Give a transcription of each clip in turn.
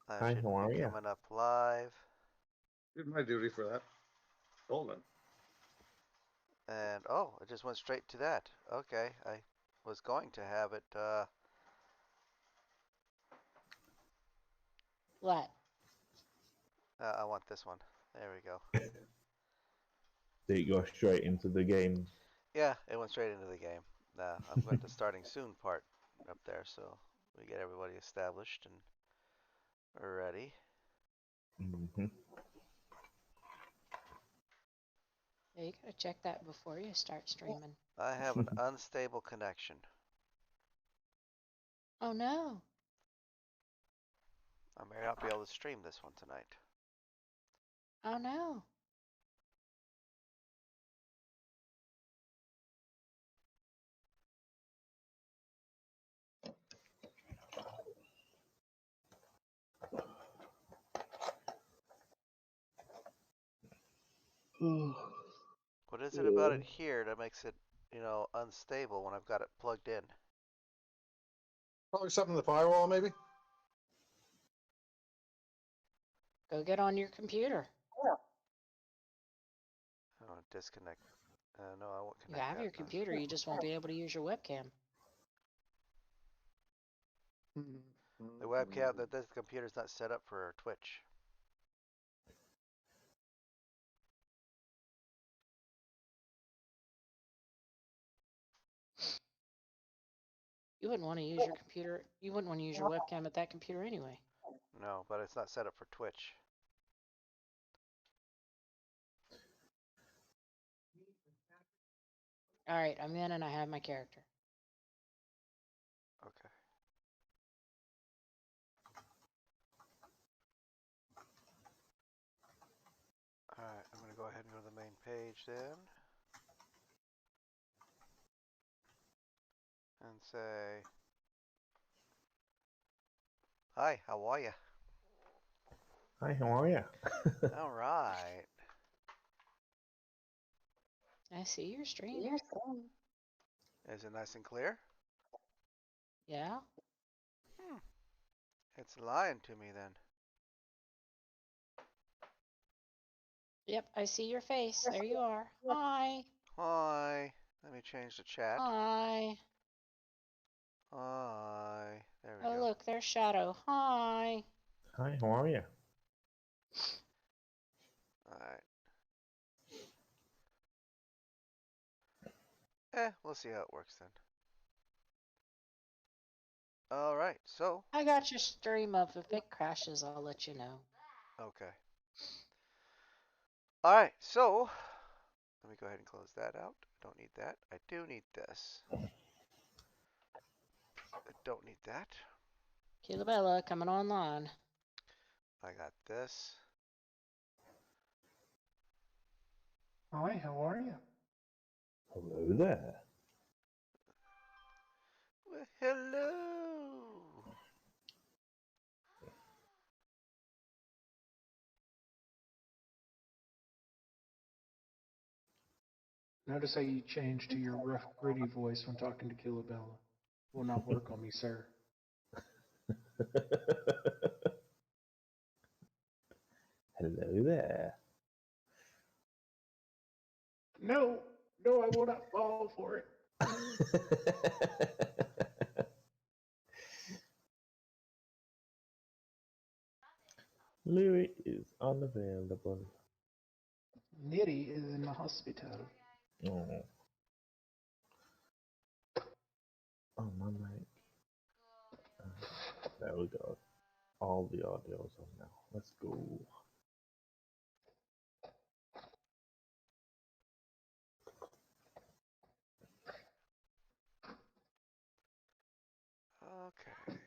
That Hi, should how be are you? coming up live. Did my duty for that. Golden. And oh, it just went straight to that. Okay, I was going to have it. What? I want this one. There we go. Did you go straight into the game? Yeah, it went straight into the game. I'm going to starting soon part up there, so we get everybody established and we're ready. Mm-hmm. Yeah, you gotta check that before you start streaming. I have an unstable connection. Oh no. I may not be able to stream this one tonight. Oh no. What is it about it here that makes it, unstable when I've got it plugged in? Probably something in the firewall, maybe. Go get on your computer. Oh, disconnect. No, I won't You connect have that your then. computer, you just won't be able to use your webcam. The webcam that this computer's not set up for Twitch. You wouldn't want to use your computer. You wouldn't want to use your webcam at that computer anyway. No, but it's not set up for Twitch. All right, I'm in and I have my character. Okay. Alright, I'm going to go ahead and go to the main page then. And say, hi, how are you? Hi, how are you? Alright. I see your stream. Is it nice and clear? Yeah. It's lying to me then. Yep, I see your face. There you are. Hi. Hi. Let me change the chat. Hi. Hi. There we Oh, go. look, there's Shadow. Hi. Hi, how are you? Alright. We'll see how it works then. Alright, so. I got your stream up. If it crashes, I'll let you know. Okay. Alright, so. Let me go ahead and close that out. I don't need that. I do need this. I don't need that. Kilabella coming online. I got this. Hi, how are you? Hello there. Well, hello. Notice how you changed to your rough, gritty voice when talking to Kilabella. Will not work on me, sir. Hello there. No, no, I will not fall for it. Louis is unavailable. Nitty is in the hospital. Oh, oh my mic. There we go. All the audio's on now. Let's go. Okay.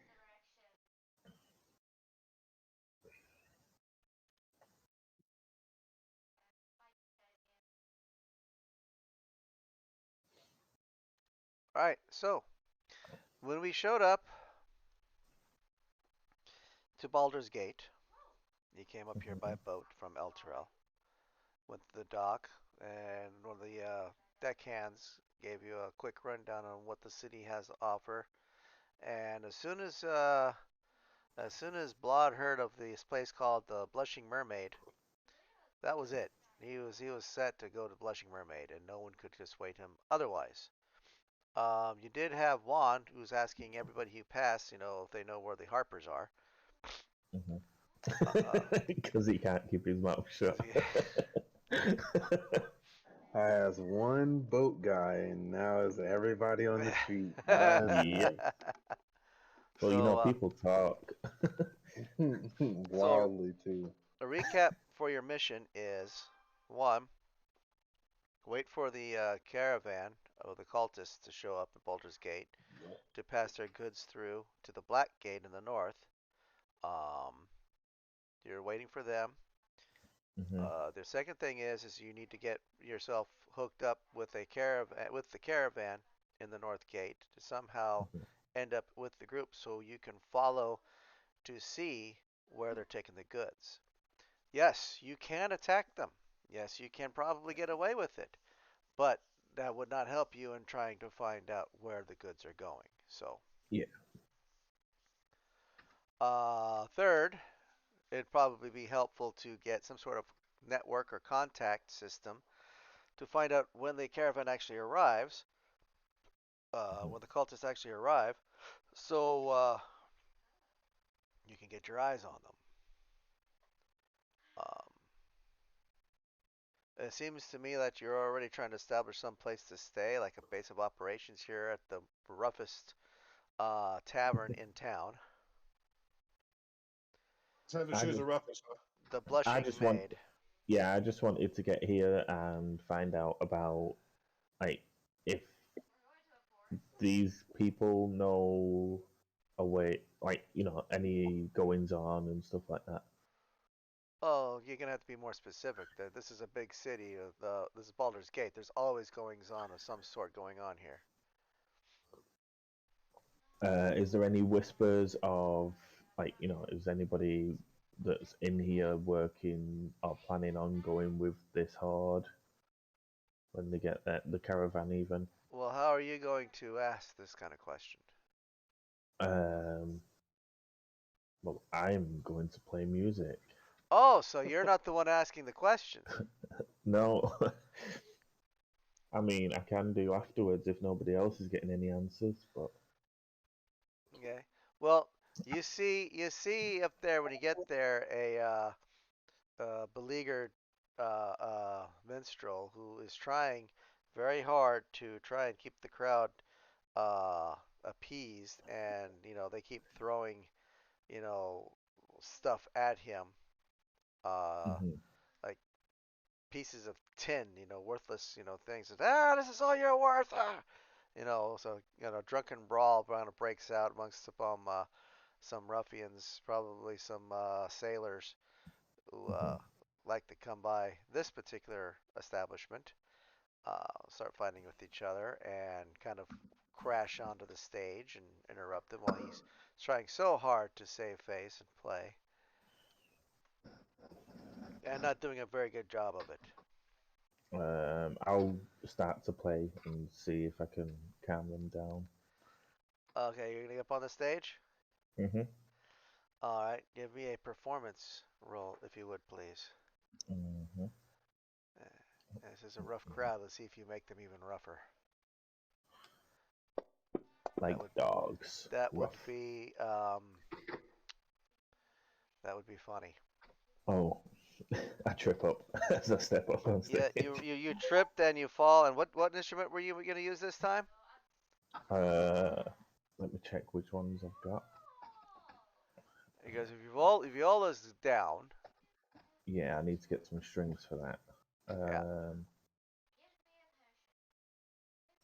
Alright, so. When we showed up to Baldur's Gate, you came up here by boat from El Terrell. Went to the dock, and one of the deckhands gave you a quick rundown on what the city has to offer. And as soon as As soon as Blod heard of this place called the Blushing Mermaid, that was it. He was set to go to Blushing Mermaid, and no one could dissuade him otherwise. You did have Juan, who's asking everybody who passed, if they know where the Harpers are. Because he can't keep his mouth shut. I asked one boat guy, and now it's everybody on the street. Yeah. Well, So, people talk. Wildly too. a recap for your mission is: one, wait for the caravan of the cultists to show up at Baldur's Gate to pass their goods through to the Black Gate in the north. Um, you're waiting for them. The second thing is you need to get yourself hooked up with the caravan in the North Gate to somehow end up with the group so you can follow to see where they're taking the goods. Yes, you can attack them. Yes, you can probably get away with it, but that would not help you in trying to find out where the goods are going. So, Yeah. Third, it'd probably be helpful to get some sort of network or contact system to find out when the caravan actually arrives, when the cultists actually arrive, so you can get your eyes on them. It seems to me that you're already trying to establish some place to stay, like a base of operations here at the roughest tavern in town, So the I shoes just- are roughest, huh? the Blushing just Maid. I just wanted to get here and find out about, like, if these people know a way, like, any goings on and stuff like that. Oh, you're gonna have to be more specific. This is a big city. This is Baldur's Gate. There's always goings on of some sort going on here. Is there any whispers of, like, is anybody that's in here working or planning on going with this horde when they get there, the caravan even? Well, how are you going to ask this kind of question? Well, I'm going to play music. Oh, so you're not the one asking the question. No. I mean, I can do afterwards if nobody else is getting any answers, but Okay. Well, you see up there when you get there a beleaguered minstrel who is trying very hard to try and keep the crowd appeased, and they keep throwing you know stuff at him, mhm. like pieces of tin, worthless, things. This is all you're worth. So drunken brawl kind of breaks out amongst some ruffians, probably some sailors who like to come by this particular establishment, start fighting with each other, and kind of crash onto the stage and interrupt him while he's trying so hard to save face and play, and not doing a very good job of it. I'll start to play and see if I can calm them down. Okay, you're gonna get up on the stage? Mm-hmm. Alright, give me a performance roll, if you would, please. Mm-hmm. This is a rough crowd. Let's see if you make them even rougher. Like dogs. That would Rough. be funny. Oh, I trip up as I step up on stage. Yeah, you tripped and you fall. And what instrument were you gonna use this time? Let me check which ones I've got. Because if viola's down. Yeah, I need to get some strings for that. Yeah. I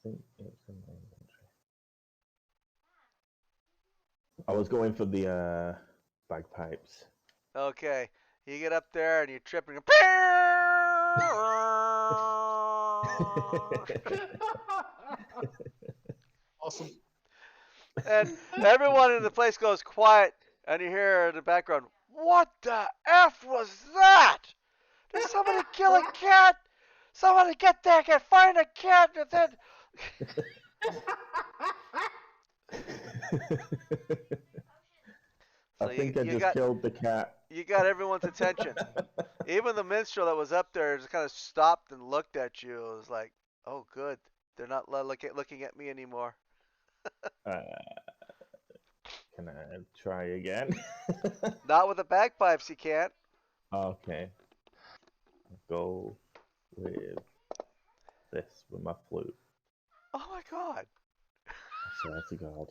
think it's in my inventory. I was going for the bagpipes. Okay, you get up there and you trip and Awesome. and everyone in the place goes quiet, and you hear in the background, "What the F was that? Did somebody kill a cat? Somebody get that cat! Find a cat!" And then I So think I just killed the cat. you got everyone's attention. Even the minstrel that was up there just kind of stopped and looked at you. It was like, oh, good. They're not looking at me anymore. Uh, can I try again? Not with the bagpipes, you can't. Okay. I'll go with this with my flute. Oh my god. I swear to God.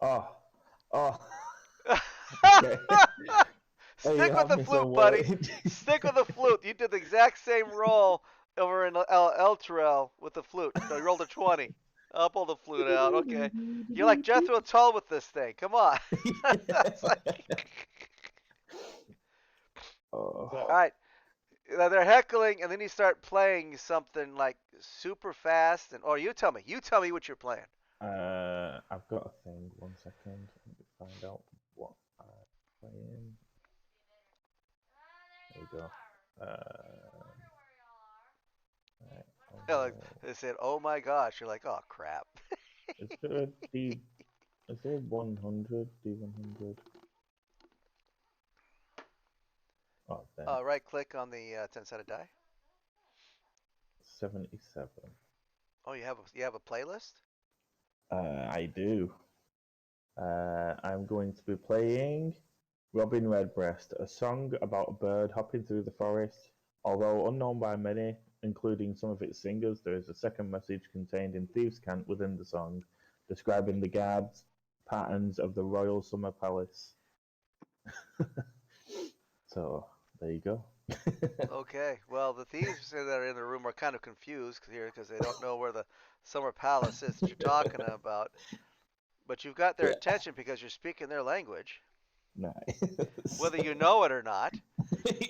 Oh. Oh. Okay. Hey, you Stick with have the me so flute, buddy. worried. Stick with the flute. You did the exact same roll over in El Terrell with the flute. No, you rolled a 20. I'll pull the flute out. Okay. You're like Jethro Tull with this thing. Come on. It's like... Oh. All right. They're heckling, and then you start playing something like super fast. Or you tell me. You tell me what you're playing. I've got a thing. 1 second. Let me find out what I'm playing. There we go. Right, Yeah, like, they said, "Oh my gosh!" You're like, "Oh crap." is there a D? Is there 100? D100? Oh, there. Right click on the 10-sided die. 77. Oh, you have a playlist. I do. I'm going to be playing Robin Redbreast, a song about a bird hopping through the forest. Although unknown by many, including some of its singers, there is a second message contained in Thieves' Cant within the song, describing the guards' patterns of the royal summer palace. So, there you go. Okay. Well, the thieves that are in the room are kind of confused here because they don't know where the summer palace is that you're talking about. But you've got their Yeah. attention because you're speaking their language, Nice. whether you know it or not.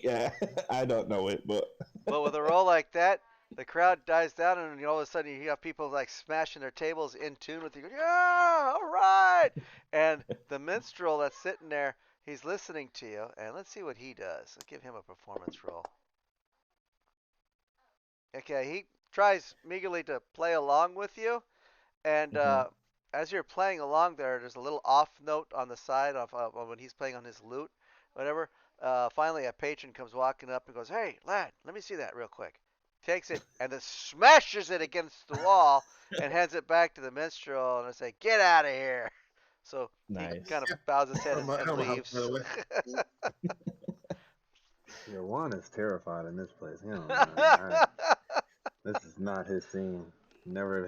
Yeah, I don't know it, but But with a roll like that, the crowd dies down, and all of a sudden you have people like smashing their tables in tune with you. Yeah, all right. And the minstrel that's sitting there, he's listening to you, and let's see what he does. Let's give him a performance roll. Okay, he tries meagerly to play along with you, and Mhm. as you're playing along there's a little off note on the side of when he's playing on his lute, whatever. Finally, a patron comes walking up and goes, "Hey, lad, let me see that real quick." Takes it and then smashes it against the wall and hands it back to the minstrel and I say, "Get out of here." So he kind Nice. of bows his head Out of and my house, by leaves. the way. Yeah, Juan is terrified in this place. He don't know. This is not his scene. Never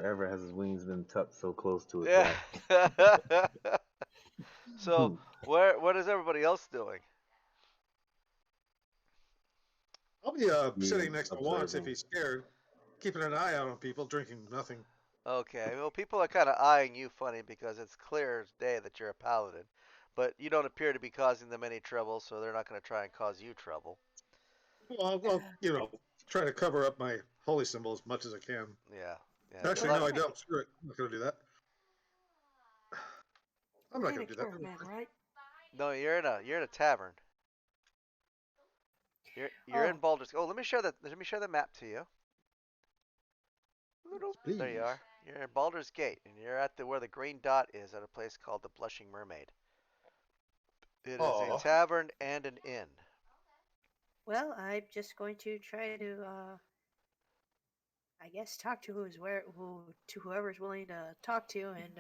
ever has his wings been tucked so close to his Yeah. back. So Hmm. what is everybody else doing? I'll be sitting He's next to Juan if observing. he's scared, keeping an eye out on people, drinking nothing. Okay, well, people are kind of eyeing you funny because it's clear as day that you're a paladin, but you don't appear to be causing them any trouble, so they're not going to try and cause you trouble. Well, I'll try to cover up my holy symbol as much as I can. Yeah, yeah. Actually, no, I don't. Screw it. I'm not going to do that. I'm not going to do that. Cameraman, right? No, you're in a tavern. You're in Oh, Baldur's. Oh, let me share the map to you. There you Please. are. You're in Baldur's Gate, and you're at where the green dot is at a place called the Blushing Mermaid. It is a Oh, tavern and an inn. well, I'm just going to try to, I guess, talk to whoever's willing to talk to, and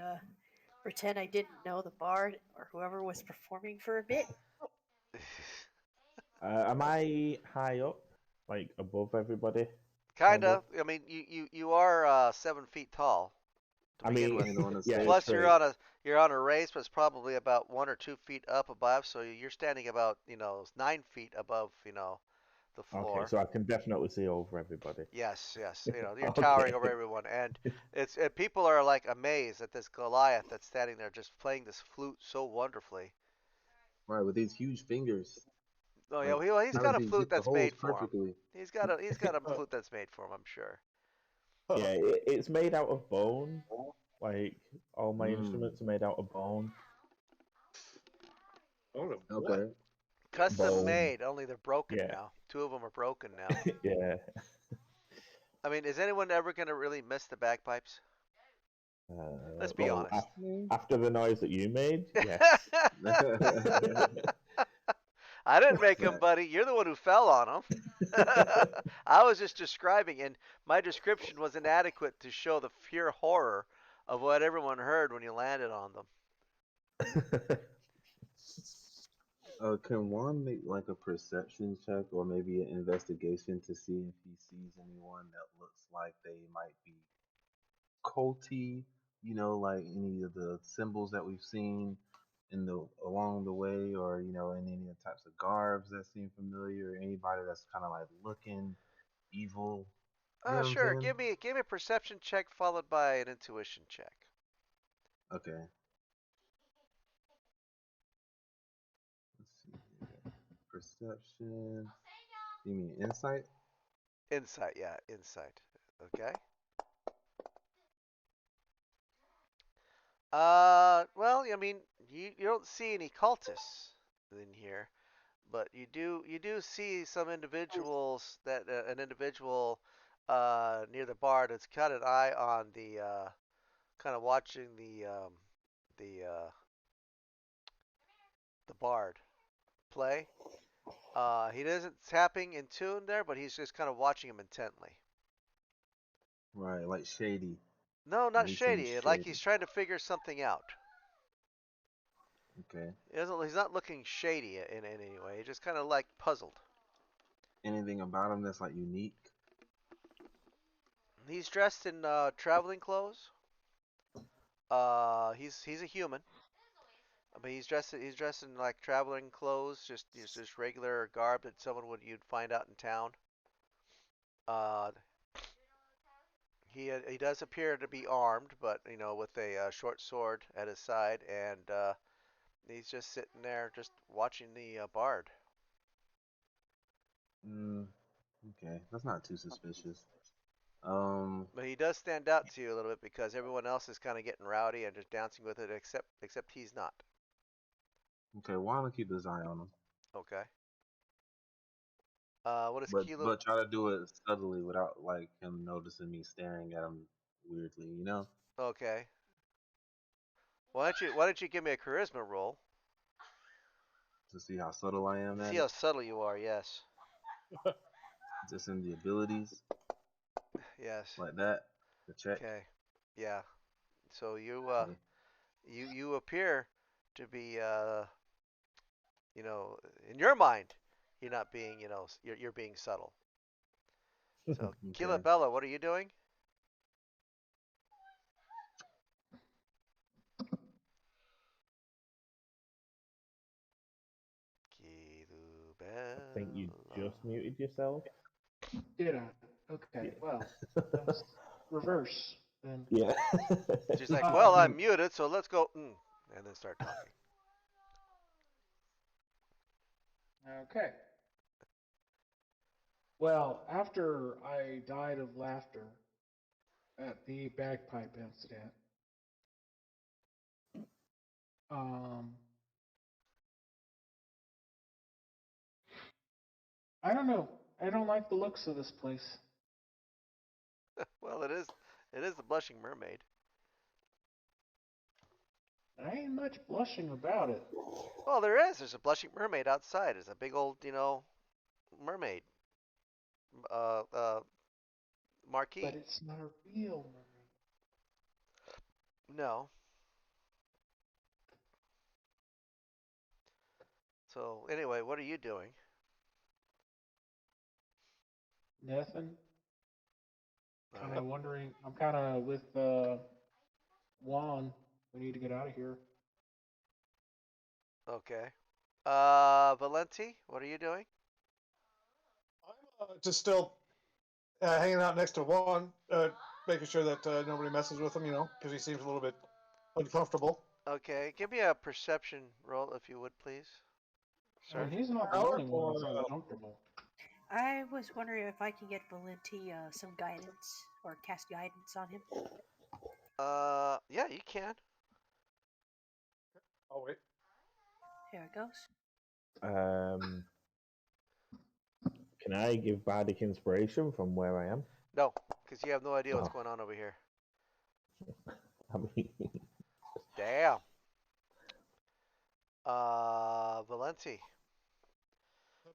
pretend I didn't know the bard or whoever was performing for a bit. Am I high up, like above everybody? Kind Kind of. of. I mean, you are 7 feet tall to I begin mean, with. And on the yeah, stage. it's Plus, true. you're on a raise, but it's probably about 1 or 2 feet up above, so you're standing about 9 feet above the Okay, floor. so I can definitely see over everybody. Yes, yes. You're towering Okay. over everyone, and people are like amazed at this Goliath that's standing there just playing this flute so wonderfully. Right, with these huge fingers. Oh yeah, Like, he's how got does a he flute hit the that's holes made for him. perfectly? He's got a flute that's made for him, I'm sure. Yeah, it's made out of bone. Like all my Mm, instruments are made out of bone. oh, what? okay. Custom Bone. made, only they're broken Yeah, now. Two of them are broken now. yeah. I mean, is anyone ever gonna really miss the bagpipes? Let's be honest. After the noise that you made, yes. I didn't make him, buddy. You're the one who fell on him. I was just describing, and my description was inadequate to show the pure horror of what everyone heard when you landed on them. Can Juan make like a perception check or maybe an investigation to see if he sees anyone that looks like they might be culty? You know, like any of the symbols that we've seen in the along the way, or you know, in any of the types of garbs that seem familiar, or anybody that's kind of like looking evil. You know what I'm Sure. saying? Give me a perception check followed by an intuition check. Okay. Let's see here. Perception. You mean insight? Insight, yeah, insight. Okay. Well, I mean, you don't see any cultists in here, but you do see some individuals that an individual near the bar that's got an eye on the kind of watching the the bard play. He isn't tapping in tune there, but he's just kind of watching him intently. Right, like shady. No, Like not he seems shady. Like shady. he's trying to figure something out. Okay. He's not looking shady in any way. He's just kind of like puzzled. Anything about him that's like unique? He's dressed in traveling clothes. He's a human, but he's dressed in like traveling clothes, just regular garb that someone you'd find out in town. Uh, he does appear to be armed, but with a short sword at his side, and he's just sitting there, just watching the bard. Mm, okay, that's not too suspicious. Um, But he does stand out to you a little bit because everyone else is kind of getting rowdy and just dancing with it, except he's not. okay, why don't keep his eye on him? Okay. What is But Kilo? but try to do it subtly without like him noticing me staring at him weirdly, you know? Okay. Why don't you give me a charisma roll? To see how subtle I am at See how it. subtle you are. Yes. Just in the abilities, Yes. like that. The check. Okay. Yeah. So Okay. you appear to be in your mind, you're not being you're being subtle. So Okay. Bella, what are you doing? I think you Bella. just muted yourself. Did I? Okay, Yeah. well, let's reverse then. Yeah. She's like, Uh, well, I'm muted, so let's go, and then start talking. Okay. Well, after I died of laughter at the bagpipe incident, um, I don't know. I don't like the looks of this place. Well, it is the Blushing Mermaid. I ain't much blushing about it. Well, there's a Blushing Mermaid outside. It's a big old mermaid uh, uh, But marquee. it's not a real mermaid. No. So anyway, what are you doing? Nothing. All Kind right. of wondering. I'm kind of with Juan. We need to get out of here. Okay. Valenti, what are you doing? I'm just still hanging out next to Juan, making sure that nobody messes with him, because he seems a little bit uncomfortable. Okay, give me a perception roll if you would, please, And sir. he's not the Howard only one or that's uncomfortable. I was wondering if I can get Valenti some guidance or cast guidance on him. Yeah, you can. oh wait, Here it goes. um, can I give bardic inspiration from where I am? No, because you have no idea what's Oh, going on over here. I mean, Damn. Valenti,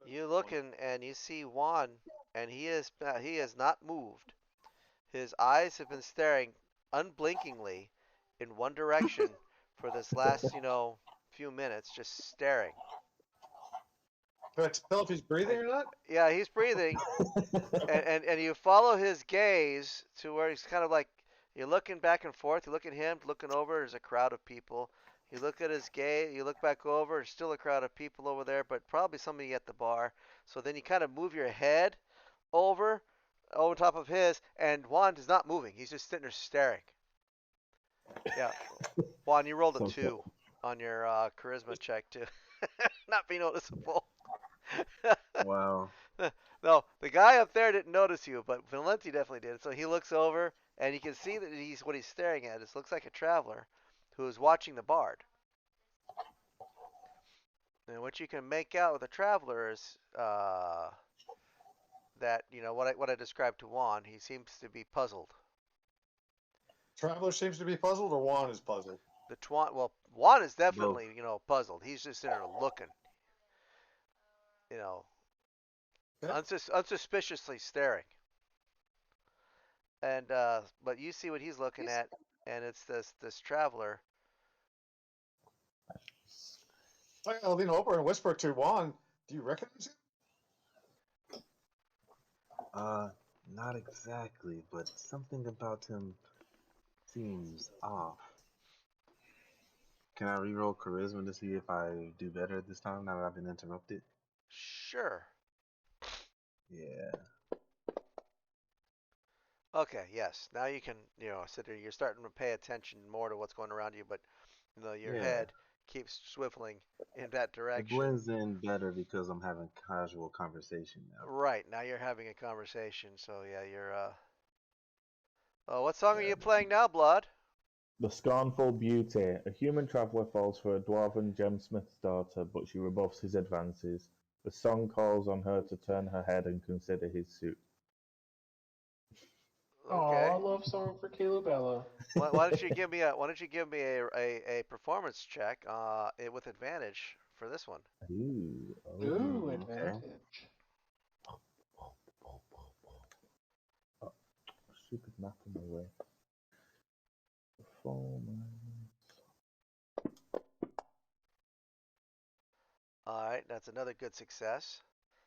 you look and you see Juan, and he has not moved. His eyes have been staring unblinkingly in one direction for this last, few minutes, just staring. Can I tell if he's breathing And or not? yeah, he's breathing, and you follow his gaze to where he's kind of like you're looking back and forth. You look at him, looking over. There's a crowd of people. You look at his gaze. You look back over. There's still a crowd of people over there, but probably somebody at the bar. So then you kind of move your head over, over top of his, and Juan is not moving. He's just sitting there staring. Yeah, Juan, you rolled a so, 2 on your charisma check to not be noticeable. Wow. No, the guy up there didn't notice you, but Valenti definitely did. So he looks over, and you can see that what he's staring at. It looks like a traveler who is watching the bard. And what you can make out with a traveler is that what I described to Juan. He seems to be puzzled. Traveler seems to be puzzled, or Juan is puzzled. Juan is Both. definitely puzzled. He's just in there looking, you know, Okay. unsuspiciously staring. And but you see what he's looking at, and it's this traveler. I'll lean over and whisper to Juan, "Do you recognize him?" Not exactly, but something about him seems off. Can I reroll charisma to see if I do better this time now that I've been interrupted? Sure. Yeah. Okay, yes. Now you can, sit there. You're starting to pay attention more to what's going around you, but your Yeah. head keeps swiveling in that It direction. blends in better because I'm having casual conversation now. Right, now you're having a conversation. So yeah, you're Oh, what song are yeah. you playing now, Blood? The scornful beauty. A human traveller falls for a dwarven gemsmith's daughter, but she rebuffs his advances. The song calls on her to turn her head and consider his suit. Oh, Okay. a love song for Calebella. Why don't you give me a performance check with advantage for this one? Ooh, oh. Ooh, Okay. advantage. Oh, stupid map in my way. Performance. All right, that's another good success.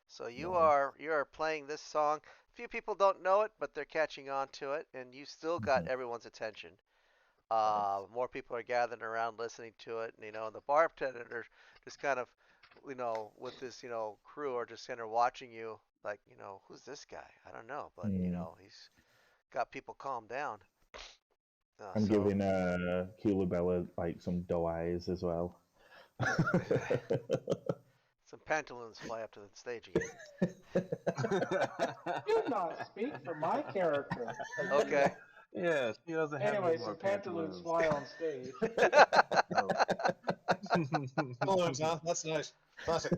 So you Nice. are playing this song. Few people don't know it, but they're catching on to it, and you still got Mhm. everyone's attention. Nice. More people are gathering around listening to it, and the bartender just kind of, with this crew are just kind of watching you, like who's this guy? I don't know, but Mm. he's got people calm down. I'm So giving Bella like some doe eyes as well. some pantaloons fly up to the stage again. Do not speak for my character. Okay. Yeah, she doesn't have any Anyway, more some pantaloons pantaloons. fly on stage. Oh. Balloons, huh? That's nice. Classic.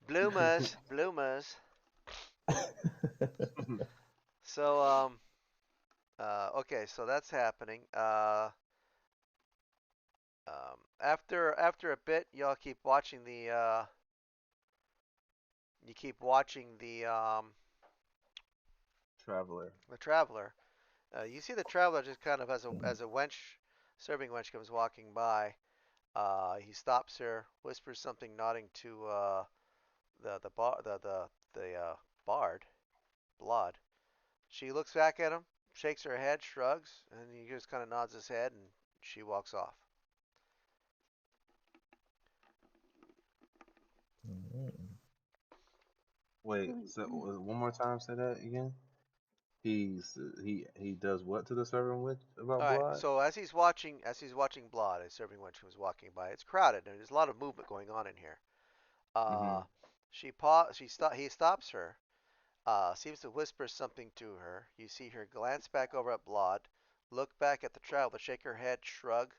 bloomers, bloomers. So okay, so that's happening. After a bit, y'all keep watching Traveler. the traveler. You see the traveler just kind of as a wench, serving wench comes walking by. He stops her, whispers something, nodding to the bar the bard, Blood. She looks back at him, shakes her head, shrugs, and he just kind of nods his head, and she walks off. Wait, so one more time, say that again. He does what to the servant with All about right. blood? So as he's watching Blood, a serving wench who was walking by. It's crowded, and there's a lot of movement going on in here. Mm-hmm. Uh, he stops her. Seems to whisper something to her. You see her glance back over at Blood, look back at the traveler, shake her head, shrug,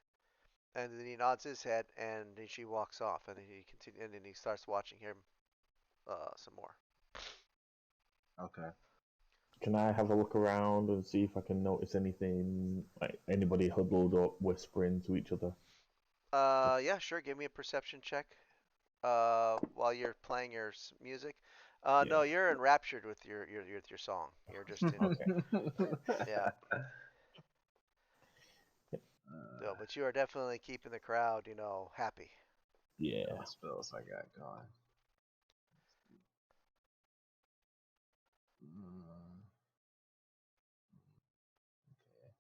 and then he nods his head, and then she walks off, and then he starts watching him some more. Okay. Can I have a look around and see if I can notice anything, like anybody huddled up, whispering to each other? Yeah, sure. Give me a perception check. While you're playing your music. No, Yeah. you're enraptured with your song. You're just in, Okay. yeah. Uh, So, but you are definitely keeping the crowd, happy. what Yeah. spells I got going? Mm, okay.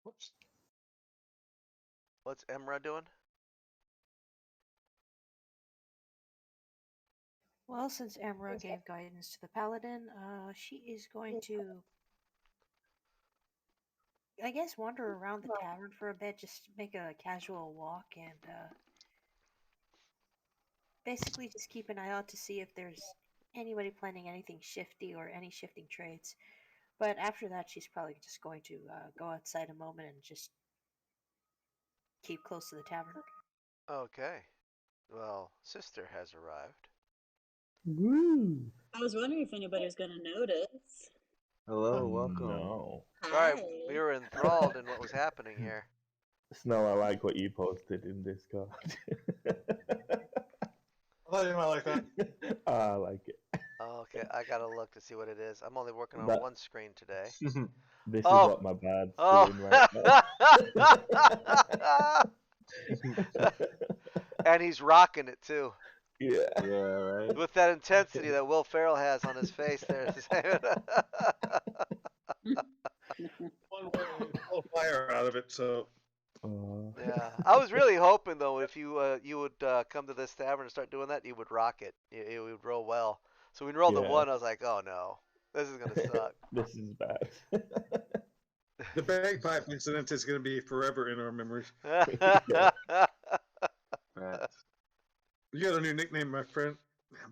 Whoops. What's Emra doing? Well, since Amra gave guidance to the paladin, she is going to, I guess, wander around the tavern for a bit, just make a casual walk and basically just keep an eye out to see if there's anybody planning anything shifty or any shifting trades. But after that, she's probably just going to go outside a moment and just keep close to the tavern. Okay. Well, sister has arrived. Woo! I was wondering if anybody was going to notice. Hello, welcome. No. Sorry, Hi. we were enthralled in what was happening here. Snow, I like what you posted in Discord. I thought you might like that. I like it. Okay, I gotta look to see what it is. I'm only working on That one screen today. this is Oh, what my bad's oh. doing right now. And he's rocking it too. Yeah. Yeah, right. With that intensity that Will Ferrell has on his face there. One way to pull fire out of it, so Yeah, I was really hoping though if you would come to this tavern and start doing that, you would rock it. It would roll well. So when we rolled the Yeah. one, I was like, oh no, this is gonna suck. This is bad. the bagpipe incident is going to be forever in our memories. Facts. You got a new nickname, my friend.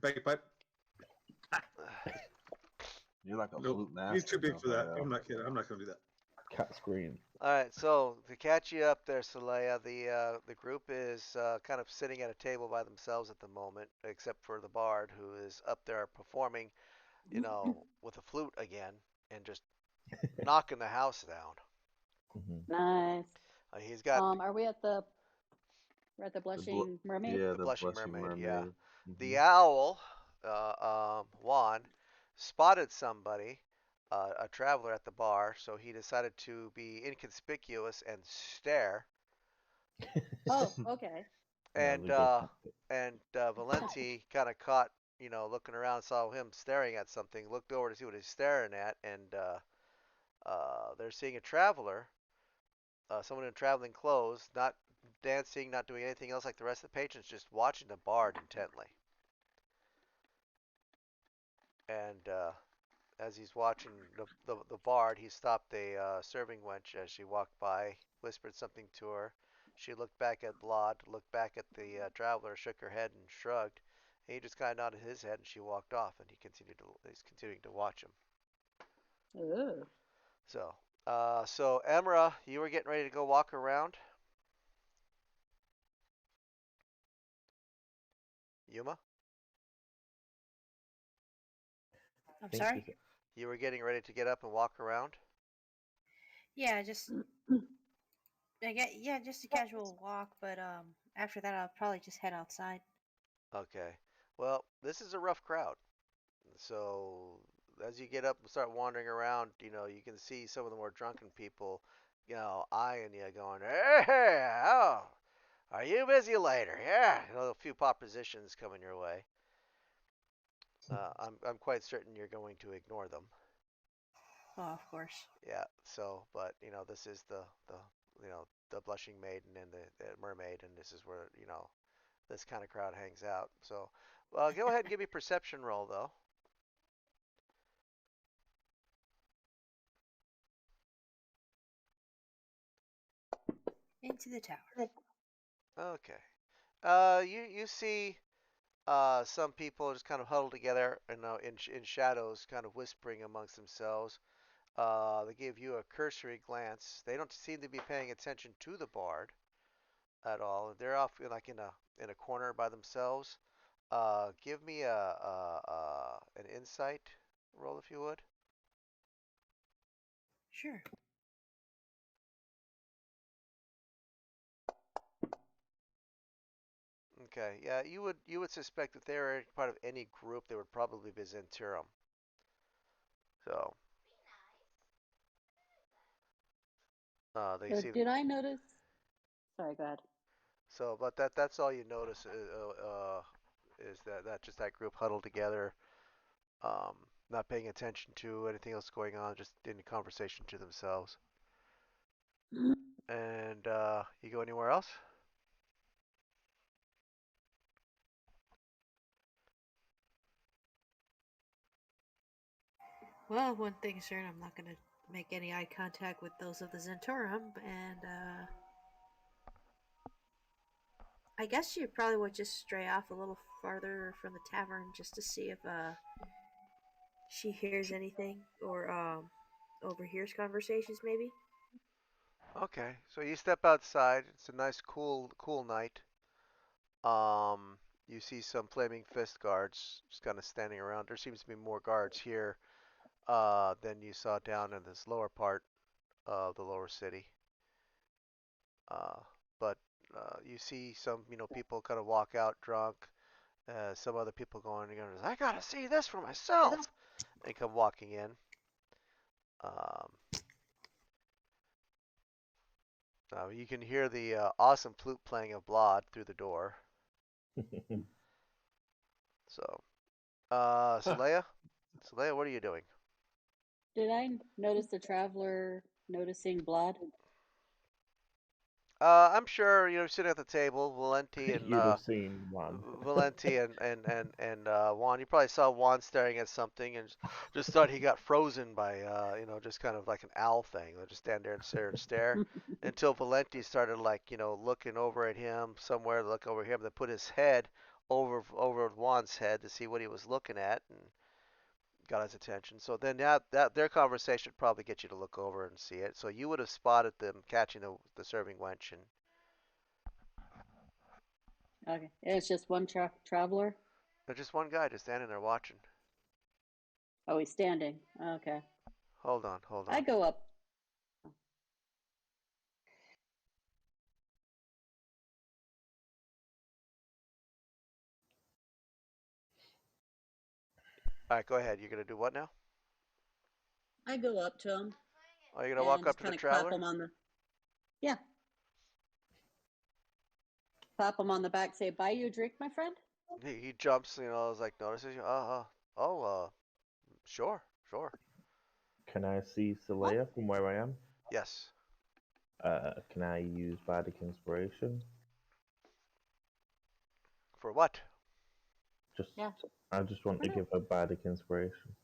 Bagpipe. You're like a Nope. flute master. He's too big for that. Raphael. I'm not kidding. I'm not going to do that. Cat scream. All right, so to catch you up there, Saleya, the group is kind of sitting at a table by themselves at the moment, except for the bard who is up there performing, with a flute again and just knocking the house down. Nice. He's got Are we at the Blushing Mermaid? Yeah, the the Blushing blushing Mermaid, yeah. mermaid. The owl, Juan, spotted somebody, a traveler at the bar, so he decided to be inconspicuous and stare. Oh, okay. And Another good tactic. Valenti kind of caught, looking around, saw him staring at something, looked over to see what he's staring at, and they're seeing a traveler, someone in traveling clothes, not dancing, not doing anything else like the rest of the patrons, just watching the bard intently. And as he's watching the bard, he stopped a serving wench as she walked by, whispered something to her. She looked back at Blod, looked back at the traveler, shook her head and shrugged. And he just kind of nodded his head, and she walked off. And he's continuing to watch him. Ooh. So Emra, you were getting ready to go walk around. Yuma, I'm sorry? you were getting ready to get up and walk around. Yeah, just just a casual walk, but after that I'll probably just head outside. Okay. Well, this is a rough crowd. So as you get up and start wandering around, you can see some of the more drunken people, eyeing you, going, "Hey, oh, are you busy later?" Yeah, a few propositions coming your way. I'm quite certain you're going to ignore them. Oh, of course. Yeah. So, but this is the blushing maiden and the mermaid, and this is where this kind of crowd hangs out. So, well, go ahead and give me a perception roll though. Into the tower. Okay. You see some people just kind of huddled together and in shadows, kind of whispering amongst themselves. They give you a cursory glance. They don't seem to be paying attention to the bard at all. They're off in a corner by themselves. Give me an insight roll if you would. Sure. Okay, yeah, you would suspect that they were part of any group, they would probably be Zentirum. So, they So see. did I notice? Sorry, go ahead. So, but that's all you notice is that just that group huddled together, um, not paying attention to anything else going on, just in conversation to themselves. And you go anywhere else? Well, one thing's certain, I'm not going to make any eye contact with those of the Zentorum, and I guess you probably would just stray off a little farther from the tavern just to see if she hears anything or overhears conversations, maybe. Okay, so you step outside. It's a nice, cool night. Um, you see some flaming fist guards just kind of standing around. There seems to be more guards here than you saw down in this lower part of the lower city. Uh, but you see some, people kind of walk out drunk. Some other people going, I gotta see this for myself, and come walking in. Um, you can hear the awesome flute playing of Blod through the door. So, Saleya, what are you doing? Did I notice the traveler noticing blood? I'm sure you're sitting at the table, Valenti and You'd have seen one. Valenti and Juan. You probably saw Juan staring at something and just thought he got frozen by just kind of like an owl thing. They'll just stand there and stare and stare until Valenti started like looking over at him somewhere, look over him, then put his head over Juan's head to see what he was looking at and got his attention. So then that their conversation probably get you to look over and see it. So you would have spotted them catching the serving wench and Okay, it's just one traveler. there's just one guy just standing there watching. Oh, he's standing. Okay, Hold on, hold I on. go up. All right, go ahead. You're gonna do what now? I go up to him Oh, you're gonna walk and up just to the kind of clap traveler? him on the. Yeah, clap him on the back. Say, "Buy you a drink, my friend." He jumps, like notices you. Oh, sure, sure. Can I see Huh? Saleya from where I am? Yes. Can I use Bardic Inspiration? For what? Just, Yeah. I just want For to now. give her Bardic Inspiration.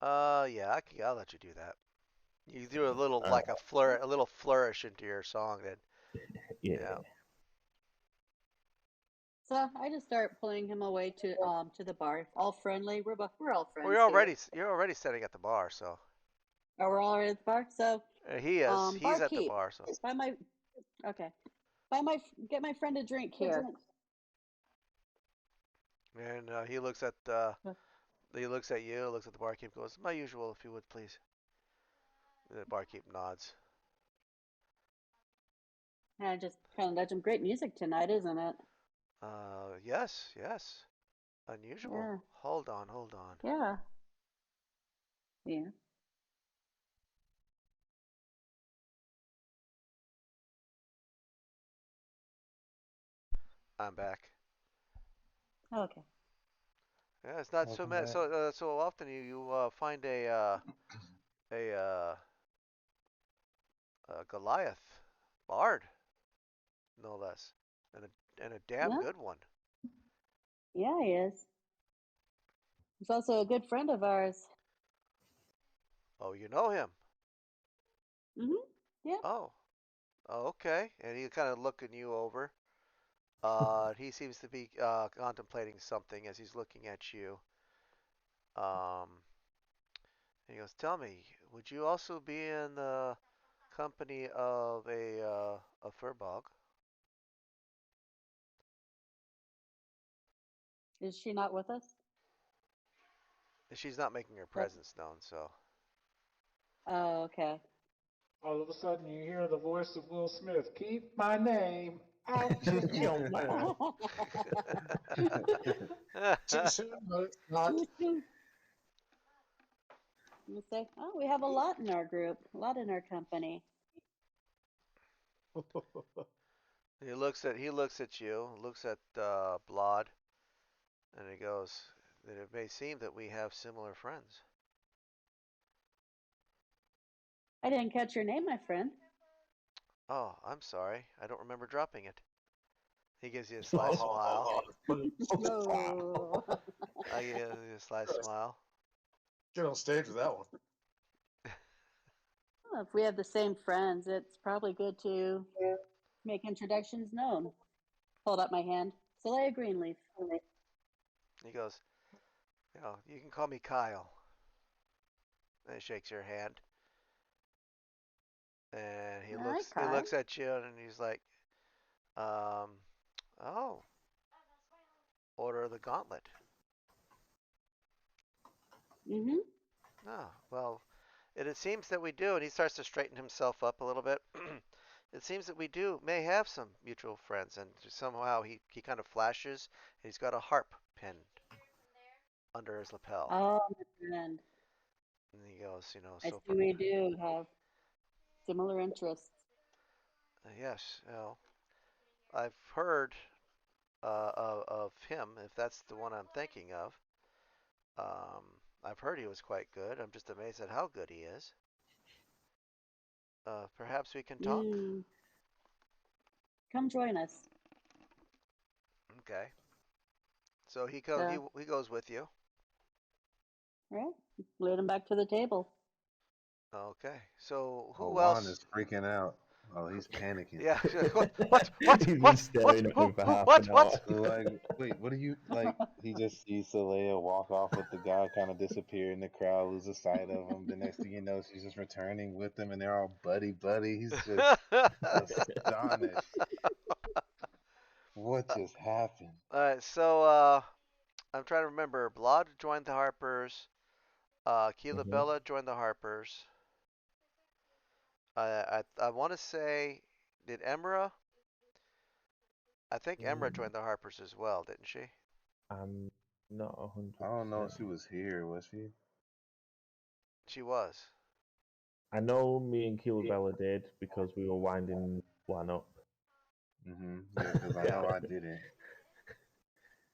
Yeah, I'll let you do that. You do a little Uh, like a little flourish into your song, then. yeah. Yeah. So I just start pulling him away to the bar. All friendly. We're all Well, friends here. you're already sitting at the bar, so Oh, we're already at the bar. So he is. He's at the barkeep, bar, so. buy my okay. Buy my get my friend a drink here. And he looks at you, looks at the barkeep, goes, "My usual, if you would please." The barkeep nods. And I just kind of nudge him. Great music tonight, isn't it? Yes, yes. Unusual. Yeah, Hold on, hold on. yeah, yeah. I'm back. Okay. Yeah, it's not Welcome back. so often you find a Goliath bard, no less, and a damn Yeah, good one. yeah, he is. He's also a good friend of ours. Oh, you know him. Mm-hmm. Yeah. Oh, oh, okay. And he kind of looking you over. He seems to be contemplating something as he's looking at you. Um, and he goes, "Tell me, would you also be in the company of a furbog?" Is she not with us? She's not making her That presence known, so Oh, okay. All of a sudden, you hear the voice of Will Smith. Keep my name out your mouth. Too soon, but it's not. Too soon. You say, oh, we have a lot in our group, a lot in our company. He looks at you, looks at Blod, and he goes, "That it may seem that we have similar friends." I didn't catch your name, my friend. Oh, I'm sorry. I don't remember dropping it. He gives you a sly smile. No. I give you a sly smile. Get on stage with that one. Well, if we have the same friends, it's probably good to make introductions known. Hold up my hand. Soleil Greenleaf. He goes, you can call me Kyle. And he shakes your hand, and Hi, he Kyle. looks at you, and he's like, oh, Order of the Gauntlet. Mm-hmm. Oh, well, it seems that we do, and he starts to straighten himself up a little bit. It seems that we may have some mutual friends, and somehow he kind of flashes, and he's got a harp pinned under his lapel. Oh, my friend. And he goes, I so, see we do have similar interests. yes, I've heard of him, if that's the one I'm thinking of. Um, I've heard he was quite good. I'm just amazed at how good he is. Perhaps we can talk? Mm. Come join us. Okay. So So, he goes with you. right? Lead him back to the table. Okay. So Oh, who Juan else? is freaking out. Oh, he's panicking. Yeah. What? He's been staring at me for half an hour. Like, wait, what do you like? He just sees Saleya walk off with the guy, kind of disappear in the crowd, loses sight of him. The next thing you know, she's just returning with them, and they're all buddy buddy. He's just astonished. What just happened? All right. So I'm trying to remember. Blod joined the Harpers. Keela Mhm. Bella joined the Harpers. I want to say, did Emra? I think Emra Mm, joined the Harpers as well, didn't she? I'm not I don't know if 100%. she was here. Was she? She was. I know me and Bella did because we were winding one up. Yeah, because I Yeah. know I didn't.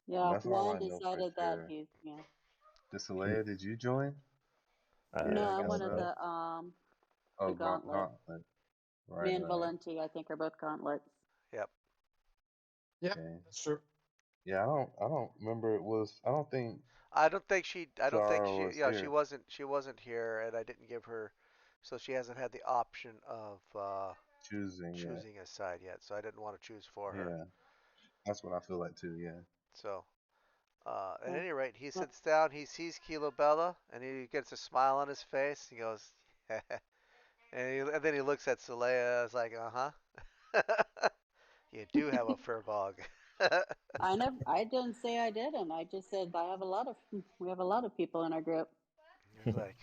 Yeah, That's all Juan I know for decided that sure. he's, yeah. Saleya, did you join? No, I I'm guess one of so. the Oh, gauntlet. Gauntlet. Me Right, and right. Valenti, I think, are both gauntlets. Yep. Yeah, Okay. that's true. Yeah, I don't remember it was. I don't think I don't think she. I don't think Zara she. was Yeah, she here wasn't. She wasn't here, and I didn't give her. So she hasn't had the option of choosing yet. choosing a side yet. So I didn't want to choose for her. Yeah, that's what I feel like too. Yeah. So at Oh, any rate, he well, sits down. He sees Kilo Bella, and he gets a smile on his face. He goes, and then he looks at Saleya. It's like, you do have a fur bog. I didn't say I didn't. I just said we have a lot of people in our group. He's like,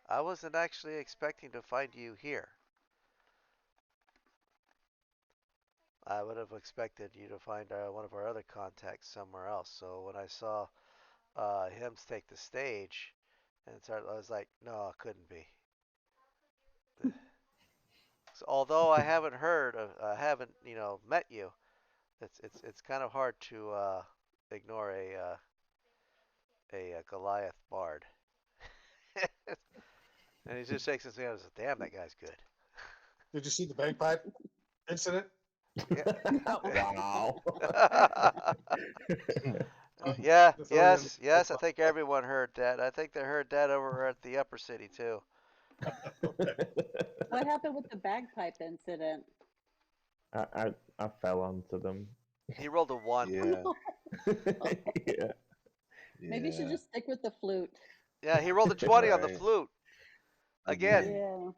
I wasn't actually expecting to find you here. I would have expected you to find one of our other contacts somewhere else. So when I saw him take the stage, I was like, no, it couldn't be. So although I haven't I haven't, met you, it's kind of hard to ignore a Goliath bard. And he just shakes his hand and says, "Damn, that guy's good." Did you see the bagpipe incident? Wow. Yeah, To throw you in yes. I think everyone heard that. I think they heard that over at the Upper City too. Okay. What happened with the bagpipe incident? I fell onto them. He rolled a 1. Yeah. Yeah. Maybe you should Yeah. just stick with the flute. Yeah, he rolled a 20 on the Right. flute again. Again. Yeah,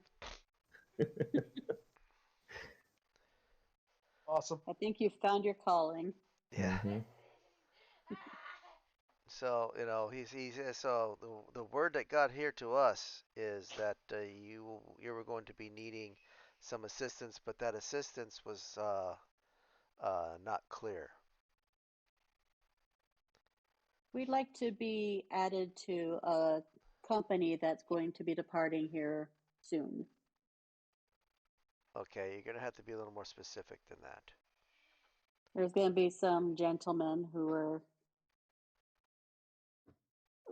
Awesome. I think you found your calling. Yeah. Mhm. So he says so. The word that got here to us is that you were going to be needing some assistance, but that assistance was not clear. We'd like to be added to a company that's going to be departing here soon. Okay, you're gonna have to be a little more specific than that. There's going to be some gentlemen who are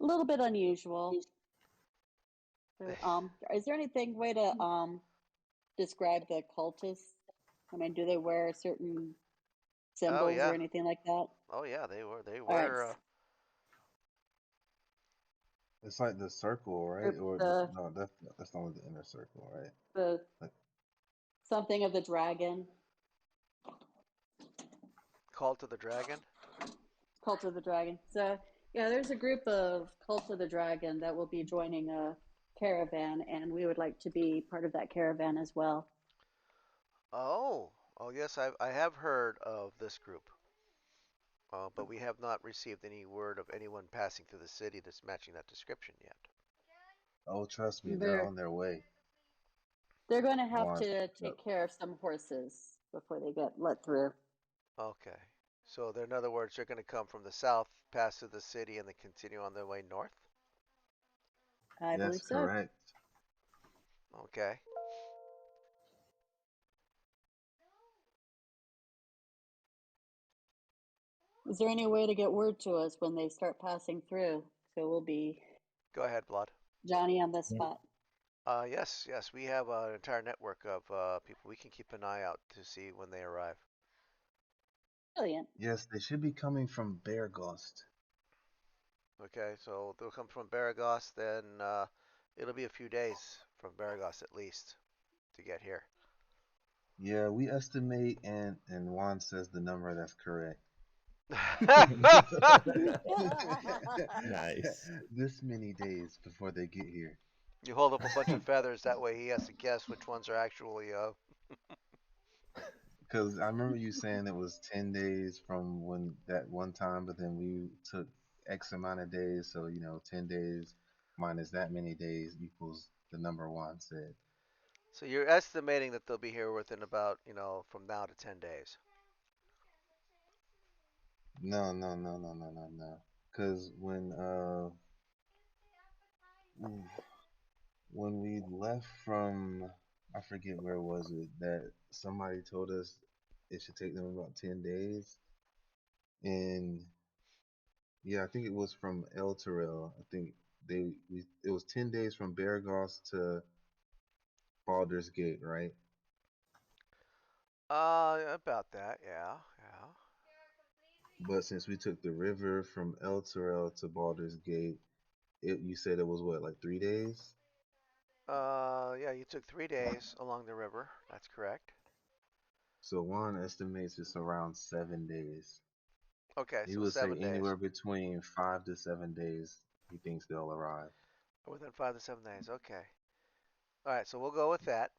a little bit unusual. Is there anything way to describe the cultists? I mean, do they wear certain Oh symbols or yeah, anything like that? oh yeah, they All right. wear. It's like the circle, right? Or Or the no, that's only the inner circle, right? the Like, something of the dragon, Cult of the Dragon. cult of the dragon. So yeah, there's a group of cult of the dragon that will be joining a caravan, and we would like to be part of that caravan as well. Oh, oh yes, I have heard of this group, but we have not received any word of anyone passing through the city that's matching that description yet. oh, trust me, they're They're on their way. they're going to have Juan, to yep. take care of some horses before they get let through. Okay, so in other words, they're going to come from the south, pass through the city, and then continue on their way north. I Yes, believe so. correct. Okay. Is there any way to get word to us when they start passing through? So we'll be Go ahead, Blood. Johnny on the spot. Yes, yes, we have an entire network of people. We can keep an eye out to see when they arrive. Brilliant. Yes, they should be coming from Bearghost. Okay, so they'll come from Baragos, then it'll be a few days from Baragos at least to get here. Yeah, we estimate, and Juan says the number that's correct. Nice. This many days before they get here. You hold up a bunch of feathers, that way he has to guess which ones are actually. Because I remember you saying it was 10 days from when that one time, but then we took X amount of days. So, 10 days minus that many days equals the number Juan said. So you're estimating that they'll be here within about, from now to 10 days. No, no, no, no, no, no, no. Because when we left from, I forget where was it, that somebody told us it should take them about 10 days. And yeah, I think it was from El Terrell. I think it was 10 days from Baragos to Baldur's Gate, right? About that, yeah, yeah. But since we took the river from El Terrell to Baldur's Gate, you said it was what, like 3 days? Yeah, you took 3 days along the river. That's correct. So Juan estimates it's around 7 days. Okay, He so would say 7 days. anywhere between 5 to 7 days he thinks they'll arrive. Within 5 to 7 days. Okay. All right, so we'll go with that.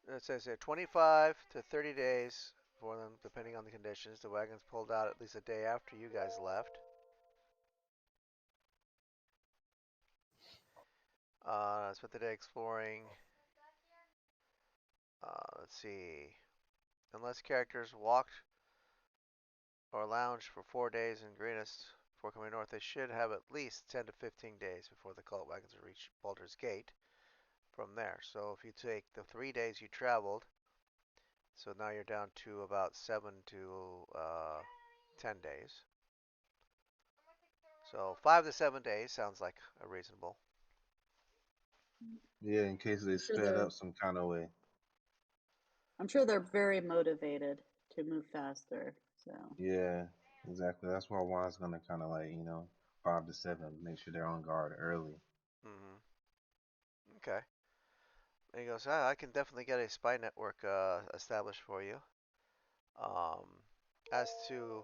It says here 25 to 30 days for them, depending on the conditions. The wagons pulled out at least a day after you guys left. Spent the day exploring. Let's see. Unless characters walked or lounged for 4 days in Greenest before coming north, they should have at least 10 to 15 days before the cult wagons reach Baldur's Gate from there. So if you take the 3 days you traveled, so now you're down to about 7 to 10 days. So 5 to 7 days sounds like a reasonable. Yeah, in case they I'm sure sped they're up some kind of way. I'm sure they're very motivated to move faster. So Yeah, exactly. That's why Juan's gonna kind of like, 5 to 7, make sure they're on guard early. Hmm. Okay. And he goes, I can definitely get a spy network established for you. Um, as to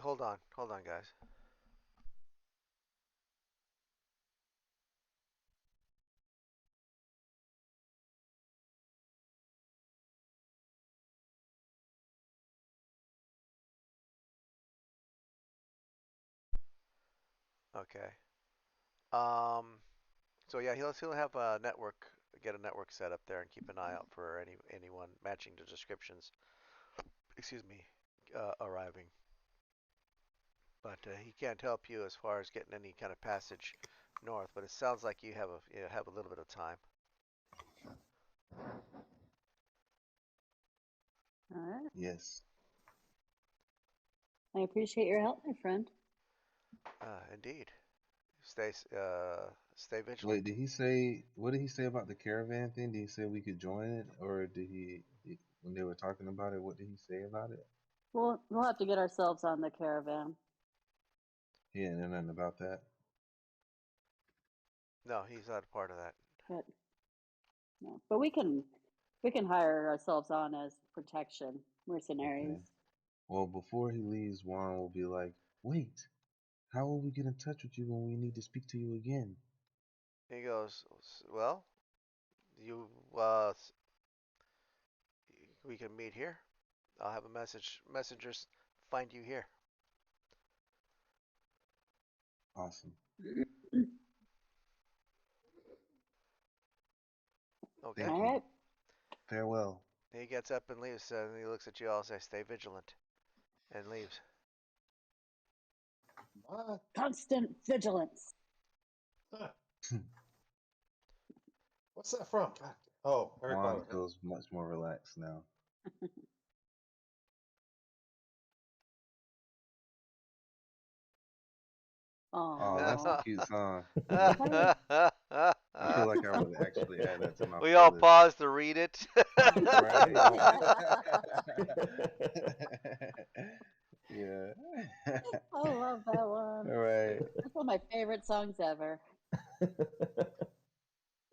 hold on, guys. Okay. Um. So yeah, he'll have a network, get a network set up there, and keep an eye out for anyone matching the descriptions. Excuse me, arriving. But he can't help you as far as getting any kind of passage north. But it sounds like you have a little bit of time. All right. Yes. I appreciate your help, my friend. Indeed. Stay Wait, vigilant. did he say what did he say about the caravan thing? Did he say we could join it, or when they were talking about it? What did he say about it? We'll have to get ourselves on the caravan. He didn't know nothing about that. No, he's not a part of that. But no, but we can hire ourselves on as protection mercenaries. Okay. Well, before he leaves, Juan will be like, "Wait, how will we get in touch with you when we need to speak to you again?" He goes, well, you we can meet here. I'll have a messengers find you here. Awesome. Okay. Thank All you. right. Farewell. He gets up and leaves, and he looks at you all, says, "Stay vigilant," and leaves. Bye. Constant vigilance. Huh. What's that from? God. Oh, Harry Juan Potter. feels much more relaxed now. Oh, that's a Oh. cute song. Right. I feel like I would actually add that to my We all playlist. pause to read it. Right? Yeah. I love that one. Right. That's one of my favorite songs ever.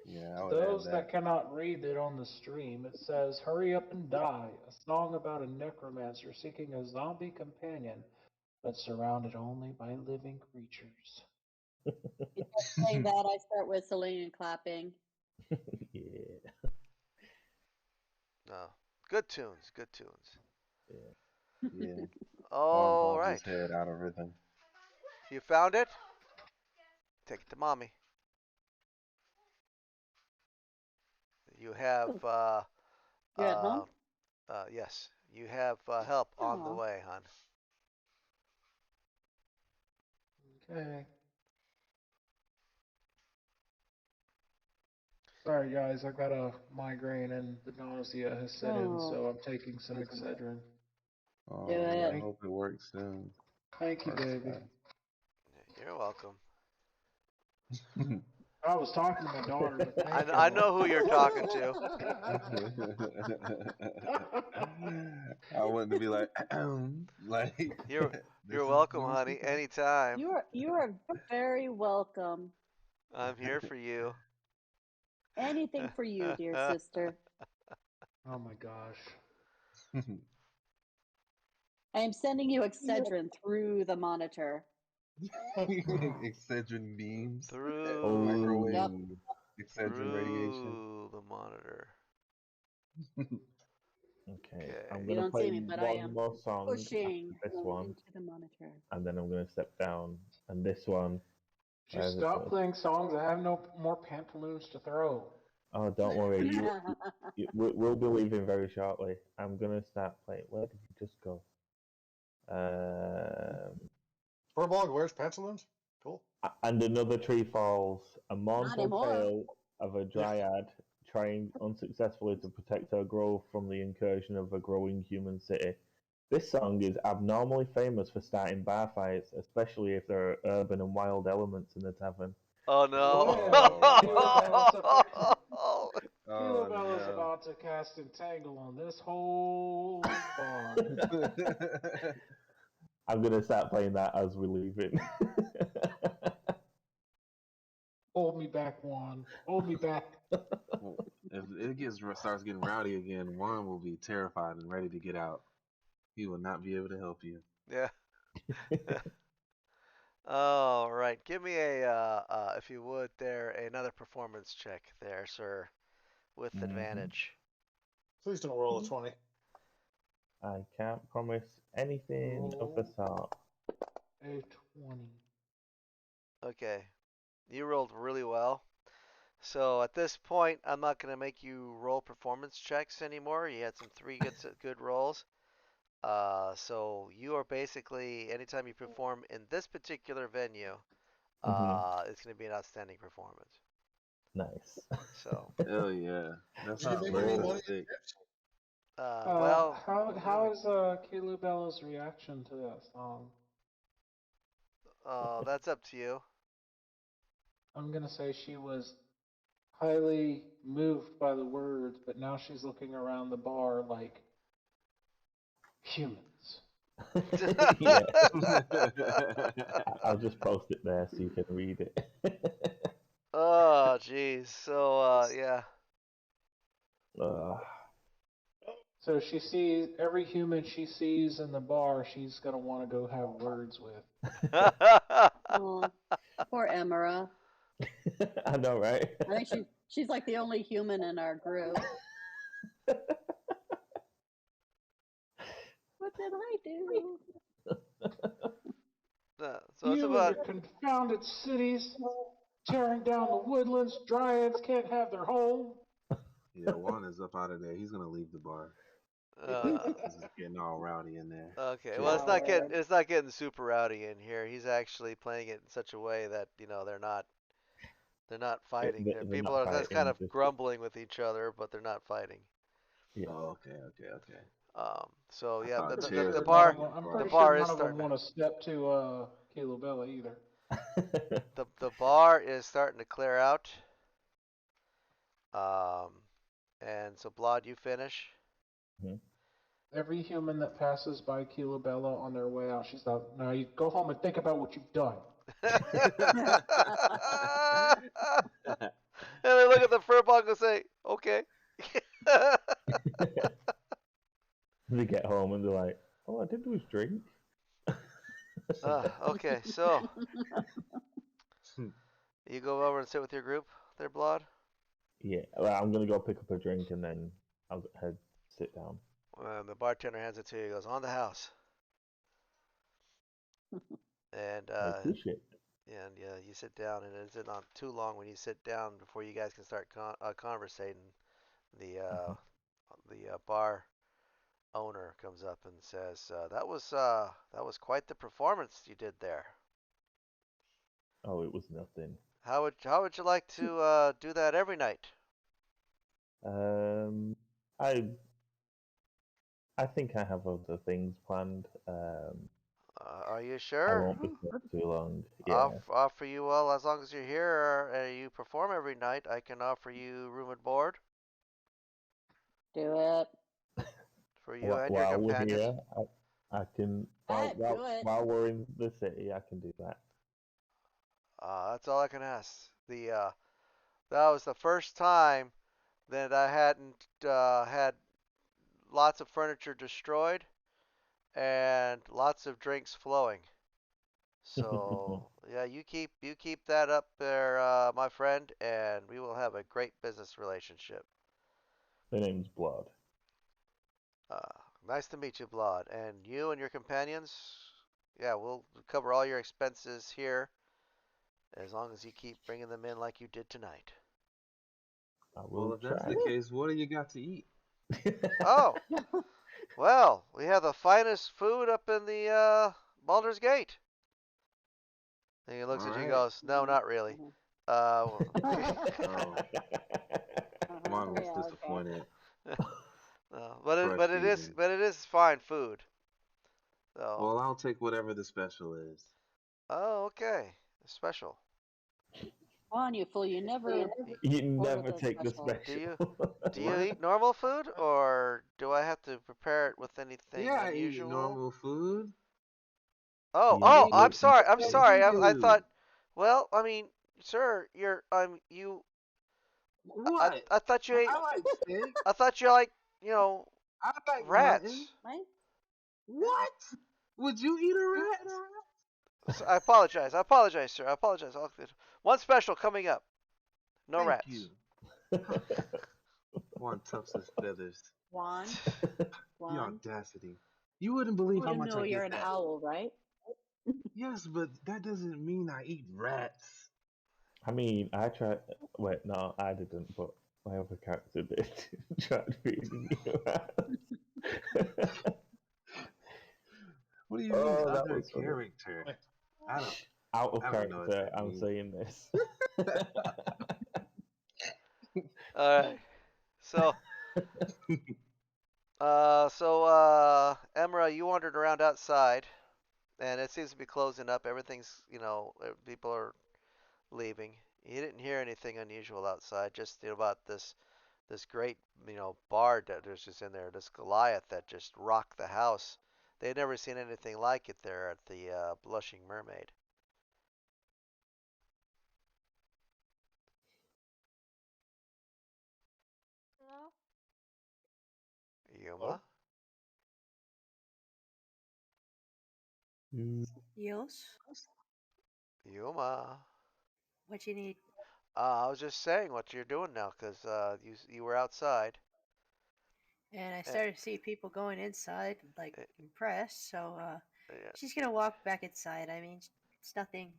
Yeah, I would add Those that. that cannot read it on the stream, it says, Hurry Up and Die, a song about a necromancer seeking a zombie companion, but surrounded only by living creatures. You start playing that, I start whistling and clapping. Yeah. No, good tunes, good tunes. Yeah. Juan All bobs his right, head out of rhythm. you found it. Take it to mommy. You have You're at home? yes, you have help on the Aw. way, hon. Okay. Sorry, guys, I got a migraine and the nausea has set in, Oh, so I'm taking some Excedrin. Oh do man, I it. Thank, hope it works soon. thank you, Works baby. fast. You're welcome. I was talking to my daughter, but thank I y'all. know who you're talking to. I want to be like, like You're this you're is welcome, who honey. Anytime. You are very welcome. I'm here for you. Anything for you, dear sister. Oh my gosh. I am sending you Excedrin through the monitor. Excedrin beams, through Yep. microwave Excedrin radiation. the monitor. Okay, Okay. I'm You gonna don't play see me, but I one am more song pushing after this one, into the monitor. and then I'm gonna step down. And this one, where Just is it stop going? playing songs. I have no more pantaloons to throw. Oh, don't worry, we'll be leaving very shortly. I'm gonna start playing. Where did you just go? Furball wears pantaloons. Cool. And another tree falls. A mournful anymore. tale of a dryad trying unsuccessfully to protect her grove from the incursion of a growing human city. This song is abnormally famous for starting bar fights, especially if there are urban and wild elements in the tavern. Oh Well, no. Oh Kilabella's no. about to cast Entangle on this whole bar. I'm gonna start playing that as we're leaving. Hold me back, Juan. Hold me back. Well, if it starts getting rowdy again, Juan will be terrified and ready to get out. He will not be able to help you. Yeah. All right. Give me if you would, there another performance check there, sir, with advantage. Please don't roll a 20. I can't promise anything of the Roll sort. a 20. Okay. You rolled really well. So at this point, I'm not going to make you roll performance checks anymore. You had some good rolls. So you are basically, anytime you perform in this particular venue, it's going to be an outstanding performance. Nice. So, Hell yeah. That Did you sounds make any real money? sick. well, How is Bella's reaction to that song? that's up to you. I'm gonna say she was highly moved by the words, but now she's looking around the bar like humans. Yeah, I'll just post it there so you can read it. Oh, jeez. So, yeah. So she sees every human she sees in the bar, she's gonna want to go have words with. Oh, poor Emera. I know, right? I think she's like the only human in our group. What did I do? So it's You and about. your confounded cities, tearing down the woodlands, dryads can't have their home. Yeah, Juan is up out of there. He's gonna leave the bar. Uh, This is getting all rowdy in there. okay. Well, Cheers. it's not getting super rowdy in here. He's actually playing it in such a way that they're not fighting. They're People not are just kind fighting, of just grumbling with each other, but they're not fighting. yeah. Oh, okay. So I yeah, thought Pretty cheers sure was none gonna of be them. the I'm the pretty part. sure bar is none of them starting to want to step to Bella either. the bar is starting to clear out. Um, and so Blod, you finish. Every human that passes by Bella on their way out, she's like, "Now you go home and think about what you've done." And they look at the furball and say, "Okay." They get home and they're like, "All I did was drink." Okay, so you go over and sit with your group there, Blod? Yeah, well, I'm gonna go pick up a drink and then I'll head sit down. The bartender hands it to you. He goes, "On the house." And I appreciate it. and you sit down, and it isn't not too long when you sit down before you guys can start conversating. The bar owner comes up and says, that was quite the performance you did there. Oh, it was nothing. How would you like to do that every night?" Um, I I think I have other things planned. Are you I sure? won't be for too long. Yeah. Offer you, well, as long as you're here and you perform every night, I can offer you room and board Do it. for you and your While we're companions. here, I can Do it. while we're in the city, I can do that. That's all I can ask. That was the first time that I hadn't had lots of furniture destroyed and lots of drinks flowing. So yeah, you keep that up there, my friend, and we will have a great business relationship. The name's Blood. Uh, nice to meet you, Blood, and you and your companions. Yeah, we'll cover all your expenses here as long as you keep bringing them in like you did tonight. I Well, will if that's try. the case, what do you got to eat? Oh, well, we have the finest food up in the Baldur's Gate. And he looks All at you and right. goes, "No, not really." Uh, Oh, Juan looks Yeah, okay. disappointed. but it is fine food. So, Well, I'll take whatever the special is. oh, okay, special. On you fool! You never You order never the take the special. special. Do you What? eat normal food, or do I have to prepare it with anything Yeah, I eat unusual? normal food. Yeah, I'm sorry. I'm So sorry. do I thought. you. Well, I mean, sir, you're you. What? I thought you ate. I like steak. I thought you like you know I like mutton. rats. Right? What? Would you eat a rat? So I apologize. I apologize, sir. I apologize. One special coming up. No Thank rats. you. Juan tucks his feathers. Juan. The Juan. audacity. You wouldn't believe how You much know I you're get an that. owl, right? Yes, but that doesn't mean I eat rats. I mean, I tried. Wait, no, I didn't, but my other character did. Tried feeding you. What do you mean, Oh, that other was funny. character? I don't. Out of I don't know what character, that I'm means. saying this. All right. So, Emra, you wandered around outside, and it seems to be closing up. Everything's, people are leaving. You didn't hear anything unusual outside, just about this great, bard that was just in there, this Goliath that just rocked the house. They'd never seen anything like it there at the Blushing Mermaid. Hello? Yuma? Yes? Yuma? What you need? I was just saying what you're doing now, 'cause you were outside. And I Eh, started to see people going inside, like, eh, impressed, so, yeah, she's gonna walk back inside. I mean, it's nothing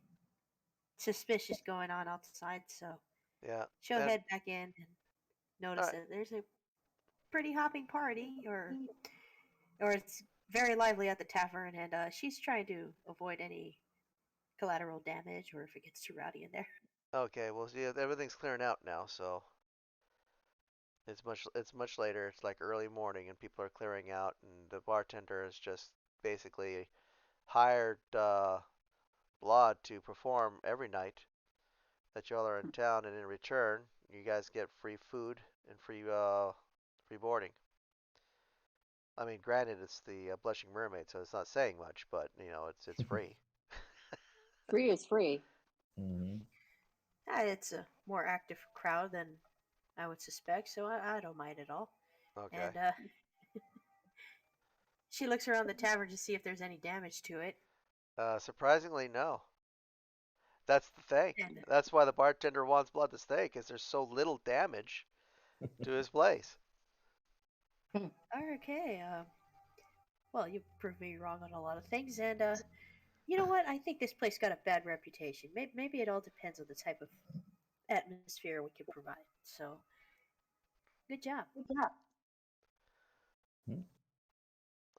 suspicious going on outside, so yeah, she'll and head back in and all notice right, that there's a pretty hopping party, or it's very lively at the tavern, and she's trying to avoid any collateral damage or if it gets too rowdy in there. okay. Well, yeah, everything's clearing out now, so it's much later. It's like early morning, and people are clearing out, and the bartender has just basically hired Blod to perform every night that y'all are in town, and in return, you guys get free food and free boarding. I mean, granted, it's the Blushing Mermaid, so it's not saying much, but it's free. Free is free. Mhm. It's a more active crowd than I would suspect, so I don't mind at all. Okay. And she looks around the tavern to see if there's any damage to it. Surprisingly, no. That's the thing. And That's why the bartender wants Blood to stay, because there's so little damage to his place. okay, well, you proved me wrong on a lot of things, and you know what? I think this place got a bad reputation. Maybe it all depends on the type of atmosphere we can provide. So, good job. Hmm.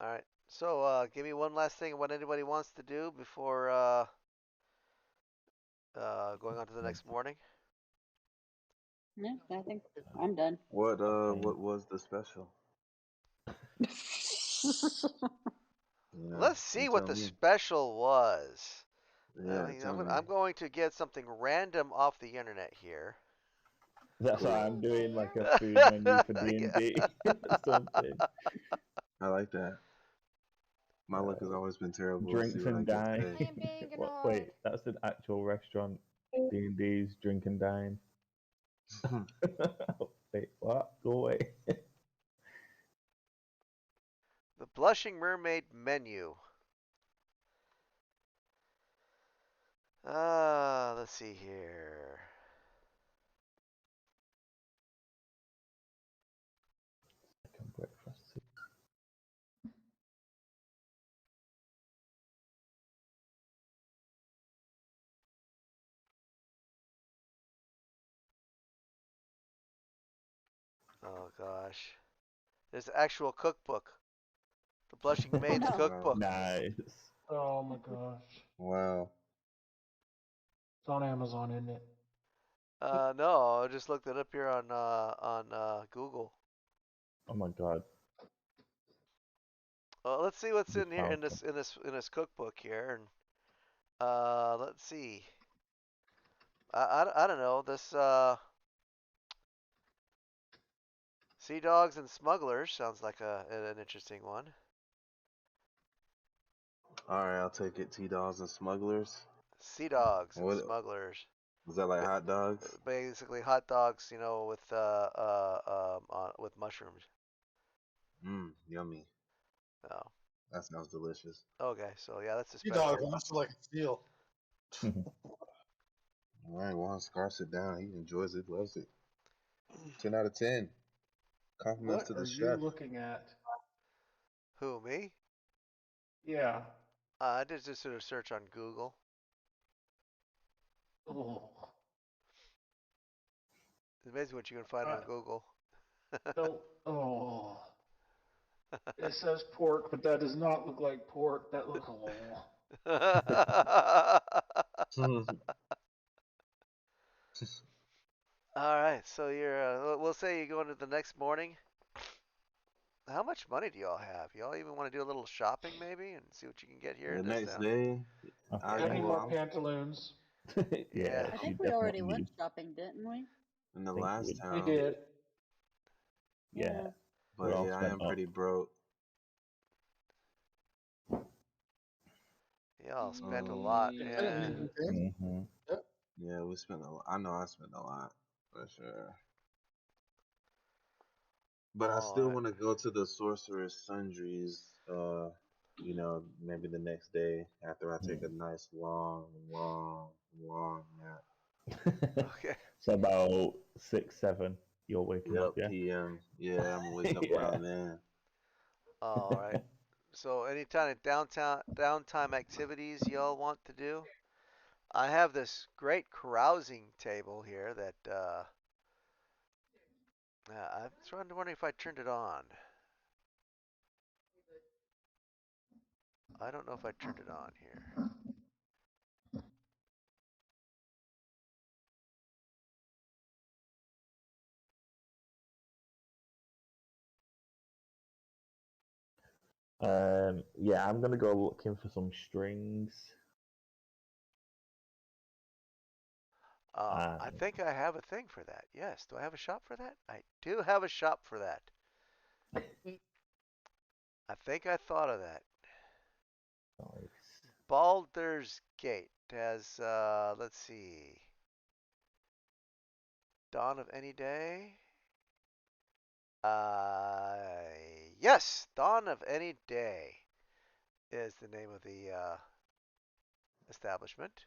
All right. So, give me one last thing what anybody wants to do before going on to the next morning. Yeah, I think I'm done. What was the special? Yeah, Let's you see what tell the me. special was. Yeah, tell me. I'm going to get something random off the internet here. That's what Cool. I'm doing, like a food menu for Yeah. D&D something. I like that. My luck has Uh, always been terrible. Let's see drinks what I and get dine. today. Wait, that's an actual restaurant. D&D's drink and dine. Wait, what? Go away. The Blushing Mermaid menu. Let's see here. Second breakfast. Oh gosh. There's an actual cookbook. The Blushing Oh Maid's no. Wow. cookbook. Nice. Oh my gosh. Wow. It's on Amazon, isn't it? No, I just looked it up here on Google. Oh my god. Let's see what's in Just here found in some. this cookbook here, and let's see. I don't know this Sea Dogs and Smugglers sounds like an interesting one. All right, I'll take it. T-Dolls and Smugglers. Sea Dogs and What Smugglers. was that like? Hot dogs? Basically hot dogs, with mushrooms. Yummy. Oh, That sounds delicious. okay. So yeah, that's a Sea dog, special. that's like a steal. All right, Juan scarfs it down. He enjoys it, loves it. 10 out of 10. Compliments What to the are you chef. looking at? Who, me? Yeah. I did just sort of search on Google. Oh, It's amazing what you can find uh, on Google. no. Oh, it says pork, but that does not look like pork. That looks. Oh. All right, so we'll say you go into the next morning. How much money do y'all have? Y'all even want to do a little shopping maybe and see what you can get here The in this next town? day, Okay, I I yeah. need well, more I'm pantaloons. Yeah, Yeah. I she think we already definitely went needs. shopping, didn't we? in the I think last We town, did. yeah, Yeah. we're but all yeah, I spent am up. pretty broke. Y'all spent a lot. I didn't Yeah. need Yeah. anything. Hmm. Yep. Yeah, we spent a lot. I know I spent a lot for sure. But I All still right. want to go to the Sorcerer's Sundries. Maybe the next day after I take a nice long nap. Okay. So about 6, 7, you're waking up, Yep, yeah. PM. Yeah, I'm gonna wake up Yeah. around then. All right. So any kind of downtime activities y'all want to do? I have this great carousing table here that I was wondering if I turned it on. I don't know if I turned it on here. Yeah, I'm gonna go looking for some strings. I And think I have a thing for that. Yes. Do I have a shop for that? I do have a shop for that. I think I thought of that. nice. Baldur's Gate has, let's see, Dawn of Any Day. Uh, yes, Dawn of Any Day is the name of the establishment.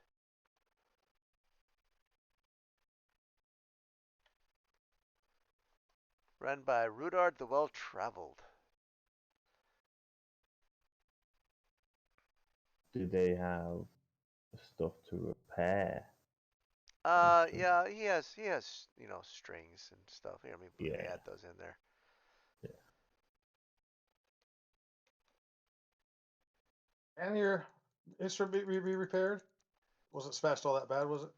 Run by Rudard the Well-Traveled. Do they have stuff to repair some strings? Yeah, he has, strings and stuff. Here, let me Yeah, add those in there. And your instrument be repaired? Was it smashed all that bad? Was it?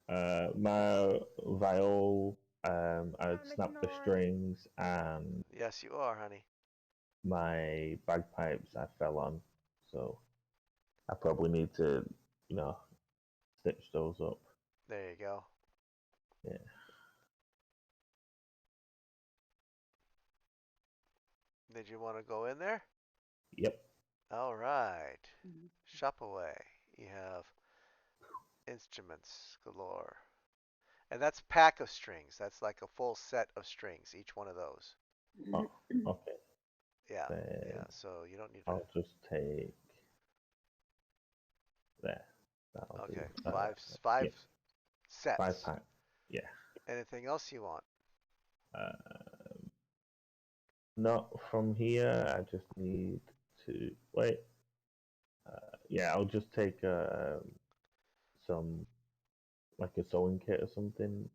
yeah. My viol, I snapped the strings, and Yes, you are, honey. my bagpipes I fell on, so I probably need to, you know, stitch those up. There you go. Yeah. Did you want to go in there? Yep. All right. Mhm. Shop away. You have instruments galore. And that's pack of strings. That's like a full set of strings, each one of those. Oh, okay. Yeah, Then yeah. So you don't need to. I'll just take there. That'll do. Okay, five Yeah, five sets. pack. Yeah. Anything else you want? Um, Not from here. I just need to wait. Yeah, I'll just take some like a sewing kit or something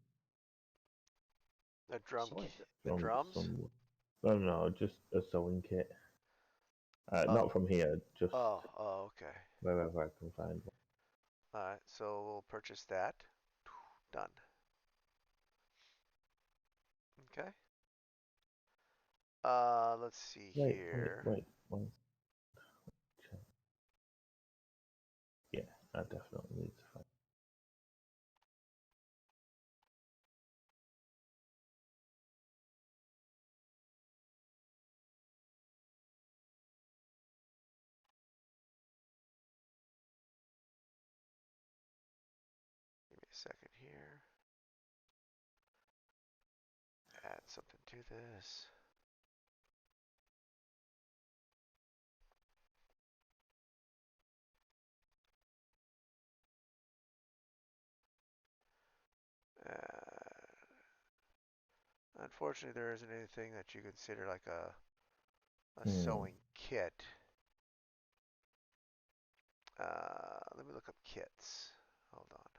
The Sorry. the from drums? some. No, no, just a sewing kit. Oh, Not from here, just okay. wherever I can find one. All right, so we'll purchase that. Done. Okay. Let's see Wait, wait, here. wait. One. Check. Yeah, I definitely need to find. Give me a second here. Add something to this. Unfortunately, there isn't anything that you consider like a Hmm. sewing kit. Let me look up kits. Hold on.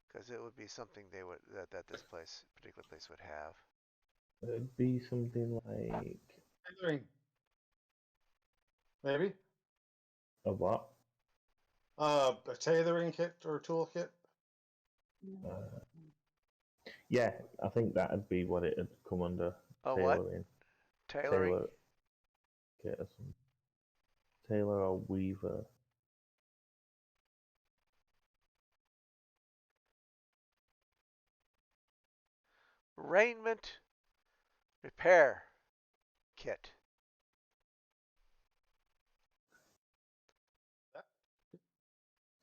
Because it would be something they would that this particular place would have. It'd be something like Tailoring. Maybe. a what? A tailoring kit or toolkit. Uh, yeah, I think that'd be what it'd come under. Oh, what? Tailoring. Tailoring? Tailor kit or something. Tailor or weaver. Raiment repair kit.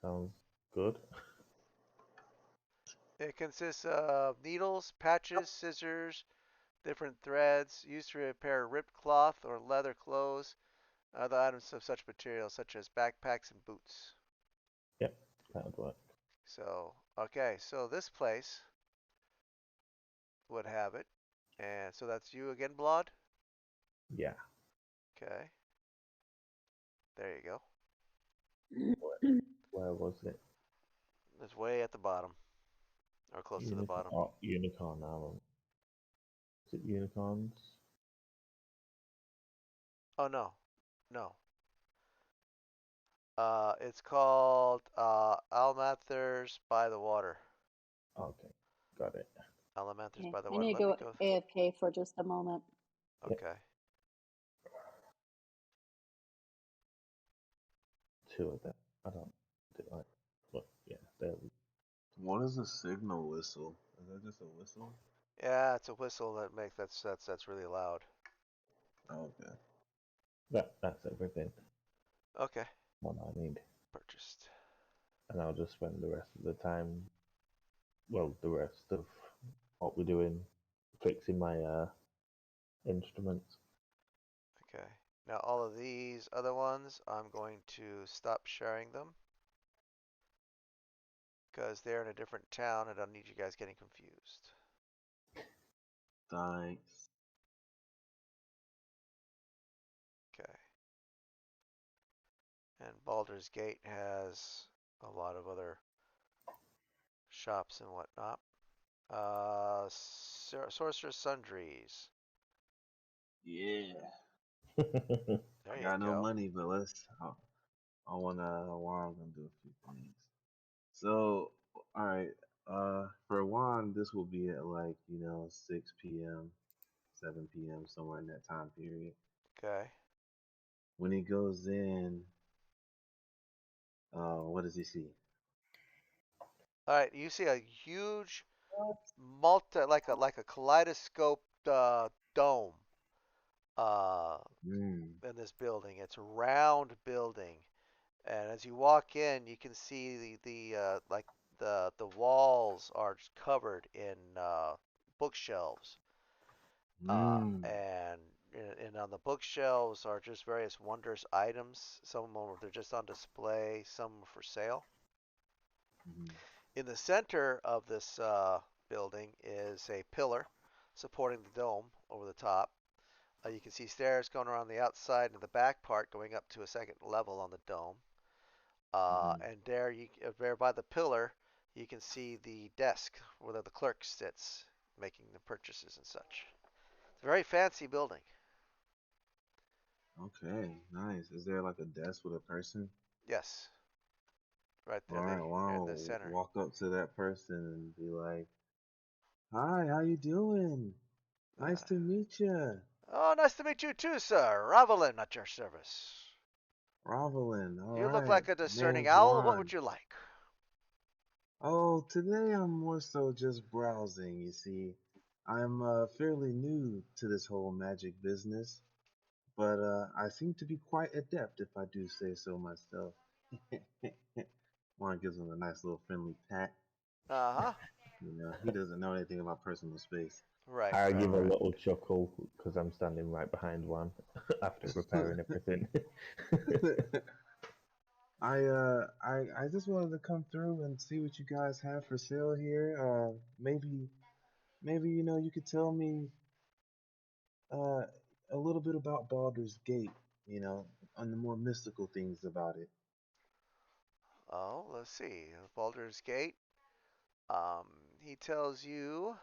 Sounds good. It consists of needles, patches, scissors, different threads used to repair ripped cloth or leather clothes, other items of such materials such as backpacks and boots. Yep, that'd work. So, okay, so this place would have it. And so that's you again, Blood? Yeah. Okay. There you go. Where was it? It's way at the bottom. Or close to the Unicorn. bottom. Oh, unicorn armor. Is it unicorns? Oh, no. No. It's called Almathers by the Water. Okay, got it. Alamathers Okay, by the I water. need to Let me go go. AFK for just a moment. Yep. Okay. Two of them. I don't do like. But yeah, there we What is a signal whistle? Is that just a whistle? Yeah, it's a whistle that makes that's really loud. Okay. That's everything. Okay. What I need. Purchased. And I'll just spend the rest of the time. Well, the rest of what we're doing, fixing my instruments. Okay. Now all of these other ones, I'm going to stop sharing them because they're in a different town. I don't need you guys getting confused. Thanks. Okay. And Baldur's Gate has a lot of other shops and whatnot. Sorcerer's Sundries. Yeah. There I you got no go. money, but let's. I wanna. Juan gonna do a few things. So, all right. For Juan, this will be at like 6 p.m., 7 p.m., somewhere in that time period. Okay. When he goes in, what does he see? All right. You see a huge like a kaleidoscope dome uh, Hmm. in this building. It's a round building, and as you walk in, you can see the like the walls are just covered in bookshelves, Hmm. and on the bookshelves are just various wondrous items. Some of them they're just on display, some for sale. Hmm. In the center of this building is a pillar supporting the dome over the top. You can see stairs going around the outside and the back part going up to a second level on the dome. Hmm. And there by the pillar, you can see the desk where the clerk sits making the purchases and such. It's a very fancy building. Okay. Nice. Is there like a desk with a person? Yes, right All there, right. they're in Well, the center. walk up to that person and be like, "Hi, how you doing? Nice Uh, to meet you, oh, nice to meet you too, sir. Ravelin at your service. Rovelyn. All You look right. like a discerning Name's owl. What Juan. would you like? Oh, today I'm more so just browsing, you see. I'm fairly new to this whole magic business, but I seem to be quite adept if I do say so myself. Juan gives him a nice little friendly pat. Uh huh. He doesn't know anything about personal space. Right, I right, give a right. little chuckle because I'm standing right behind one after repairing everything. I just wanted to come through and see what you guys have for sale here. Maybe you could tell me uh, a little bit about Baldur's Gate, on the more mystical things about it. Oh, let's see. Baldur's Gate. Um, he tells you.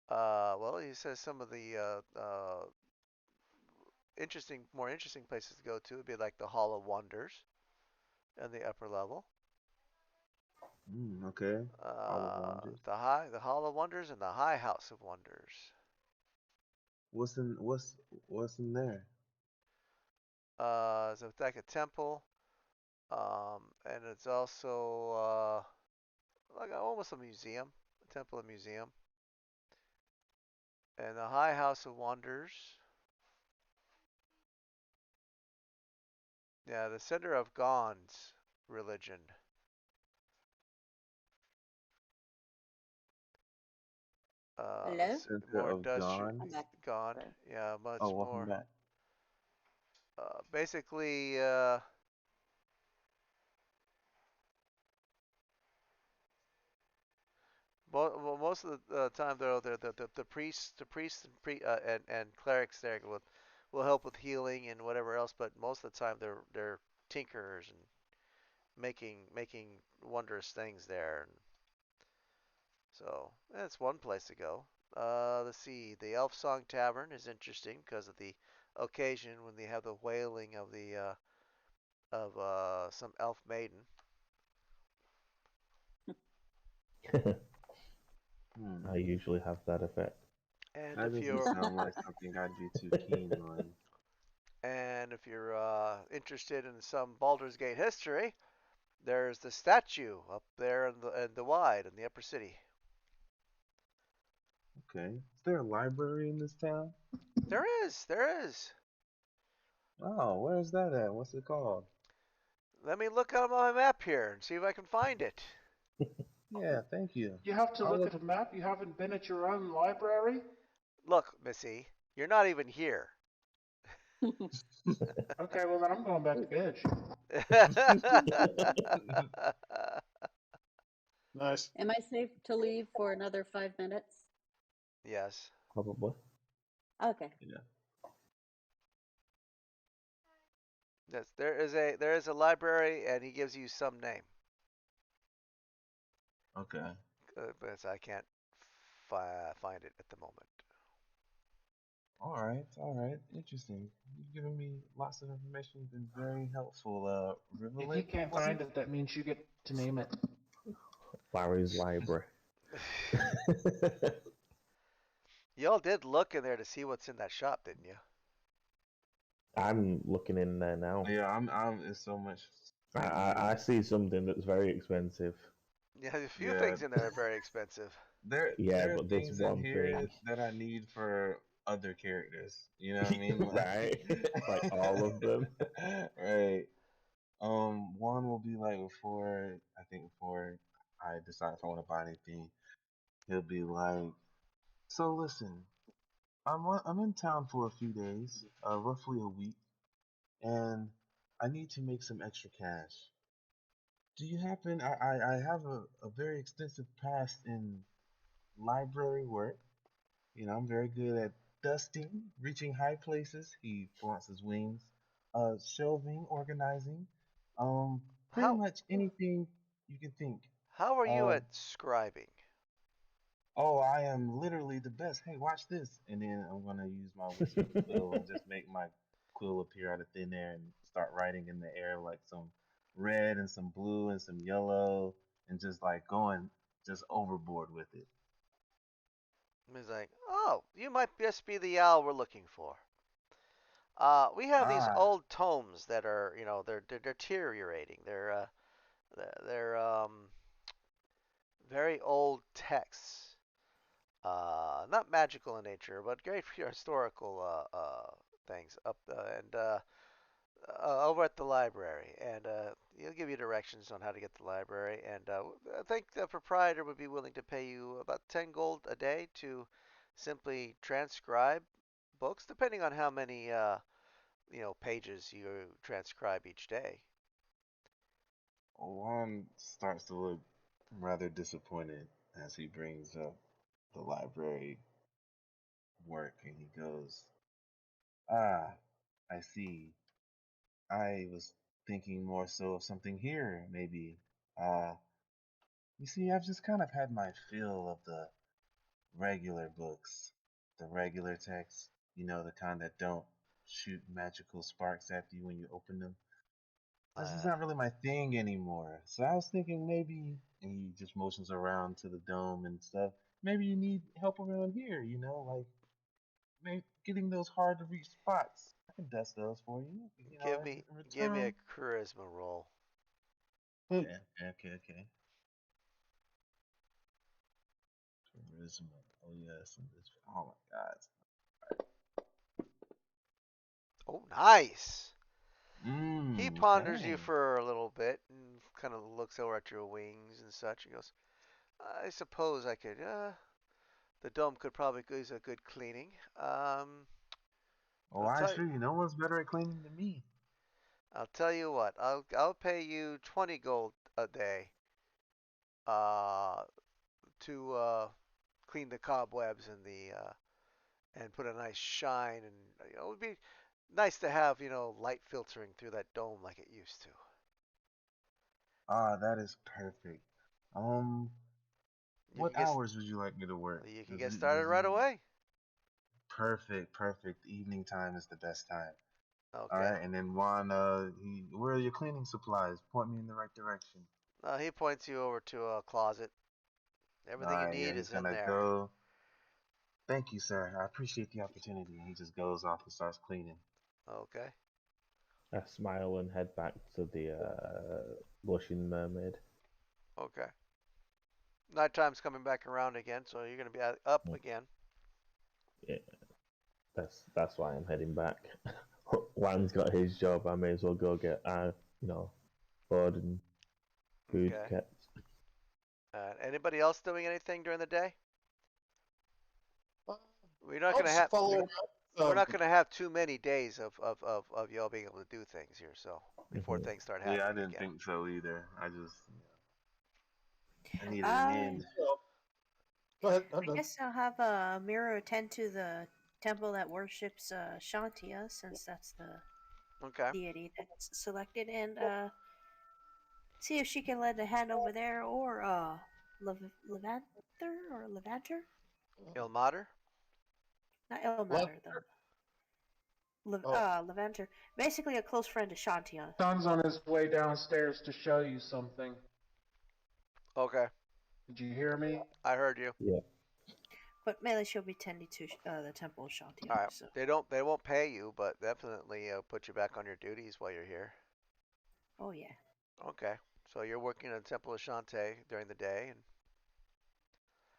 Well, he says some of the more interesting places to go to would be like the Hall of Wonders in the upper level. Okay. All of wonders. The Hall of Wonders and the High House of Wonders. What's in there? So it's like a temple, and it's also like almost a museum, a temple and museum. And the High House of Wonders. Yeah, the center of Gond's religion. Hello? Center More of industrial. Gone. I'm back. Gond. Sorry. Yeah, Oh, much welcome more. back. Basically, well, most of the time, though, the priests and clerics there will help with healing and whatever else. But most of the time, they're tinkerers and making wondrous things there. And so that's one place to go. Let's see. The Elf Song Tavern is interesting because of the occasion when they have the wailing of the of some elf maiden. I usually have that effect. And That if doesn't you're sound like something I'd be too keen on. interested in some Baldur's Gate history, there's the statue up there in the wide in the upper city. Okay. Is there a library in this town? There is. Oh, where's that at? What's it called? Let me look on my map here and see if I can find it. Yeah, thank you. You have to I'll look look. at a map. You haven't been at your own library? Look, Missy, you're not even here. Okay, well then I'm going back to bed. Nice. Am I safe to leave for another 5 minutes? Yes. Probably. Okay. Yeah. Yes. There is a library, and he gives you some name, Okay. but I can't find it at the moment. All right. All right. Interesting. You've given me lots of information. You've been very helpful. If you Rivulet, can't was it? find it, that means you get to name it. Larry's library. Y'all did look in there to see what's in that shop, didn't you? I'm looking in there now. Yeah, I'm. It's so much. I see something that's very expensive. Yeah, a few Yeah, things in there are very expensive. Yeah, there are but this things in one here thing, that I need for other characters. You know what I mean? right? Like all of them. Right. One will be like before I decide if I want to buy anything, he'll be like, "So listen, I'm in town for a few days, roughly a week, and I need to make some extra cash. Do you happen? I have a very extensive past in library work. You know, I'm very good at dusting, reaching high places. He flaunts his wings. Shelving, organizing. Pretty How much anything you can think. how are you Uh, at scribing? oh, I am literally the best. Hey, watch this. And then I'm gonna use my wizard quill and just make my quill appear out of thin air and start writing in the air like some red and some blue and some yellow and just like going just overboard with it. He's like, oh, you might just be the owl we're looking for. We have these Ah, old tomes that are, they're deteriorating. They're very old texts. Not magical in nature, but great for historical things up and over at the library, and he'll give you directions on how to get to the library. And I think the proprietor would be willing to pay you about 10 gold a day to simply transcribe books, depending on how many pages you transcribe each day. Juan starts to look rather disappointed as he brings up the library work and he goes, "Ah, I see. I was thinking more so of something here, maybe. Uh, you see, I've just kind of had my fill of the regular books, the regular texts, the kind that don't shoot magical sparks at you when you open them. That's just Uh, not really my thing anymore. So I was thinking maybe, and he just motions around to the dome and stuff. Maybe you need help around here, like maybe getting those hard to reach spots. I can dust those for you, give in, me in give me a return. charisma roll. Okay, okay. Charisma. Oh yes, oh my God. Oh, nice. He Mmm. ponders you Okay. for a little bit and kind of looks over at your wings and such. He goes, "I suppose I could. The dome could probably use a good cleaning. Oh, I'll I tell you. assure you, no one's better at cleaning than me. I'll tell you what. I'll pay you 20 gold a day. Uh, to clean the cobwebs and the and put a nice shine, and it would be nice to have light filtering through that dome like it used to. Ah, that is perfect. Um, You can what get hours would you like me to work? you can Does get it, started does right it, away. perfect. Evening time is the best time. All Okay. right, and then Juan, where are your cleaning supplies? Point me in the right direction. He points you over to a closet. All Everything you right, yeah, need he's is in gonna there. go. Thank you, sir. I appreciate the opportunity. And he just goes off and starts cleaning. Okay. I smile and head back to the Blushing Mermaid. Okay. Nighttime's coming back around again, so you're gonna be up Mm, again. yeah, that's why I'm heading back. Juan's got his job. I may as well go get board and food Okay. kept. Anybody else doing anything during the day? Uh, We're not I'll gonna just have follow we, around. we're not gonna have too many days of y'all being able to do things here. So before Hmm. things start Yeah, I happening didn't again. think so either. I needed an I end. Well, go ahead. I'm I done. guess I'll have Miro attend to the temple that worships Shantia, since that's the Okay. deity that's selected, and see if she can lend a hand over there, or Levanter or Levanter, Ilmater. not Left. Ilmater, the Oh, Levanter, basically a close friend to Shantia. Son's on his way downstairs to show you something. Okay. Did you hear me? I heard you. Yeah. But mainly she'll be tending to the temple of Shantia. All right. So, They won't pay you, but definitely put you back on your duties while you're here. oh yeah. Okay. So you're working at Temple of Shantae during the day, and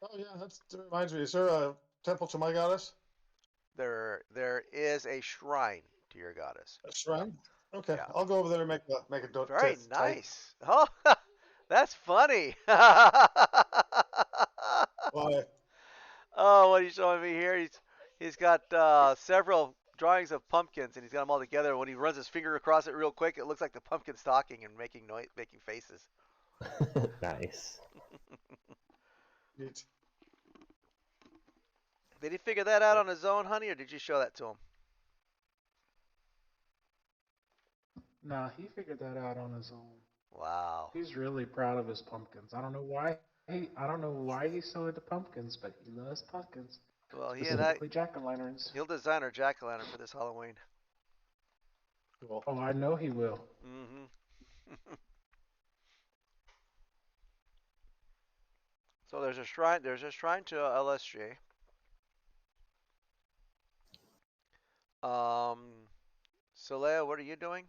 oh yeah. That reminds me. Is there a temple to my goddess? there is a shrine to your goddess. A shrine? Okay, Yeah. I'll go over there and make a Very type. nice. Oh, that's funny. Why? Oh, what he's showing me here, he's got several drawings of pumpkins, and he's got them all together. When he runs his finger across it real quick, it looks like the pumpkin's talking and making noise, making faces. Nice. Neat. Did he figure that out on his own, honey, or did you show that to him? Nah, he figured that out on his own. Wow. He's really proud of his pumpkins. I don't know why he's so into pumpkins, but he loves pumpkins. Well, Specifically jack-o'-lanterns. he'll design our jack-o'-lantern for this Halloween. Cool. Oh, I know he will. Mm-hmm. So there's a shrine. There's a shrine to LSG. Um, Solea, what are you doing?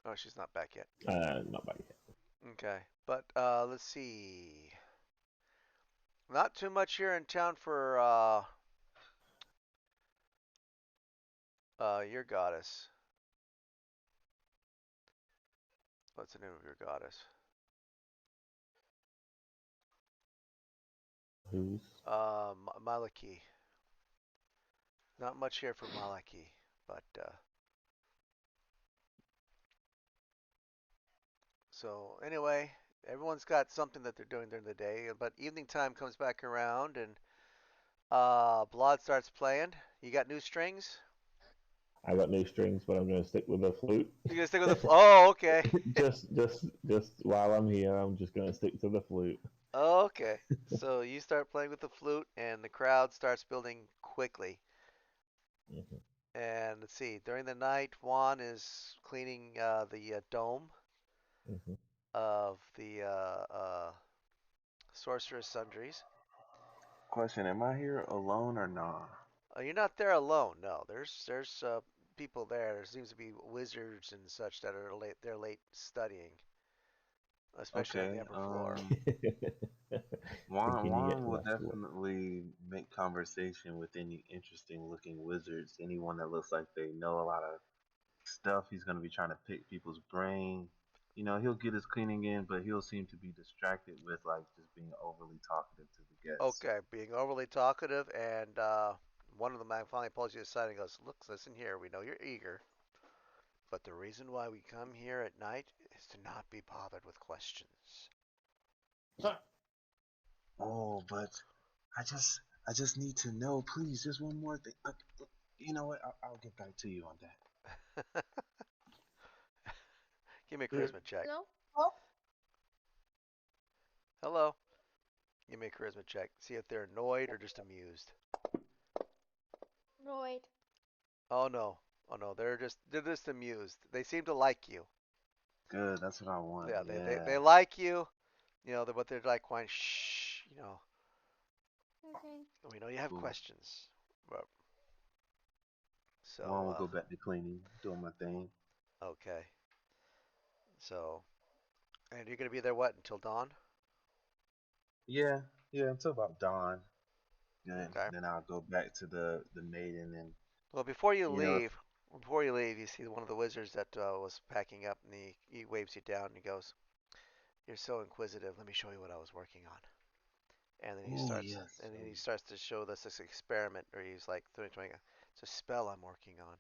Oh, she's not back yet. Not bad yet. Okay, but let's see. Not too much here in town for your goddess. What's the name of your goddess? Who's? Maliki. Not much here for Maliki, but so anyway, everyone's got something that they're doing during the day, but evening time comes back around and Blood starts playing. You got new strings? I got no strings, but I'm gonna stick with the flute. You're gonna stick with the. Oh, okay. just while I'm here, I'm just gonna stick to the flute. Okay. So you start playing with the flute, and the crowd starts building quickly. Hmm. And let's see. During the night, Juan is cleaning the dome Hmm. of the sorcerer's sundries. Question: am I here alone or not? You're not there alone. No, there's people there. There seems to be wizards and such that are late. They're late studying, especially on the Okay. upper floor. Juan Thinking you get Juan to will that floor. definitely make conversation with any interesting looking wizards. Anyone that looks like they know a lot of stuff. He's gonna be trying to pick people's brain. You know, he'll get his cleaning in, but he'll seem to be distracted with like just being overly talkative to the guests. Okay, being overly talkative, and one of them finally pulls you aside and goes, "Look, listen here. We know you're eager, but the reason why we come here at night is to not be bothered with questions." Oh, but I just need to know, please, just one more thing. You know what? I'll get back to you on that. Give me a Yeah. charisma check. Hello? Hello. Give me a charisma check. See if they're annoyed or just amused. Annoyed. Oh no. Oh no. They're just amused. They seem to like you. Good, that's what I want. Yeah, they Yeah. like you. But they're like quiet. Shh. Okay. We know you have Cool. questions. But, One so will go back to cleaning, doing my thing. okay. So and you're gonna be there what until dawn? Yeah, yeah, until about dawn. Good. Okay. Then I'll go back to the maiden and Well, you know before you leave, you see one of the wizards that was packing up, and he waves you down, and he goes, "You're so inquisitive. Let me show you what I was working on." And then oh yes. he starts to show this experiment, or he's like, "It's a spell I'm working on."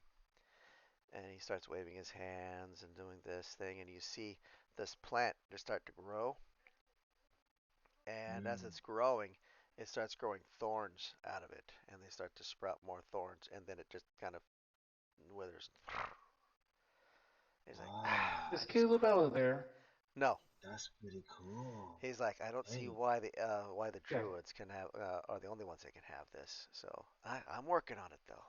And he starts waving his hands and doing this thing, and you see this plant just start to grow, and as Mm. it's growing, it starts growing thorns out of it, and they start to sprout more thorns, and then it just kind of withers. He's like, Ah, Is Caleb out of there? no. that's pretty cool. He's like, I don't see Hey, why the Okay. druids can have are the only ones that can have this. So I'm working on it though.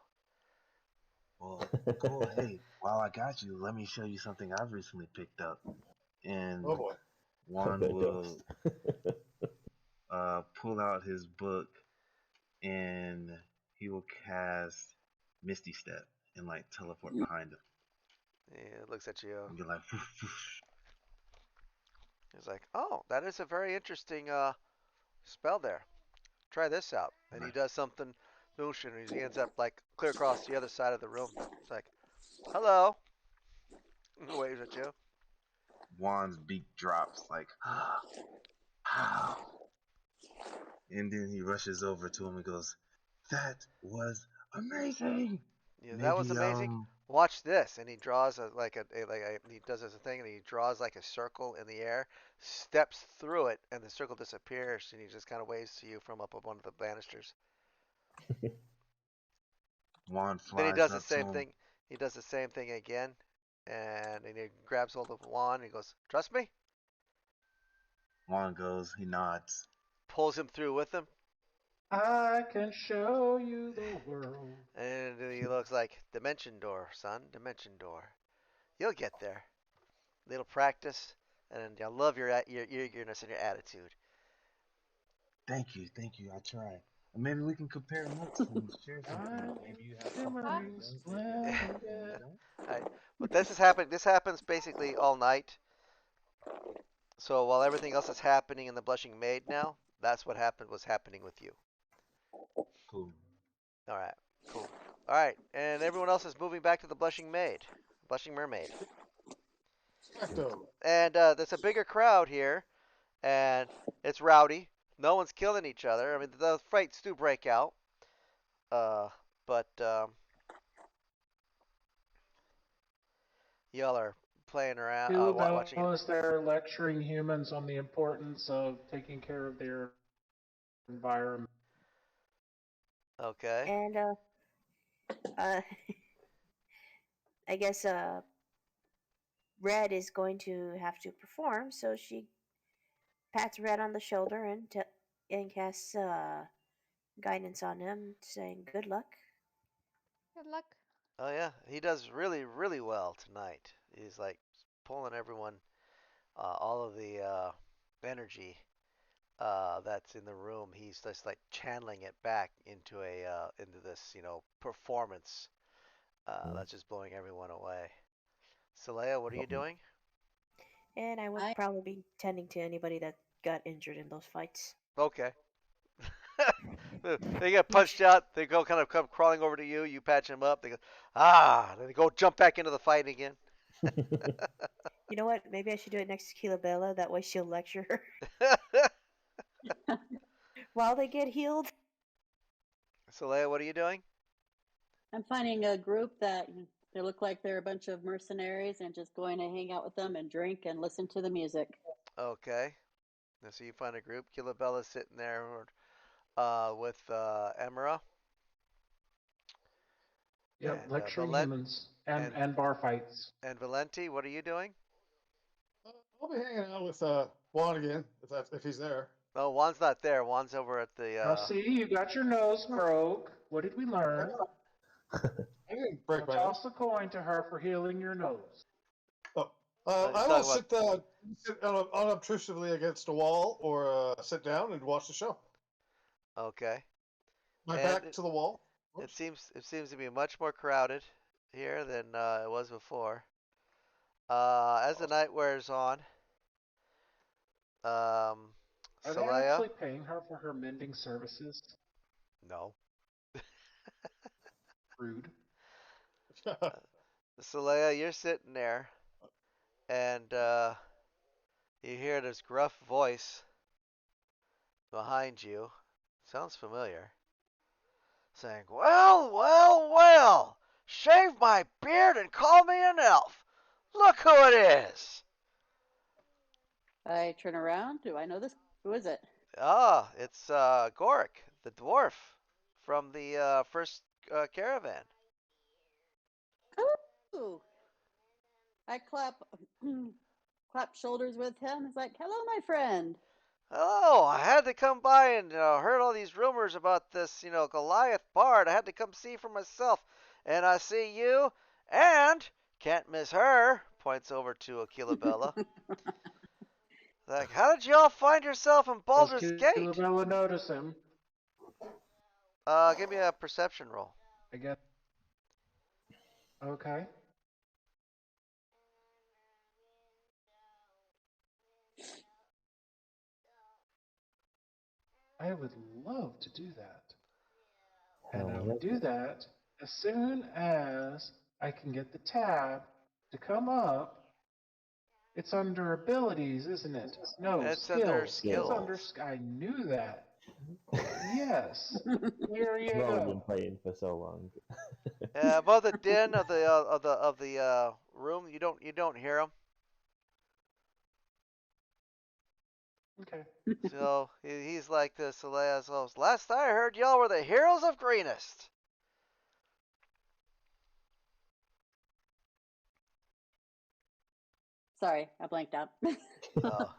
well, cool. Hey, while I got you, let me show you something I've recently picked up. Oh And boy. Juan The dust. will pull out his book and he will cast Misty Step and like teleport behind him He looks at you. and be like, He's like, oh, that is a very interesting spell there. Try this out. And he right. does something, and he ends up like clear across the other side of the room. It's like, hello. Waves at you. Juan's beak drops like, how? And then he rushes over to him and goes, "That was amazing." Yeah, that was Maybe amazing. Watch this, and he draws he does this thing, and he draws like a circle in the air, steps through it, and the circle disappears, and he just kind of waves to you from up one of the banisters. Juan Then he flies does the up to same him. thing. He does the same thing again, and he grabs hold of Juan. And he goes, "Trust me." Juan goes, he nods. Pulls him through with him, I can show you the world. and he looks like dimension door, son, dimension door. You'll get there. Little practice, and I love your eagerness and your attitude. Thank you, I try. Maybe we can compare notes and share something. Shining, Maybe you have something I shimmering, don't. Maybe you splendid. don't. Alright. But this is happen. This happens basically all night. So while everything else is happening in the Blushing Maid now, that's what happened was happening with you. Cool. All right. Cool. All right. And everyone else is moving back to the Blushing Maid, Blushing Mermaid. Facto. And there's a bigger crowd here, and it's rowdy. No one's killing each other. I mean, the fights do break out. Uh, but y'all are playing around, Caleb watching it. was there lecturing humans on the importance of taking care of their environment. Okay. And uh, I guess Red is going to have to perform, so she pats Red on the shoulder and casts guidance on him, saying, "Good luck." Good luck. Oh yeah, he does really, really well tonight. He's like pulling everyone, all of the energy that's in the room. He's just like channeling it back into into this, performance that's just blowing everyone away. Saleha, what are you doing? And I would I probably be tending to anybody that got injured in those fights. Okay. They get punched out. They go kind of come crawling over to you. You patch them up. They go, ah. Then they go jump back into the fight again. You know what? Maybe I should do it next to Keela Bella. That way she'll lecture her while they get healed. So, Leia, what are you doing? I'm finding a group that they look like they're a bunch of mercenaries and just going to hang out with them and drink and listen to the music. Okay. So you find a group. Kilabella's sitting there with Emira Yep, and lecturing humans and and bar fights. and Valenti. What are you doing? I'll be hanging out with Juan again if he's there. Oh, Juan's not there. Juan's over at the. Now, see, you got your nose broke. What did we learn? I didn't So break my nose. toss a coin to her for healing your nose. Oh, He's I will talking sit unobtrusively against a wall or sit down and watch the show. Okay. My And back to the wall. it seems to be much more crowded here than it was before. As the night wears on, um, Are they Saleya, actually paying her for her mending services? no. Rude. Saleya, you're sitting there, and you hear this gruff voice behind you. Sounds familiar. Saying, "Well, well, well! Shave my beard and call me an elf! Look who it is!" I turn around. Do I know this? Who is it? Ah, it's Gorik, the dwarf from the first caravan. Oh, I clap shoulders with him. It's like, hello, my friend. Oh, I had to come by and heard all these rumors about this, Goliath bard. I had to come see for myself. And I see you, and can't miss her. Points over to Aquila Bella. Like, how did y'all find yourself in Does Baldur's Gate? Kilabella notice him? Give me a perception roll. I guess. Okay. I would love to do that. And I would do that as soon as I can get the tab to come up. It's under abilities, isn't it? No, It's under skills. It's skills. under. I knew that. Yes. Here you I've only been go. playing for so long. Above the din of the room, you don't hear them. Okay. So he's like this. Alea's host. Last I heard, y'all were the heroes of Greenest. Sorry, I blanked out. Oh.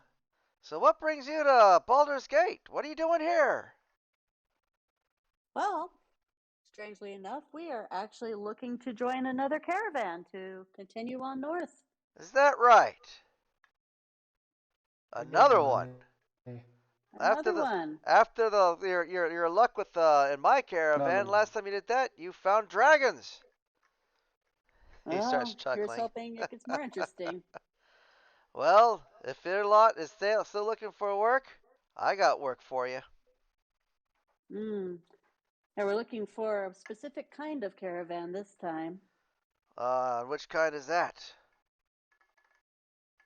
So what brings you to Baldur's Gate? What are you doing here? Well, strangely enough, we are actually looking to join another caravan to continue on north. Is that right? Another one. After Another one. your luck with in my caravan, last time you did that, you found dragons. He starts Well, here's chuckling. hoping it gets more interesting. Well, if your lot is still looking for work, I got work for you. Hmm. And we're looking for a specific kind of caravan this time. Which kind is that?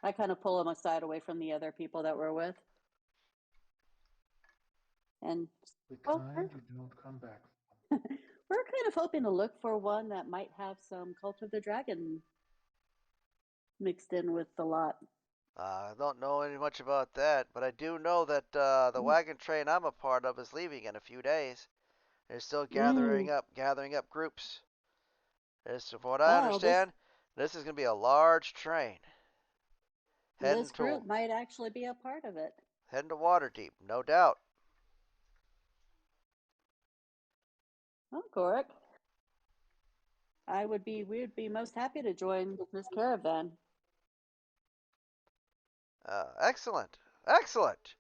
I kind of pull him aside away from the other people that we're with. And The kind you don't come back from. we're kind of hoping to look for one that might have some Cult of the Dragon mixed in with the lot. I don't know any much about that, but I do know that the wagon train I'm a part of is leaving in a few days. They're still gathering up groups. From what I Oh, understand, This is going to be a large train. This group might actually be a part of it. Heading to Waterdeep, no doubt. Oh, Gorik. We would be most happy to join this caravan. Excellent. Excellent.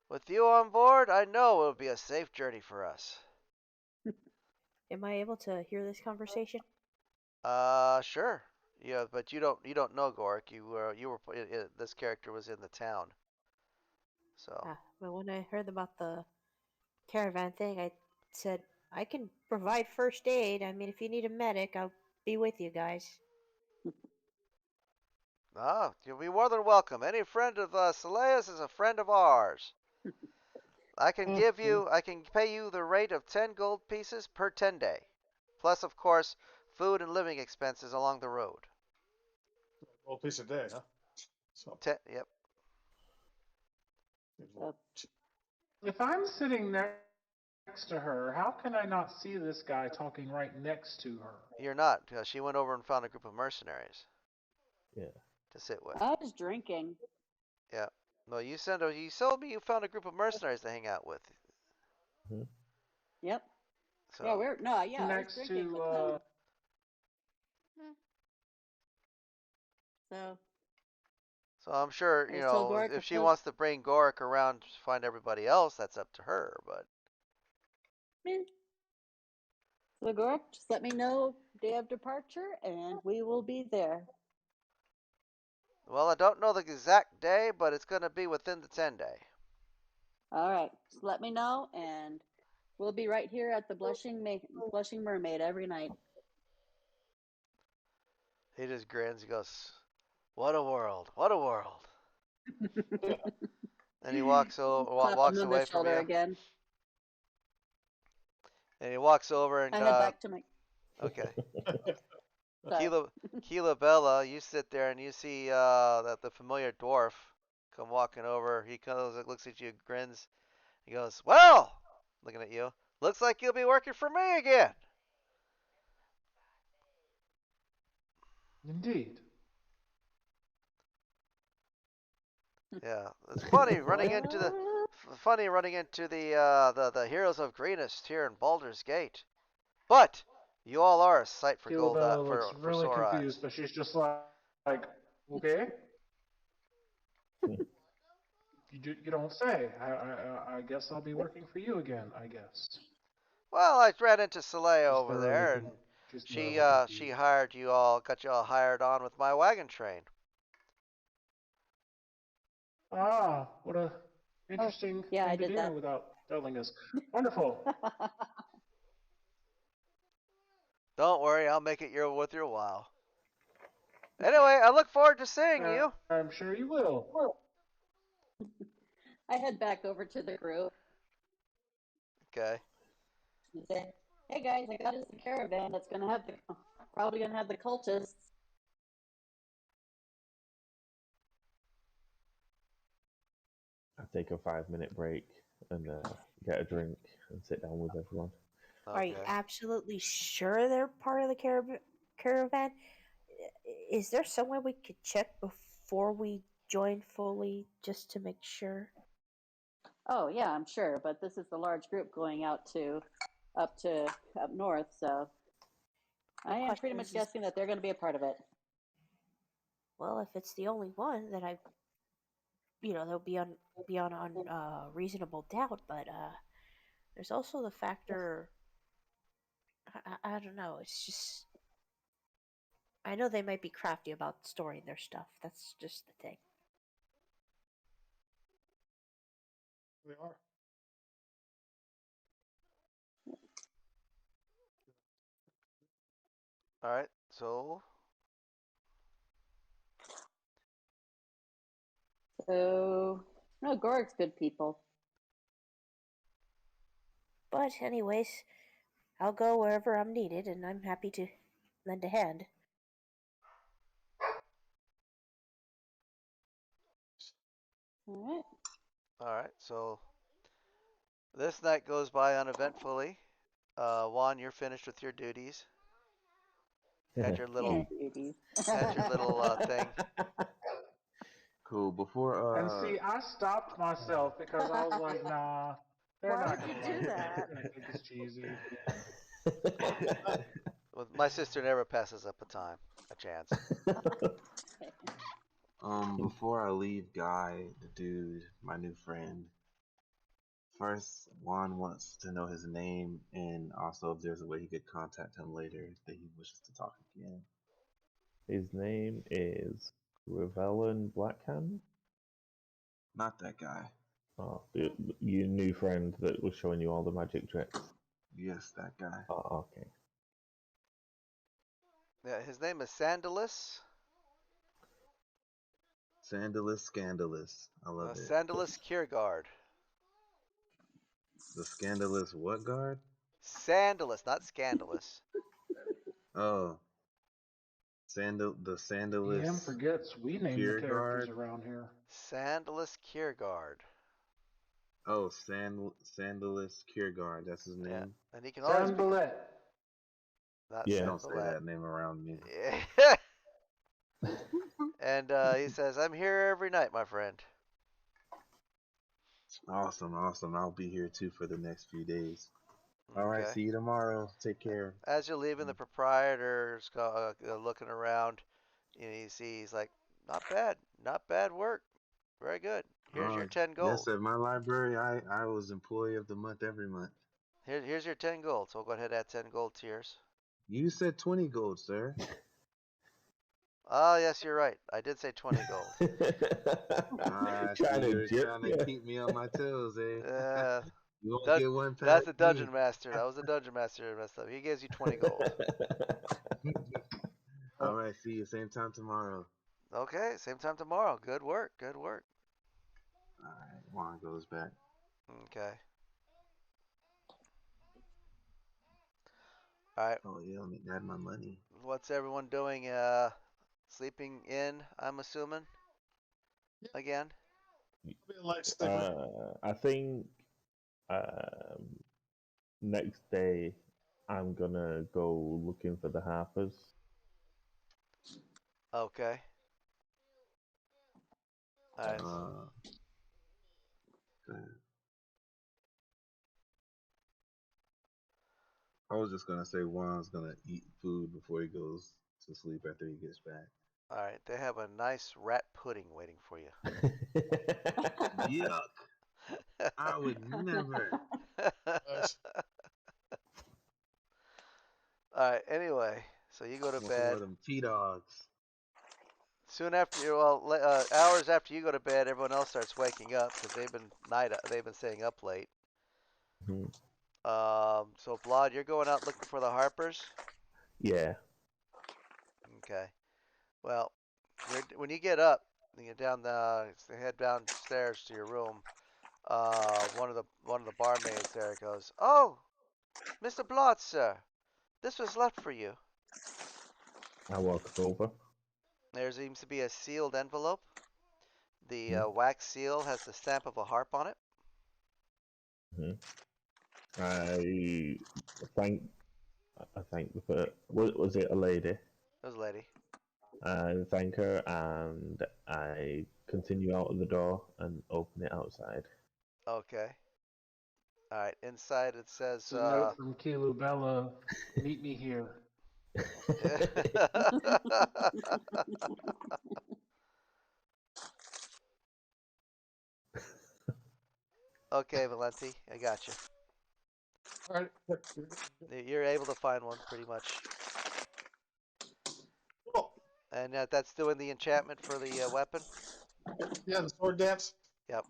With you on board, I know it'll be a safe journey for us. Am I able to hear this conversation? Sure. Yeah, but you don't know Gorik. This character was in the town. So. But when I heard about the caravan thing, I said, I can provide first aid. I mean, if you need a medic, I'll be with you guys. You'll be more than welcome. Any friend of Salea's is a friend of ours. I can pay you the rate of 10 gold pieces per 10 day. Plus, of course, food and living expenses along the road. Gold piece a day, huh? So. Yep. If I'm sitting next to her, how can I not see this guy talking right next to her? You're not. She went over and found a group of mercenaries. Yeah. To sit with. I was drinking. Yeah. No, you told me you found a group of mercenaries to hang out with. Mm-hmm. Yep. So. Yeah, I was next drinking to. with them. So I'm sure, if she wants to bring Gorik around to find everybody else, that's up to her, but. So Gorik, just let me know day of departure and we will be there. Well, I don't know the exact day, but it's going to be within the 10 day. All right. Just let me know and we'll be right here at the Blushing Mermaid every night. He just grins. He goes, "What a world! What a world!" And he walks away from you. Again. And he walks over and. I head back to my. Okay. Keela Bella, you sit there and you see that the familiar dwarf come walking over. He looks at you, grins. He goes, "Well," looking at you, "looks like you'll be working for me again." Indeed. Yeah, it's funny running into the the heroes of Greenest here in Baldur's Gate. But you all are a sight for gold looks for really sore confused, eyes. but she's just like okay. You don't say. I guess I'll be working for you again. I guess. Well, I ran into Salea She's over there, and she hired you all, got you all hired on with my wagon train. Ah, what a interesting thing to do without telling us. Wonderful. Don't worry, I'll make it worth your while. Anyway, I look forward to seeing you. I'm sure you will. I head back over to the group. Okay. And say, "Hey guys, I got us a caravan that's probably gonna have the cultists." I take a 5-minute break and get a drink and sit down with everyone. Okay. Are you absolutely sure they're part of the caravan? Is there somewhere we could check before we join fully, just to make sure? Oh yeah, I'm sure, but this is the large group going out up north, so I am pretty much guessing that they're going to be a part of it. Well, if it's the only one, then they'll be on reasonable doubt. But there's also the factor. I don't know. It's just I know they might be crafty about storing their stuff. That's just the thing. They are. All right. So. So no, Gorg's good people. But anyways, I'll go wherever I'm needed, and I'm happy to lend a hand. All right. All right. So this night goes by uneventfully. Juan, you're finished with your duties. Had your little Yeah, beauties. had your little thing. Cool. Before And see, I stopped myself because I was like, nah, they're Why not would gonna you do like it. that? They're gonna think it's cheesy. Well, my sister never passes up a chance. before I leave Guy, the dude, my new friend, first Juan wants to know his name and also if there's a way he could contact him later that he wishes to talk again. His name is Revelin Blackhand. Not that guy. Oh, your new friend that was showing you all the magic tricks. Yes, that guy. Oh, okay. Yeah, his name is Sandalus. Sandalus Scandalous. I love it. Sandalus Kiergaard. The Scandalous what guard? Sandalus, not scandalous. Oh. The DM Sandalous forgets we name the Pure characters Guard. around here. Sandalus Kiergaard. Oh, Sandalous Kiergaard. That's his Yeah, name. and he can always be Sandalet. not Yeah. Don't say Sandalet. that name around me. Yeah. And he says, "I'm here every night, my friend." Awesome, awesome. I'll be here too for the next few days. All right, Okay. see you tomorrow. Take care. As you're leaving, the proprietor's looking around. You see, he's like, not bad work. Very good. Here's your 10 Yes, gold. at my library, I was employee of the month every month. Here's your 10 gold. So we'll go ahead and add 10 gold to yours. You said 20 gold, sir. Oh, yes, you're right. I did say 20 gold. Ah, so Trying to you're jip trying to you. keep me on my toes, eh? Uh, You won't that, get one that's past the me. dungeon master. That was the dungeon master who messed up. He gives you 20 gold. All right, see you same time tomorrow. Okay, same time tomorrow. Good work. Good work. All right, Juan goes back. Okay. All right. Oh yeah, let me add my money. What's everyone doing? Sleeping in, I'm assuming. Again. Be a light sleeper. I think um, next day I'm gonna go looking for the Harpers. Okay. All right. Okay. I was just gonna say Juan's gonna eat food before he goes to sleep after he gets back. All right. They have a nice rat pudding waiting for you. Yuck! I would never. Nice. All right. Anyway, so you go to Want some more bed. of them T-Dogs. Soon after, well, hours after you go to bed, everyone else starts waking up because they've been staying up late. Mhm. So Blod, you're going out looking for the Harpers. Yeah. Okay. Well, when you get up, you get down head downstairs to your room. One of the barmaids there goes, "Oh, Mr. Blod, sir, this was left for you." I walk over. There seems to be a sealed envelope. The Mhm. wax seal has the stamp of a harp on it. Mhm. I thank was it a lady? There's a lady. I thank her and I continue out of the door and open it outside. Okay. All right. Inside it says, It's a note from Kilu Bella. Meet me here. Okay. Okay, Valenti, I got you. All right. You're able to find one pretty much, Cool. and that's doing the enchantment for the weapon. Yeah, the sword dance. Yep.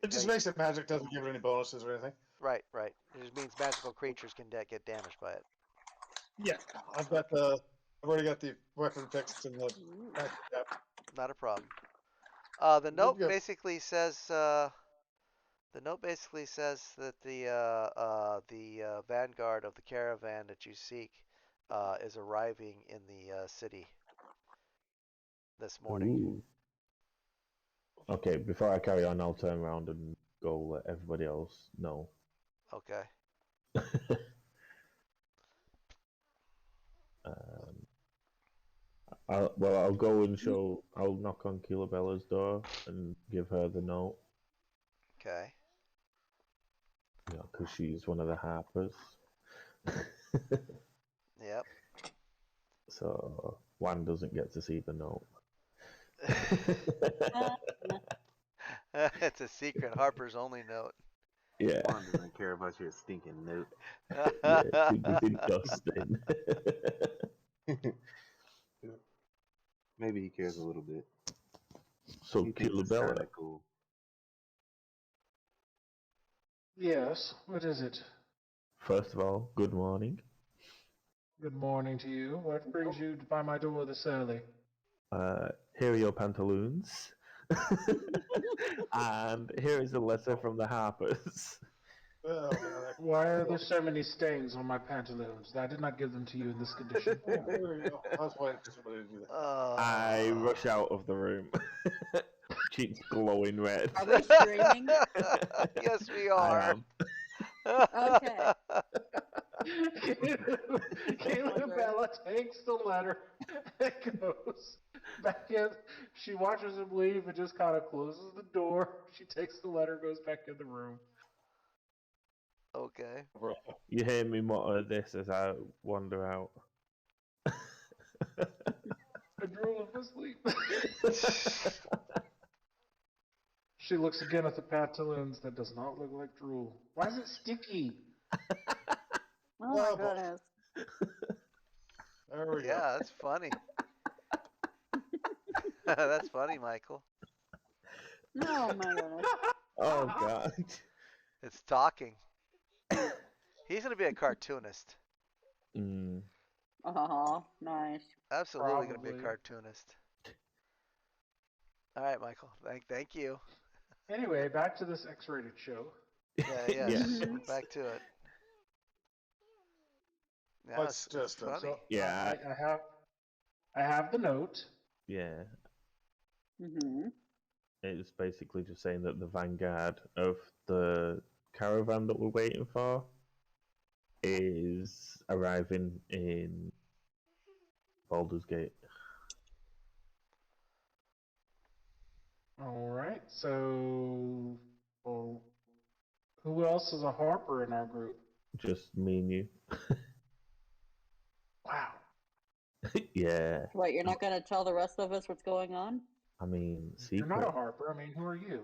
It just Okay. makes it magic. Doesn't give it any bonuses or anything. Right, right. It just means magical creatures can get damaged by it. Yeah, I've already got the weapon fixed and the. Yeah. Not a problem. The Good to note go. basically says that the vanguard of the caravan that you seek is arriving in the city this morning. Ooh. Okay, before I carry on, I'll turn around and go let everybody else know. Okay. Um, I'll go and show. I'll knock on Bella's door and give her the note. Okay. You know, because she's one of the harpers. Yep. So Juan doesn't get to see the note. It's a secret Harper's only note. Yeah. Juan doesn't care about your stinking note. Yeah, super disgusting. Maybe he cares a little bit. So He thinks it's Bella, kind of cool. Yes, what is it? first of all, good morning. Good morning to you. What brings you by my door this early? Here are your pantaloons. And here is a letter from the Harpers. Oh, man, Why are there so many stains on my pantaloons? I did not give them to you in this condition. there we go. I was waiting for somebody to do that. I rush out of the room. Cheeks glowing red. Are we streaming? Yes, we I are. am. Okay. Bella takes the letter and goes back in. She watches him leave and just kind of closes the door. She takes the letter, goes back in the room. Okay. You hear me mutter this as I wander out. I drool in my sleep. She looks again at the pantaloons. That does not look like drool. Why is it sticky? Oh my goodness. There we go. Yeah, that's funny. That's funny, Michael. Oh my goodness. Oh God. It's talking. He's gonna be a cartoonist. Mm. Oh, nice. Absolutely gonna be a Probably. cartoonist. All right, Michael. Thank you. Anyway, back to this X-rated show. Yeah, yes. Yes. Back to it. Yeah, Let's it's just funny. So Yeah. I have the note. Yeah. Mm-hmm. It's basically just saying that the vanguard of the caravan that we're waiting for is arriving in Baldur's Gate. All right. So, well, who else is a harper in our group? Just me and you. Wow. Yeah. What, you're not going to tell the rest of us what's going on? I mean, You're not a secret. harper. I mean, who are you?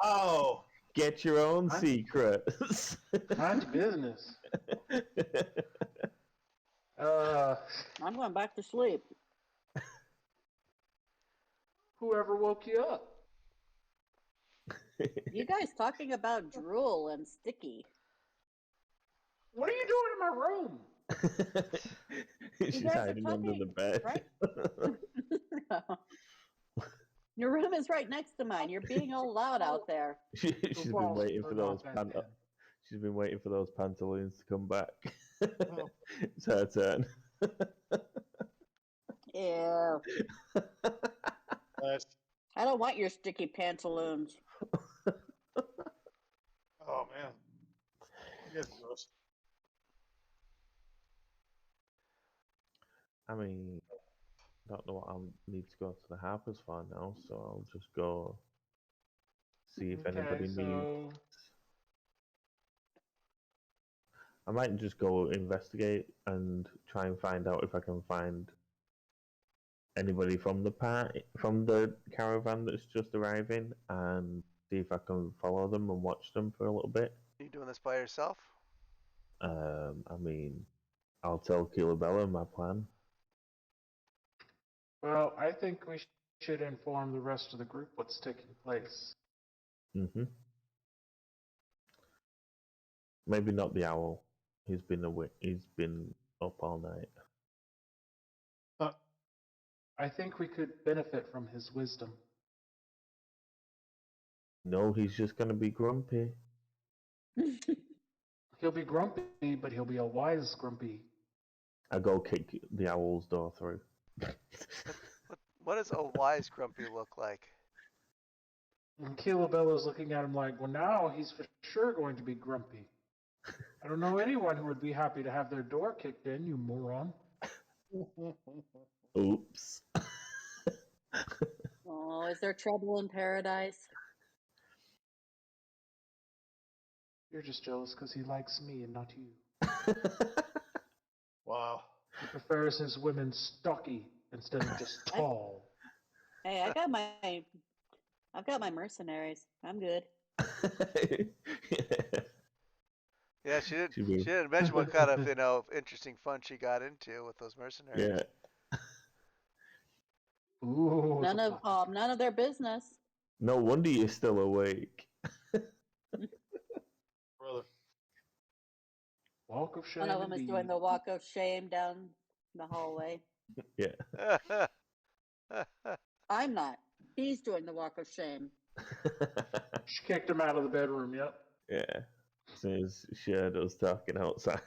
Oh, Get your own Mind- secrets. Mind your business. I'm going back to sleep. Whoever woke you up? You guys talking about drool and sticky. What are you doing in my room? She's guys are hiding under the talking, bed. right? Your room is right next to mine. You're being all loud out there. She's been Well, waiting for or those not that bad. She's been waiting for those pantaloons to come back. Oh. It's her turn. Ew. that's, I don't want your sticky pantaloons. oh man. You guys are gross. I mean, I don't know what I need to go to the Harper's for now, so I'll just go see if anybody needs. I might just go investigate and try and find out if I can find anybody from the caravan that's just arriving, and see if I can follow them and watch them for a little bit. Are you doing this by yourself? I mean, I'll tell Bella my plan. Well, I think we should inform the rest of the group what's taking place. Mm-hmm. Maybe not the owl. He's been away. He's been up all night. I think we could benefit from his wisdom. No, he's just gonna be grumpy. He'll be grumpy, but he'll be a wise grumpy. I go kick the owl's door through. What does a wise grumpy look like? And Bella's looking at him like, well, now he's for sure going to be grumpy. I don't know anyone who would be happy to have their door kicked in, you moron. Oops. Oh, is there trouble in paradise? You're just jealous because he likes me and not you. Wow. He prefers his women stocky instead of just tall. Hey, I've got my mercenaries. I'm good. Yeah, she didn't. Should be- She didn't mention what kind of interesting fun she got into with those mercenaries. yeah. Ooh, None of their business. No wonder you're still awake. Brother. Walk of shame. One of them is doing indeed. the walk of shame down the hallway. Yeah. I'm not. He's doing the walk of shame. She kicked him out of the bedroom. Yep. Yeah. As soon as she heard us talking outside.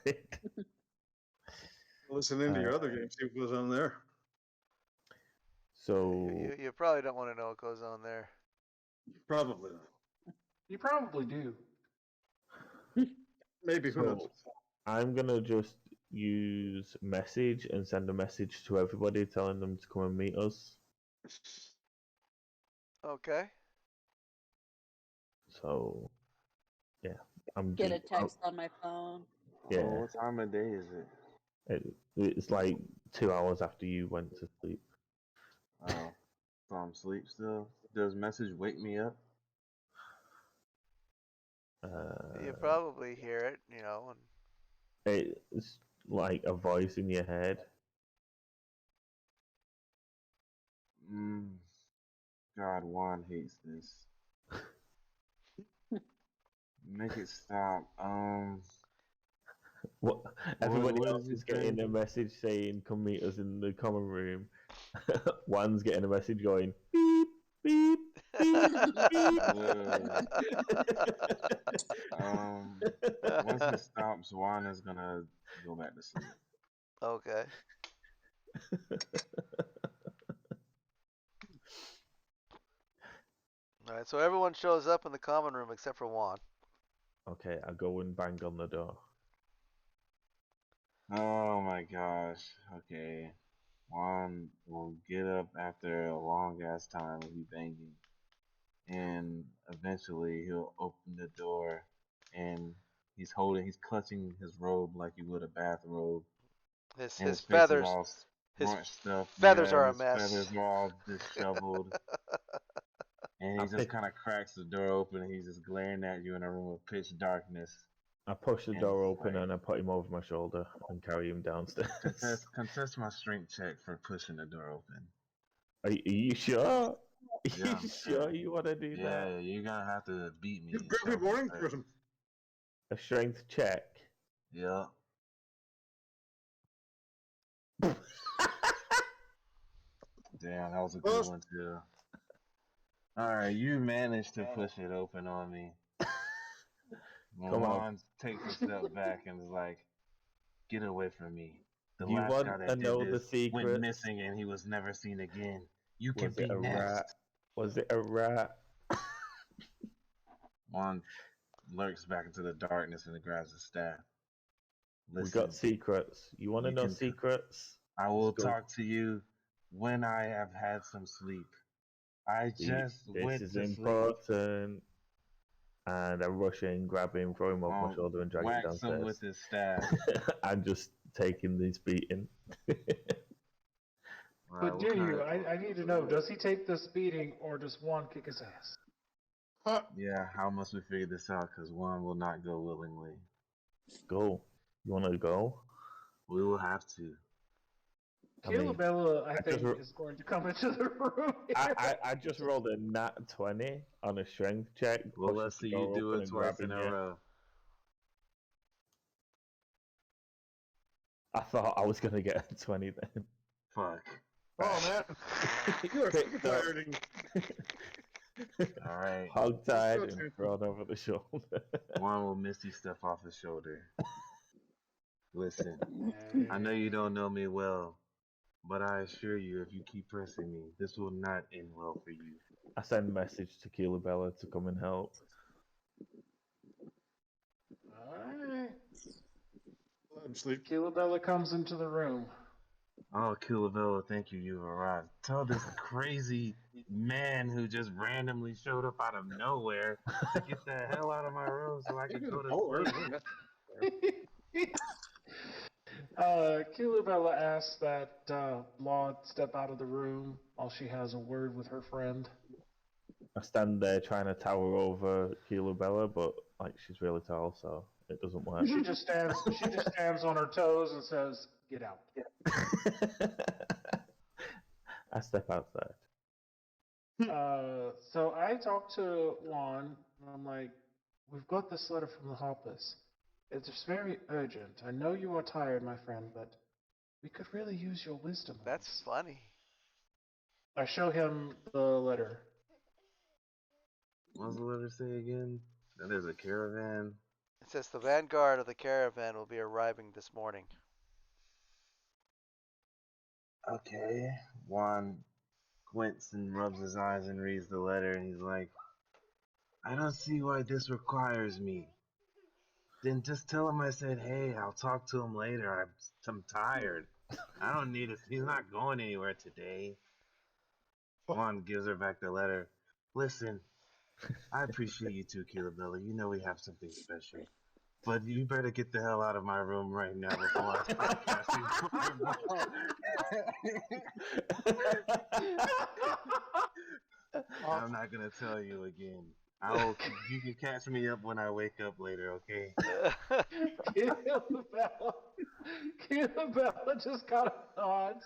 Listen into your other game, see what goes on there. So you probably don't want to know what goes on there. Probably not. You probably do. Maybe, who knows? I'm gonna just use message and send a message to everybody telling them to come and meet us. Okay. So yeah, I'm Get a just text on my phone. yeah. Oh, what time of day is it? It's like 2 hours after you went to sleep. Oh, so I'm asleep still. Does message wake me up? You probably hear it, and It's like a voice in your head. God, Juan hates this. Make it stop. What everybody what else did you is say? getting a message saying come meet us in the common room. One's getting a message going beep beep beep beep. Once it stops, Juan is gonna go back to sleep. Okay. All right, so everyone shows up in the common room except for Juan. Okay, I go and bang on the door. Oh my gosh. Okay. Juan will get up after a long ass time of you banging. And eventually he'll open the door and he's clutching his robe like he would a bathrobe. And His his face is feathers, all his scrunched up. feathers Yeah, are a his mess. feathers are all disheveled. And I he just pick, kind of cracks the door open and he's just glaring at you in a room of pitch darkness. I push the And door it's open like, and I put him over my shoulder and carry him downstairs. contest my strength check for pushing the door open. Are you sure? Yeah, you I'm sure you want to do that? Yeah, you're gonna have to beat me. He's a morning person. A strength check. Yeah. Damn, that was a good one too. Alright, you managed to push it open on me. Come on. Juan takes a step back and is like, get away from me. The You last want guy to that know did the this went secret? missing and he was never seen again. You can Was it be a next. rat? Was it a rat? Juan lurks back into the darkness and grabs his staff. Listen, We got secrets. You want to know secrets? I will talk to you when I have had some sleep. I just went This is to important. sleep. And I rush in, grab him, throw him off my shoulder, and drag him Whacks downstairs. him with his staff. I'm just taking this beating. But do you? I need to know, does he take this beating or does Juan kick his ass? Yeah, how must we figure this out? Because Juan will not go willingly. Go. You want to go? We will have to. Bella, I think, is going to come into the room here. I just rolled a nat 20 on a strength check. Well, let's see you do it twice in a row. I thought I was going to get a 20 then. Fuck. Oh, man. You are super tired. Alright. Hog-tied and thrown over the shoulder. Juan will misty stuff off his shoulder. Listen, I know you don't know me well, but I assure you, if you keep pressing me, this will not end well for you. I send a message to Bella to come and help. Alright. Bella comes into the room. Oh, Kilabella, thank you. You've arrived. Tell this crazy man who just randomly showed up out of nowhere to get the hell out of my room so I can go to sleep. Kilubella asks that Laud step out of the room while she has a word with her friend. I stand there trying to tower over Bella, but like she's really tall, so it doesn't work. She just stands on her toes and says, "Get out." I step outside. So I talked to Juan, and I'm like, "We've got this letter from the Hoppers. It's very urgent. I know you are tired, my friend, but we could really use your wisdom on That's this." funny. I show him the letter. What does the letter say again? That there's a caravan. It says the vanguard of the caravan will be arriving this morning. Okay. Juan squints and rubs his eyes and reads the letter, and he's like, I don't see why this requires me. Then just tell him I said, hey, I'll talk to him later. I'm tired. I don't need it. He's not going anywhere today. Juan gives her back the letter. Listen, I appreciate you too, Kilabella. You know we have something special. But you better get the hell out of my room right now before I start casting fireball. I'm not gonna tell you again. You can catch me up when I wake up later, okay? Kilabella just kind of nods,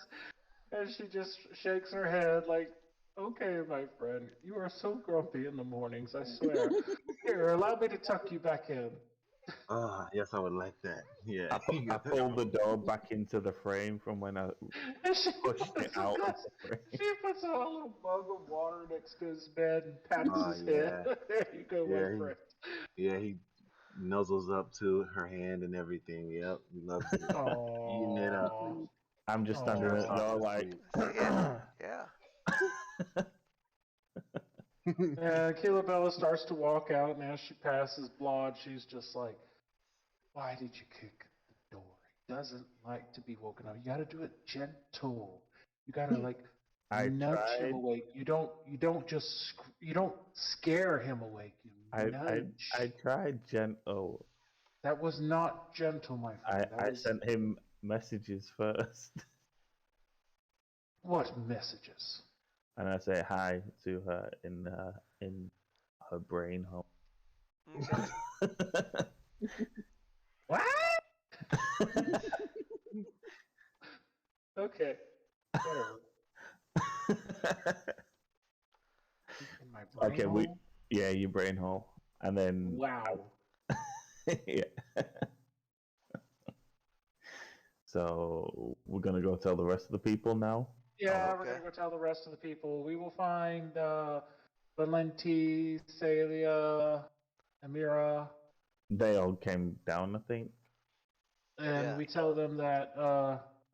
and she just shakes her head like, "Okay, my friend, you are so grumpy in the mornings, I swear. Here, allow me to tuck you back in." Oh, yes, I would like that. Yeah. I pulled the door back into the frame from when I And she pushed it out of the frame. She puts a little mug of water next to his bed and pats Oh, his head. yeah. There you go, my friend. He nuzzles up to her hand and everything. Yep, he loves it. Eating it up. Aww. I'm just standing Trying at to the talk door to like, sleep. See it? Yeah. And Kilabella starts to walk out, and as she passes Blod, she's just like, "Why did you kick the door? He doesn't like to be woken up. You gotta do it gentle. You gotta like I nudge him tried. awake. You don't you don't scare him awake. You nudge. I tried gentle. That was not gentle, my friend. That I was sent him messages first, what messages? and I say hi to her in her brain hole. What? Okay. Whatever. In my brain Okay, hole? yeah, your brain hole, and then Wow. yeah. So we're gonna go tell the rest of the people now. Yeah, Oh, we're okay. gonna go tell the rest of the people. We will find Valenti, Celia, Amira, They all came down, I think. and Yeah. we tell them that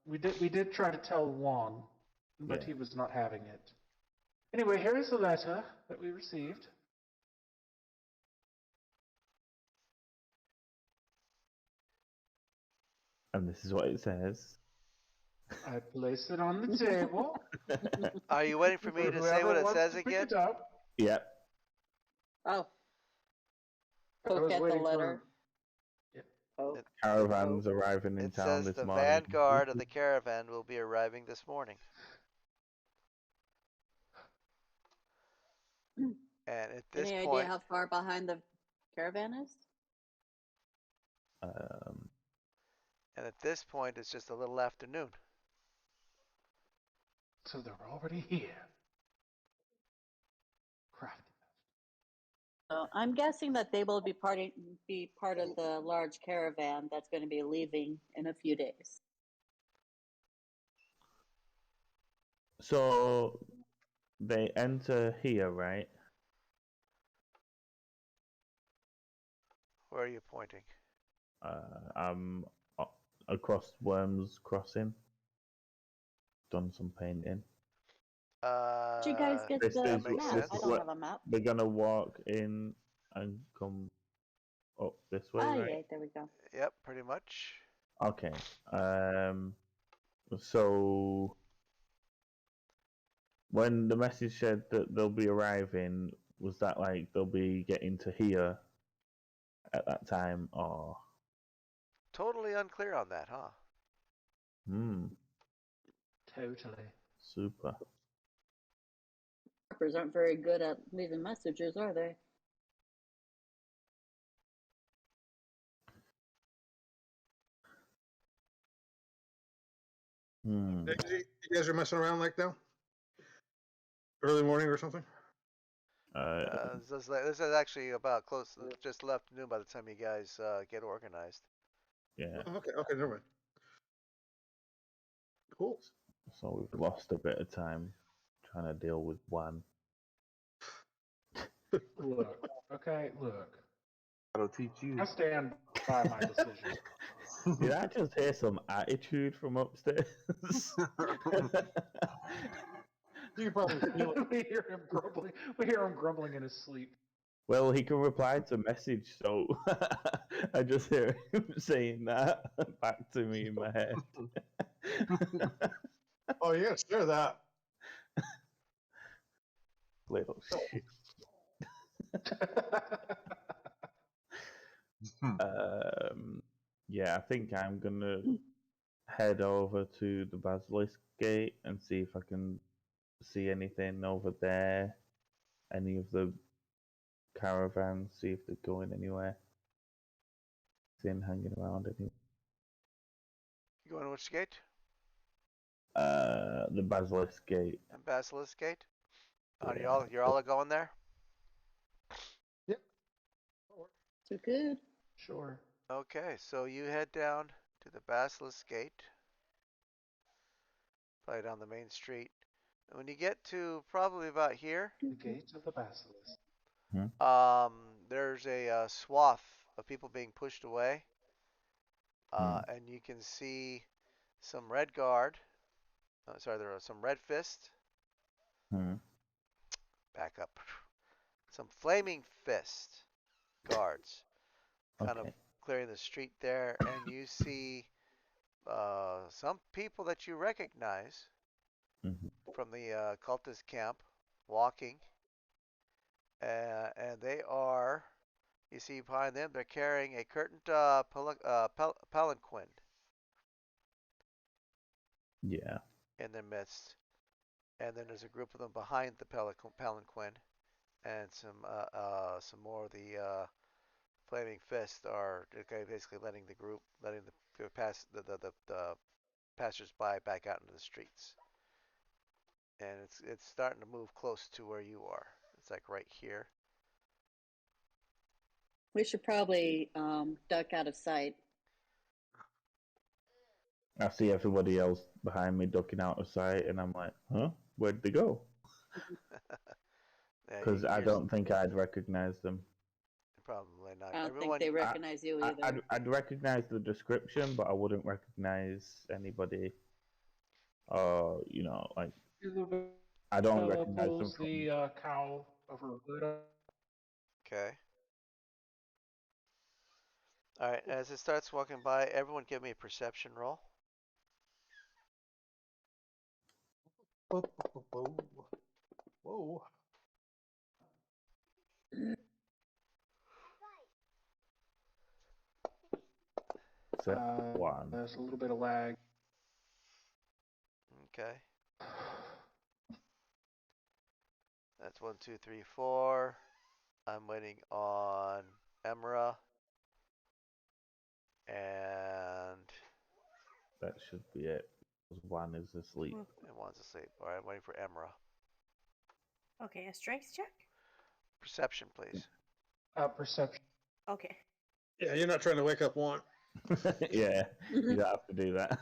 we did try to tell Juan, but Yeah. he was not having it. Anyway, here is the letter that we received. And this is what it says. I place it on the table Are you waiting for me for to say whoever what it wants says to pick again? it up. Yep. Oh, I poke was at the waiting letter. Yeah. Poke. Caravans arriving in It town says this the morning. vanguard of the caravan will be arriving this morning. And at this Any idea point, how far behind the caravan is? Um, it's just a little afternoon. So they're already here. Crafty. So I'm guessing that they will be part of the large caravan that's going to be leaving in a few days. so they enter here, right? Where are you pointing? I'm across Worms Crossing. Done some painting. Did you guys get This the is makes map? sense. I don't have a map. They're gonna walk in and come up this way, Ah, right? yeah, there we go. Yep, pretty much. Okay. So when the message said that they'll be arriving, was that like they'll be getting to here at that time, or? Totally unclear on that, huh? Totally. Super. Harpers aren't very good at leaving messages, are they? You guys are messing around like now? Early morning or something? This is actually about close, just left noon by the time you guys get organized. Yeah. Oh, okay, never mind. Cool. So we've lost a bit of time trying to deal with one. Look, okay, look. That'll teach you. I stand by my decision. Did I just hear some attitude from upstairs? You can probably feel it. We hear him grumbling. We hear him grumbling in his sleep. Well, he can reply to message, so I just hear him saying that back to me in my head. Oh, you gotta share that. Little shit. Yeah, I think I'm gonna head over to the Basilisk Gate and see if I can see anything over there. Any of the caravans, see if they're going anywhere. Seeing hanging around anywhere. You going to which gate? The Basilisk Gate. And Basilisk Gate? Yeah. You're all going there? Yep. So good. Sure. Okay, so you head down to the Basilisk Gate. Probably down the main street. And when you get to probably about here, The gates of the basilisk. there's a swath of people being pushed away. And you can see some red guard. There are some red fist. Back up. Some flaming fist guards kind of clearing the street there, and you see some people that you recognize from the cultist camp walking, and they are, you see behind them, they're carrying a curtained palanquin Yeah. in their midst, and then there's a group of them behind the palanquin, and some more of the flaming fists are basically letting the passers-by back out into the streets. And it's starting to move close to where you are. It's like right here. We should probably duck out of sight. I see everybody else behind me ducking out of sight, and I'm like, huh? Where'd they go? Because I don't think I'd recognize them. Probably not. I don't think they recognize you either. I'd recognize the description, but I wouldn't recognize anybody. You know, like I don't recognize them from the cowl over her hood. Okay. All right. As it starts walking by, everyone give me a perception roll. Whoa. except one. There's a little bit of lag. Okay. That's 1, 2, 3, 4. I'm waiting on Emra. And that should be it. One is asleep. And one's asleep. All right, I'm waiting for Emra. Okay, a strength check? Perception, please. Perception. Okay. Yeah, you're not trying to wake up one. Yeah, you don't have to do that.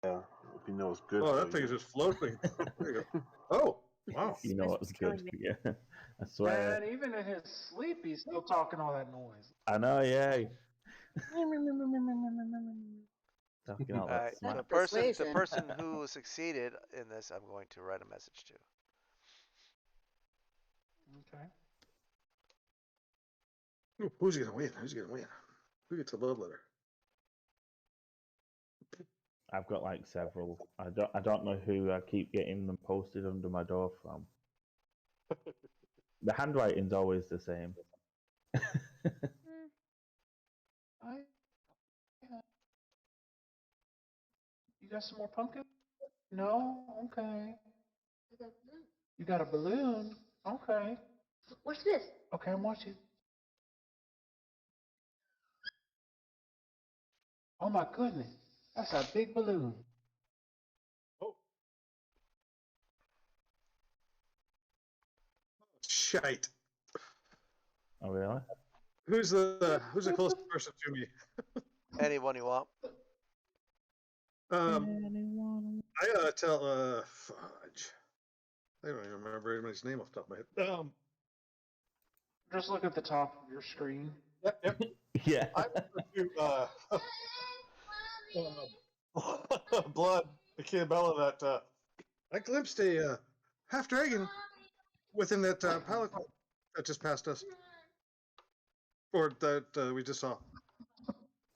Yeah, if you know it's good. Oh, that thing is just floating. There you go. Oh, wow. You know what's good for you. I swear. Man, even in his sleep, he's still talking all that noise. I know, yeah. Talking all All that right, smack. the person who succeeded in this, I'm going to write a message to. Okay. Who's gonna win? Who's gonna win? Who gets a love letter? I've got like several. I don't know who I keep getting them posted under my door from. The handwriting's always the same. I, you got some more pumpkin? No? Okay. You got a balloon? Okay. Watch this. Okay, I'm watching. Oh my goodness. That's a big balloon. Oh. Shite. Oh really? Who's the closest person to me? Anyone you want. I tell fudge. I don't even remember anybody's name off the top of my head. Just look at the top of your screen. Yep. Yeah. I to Blood, the kid Bella that I glimpsed a half dragon within that pallet that just passed us, or that we just saw.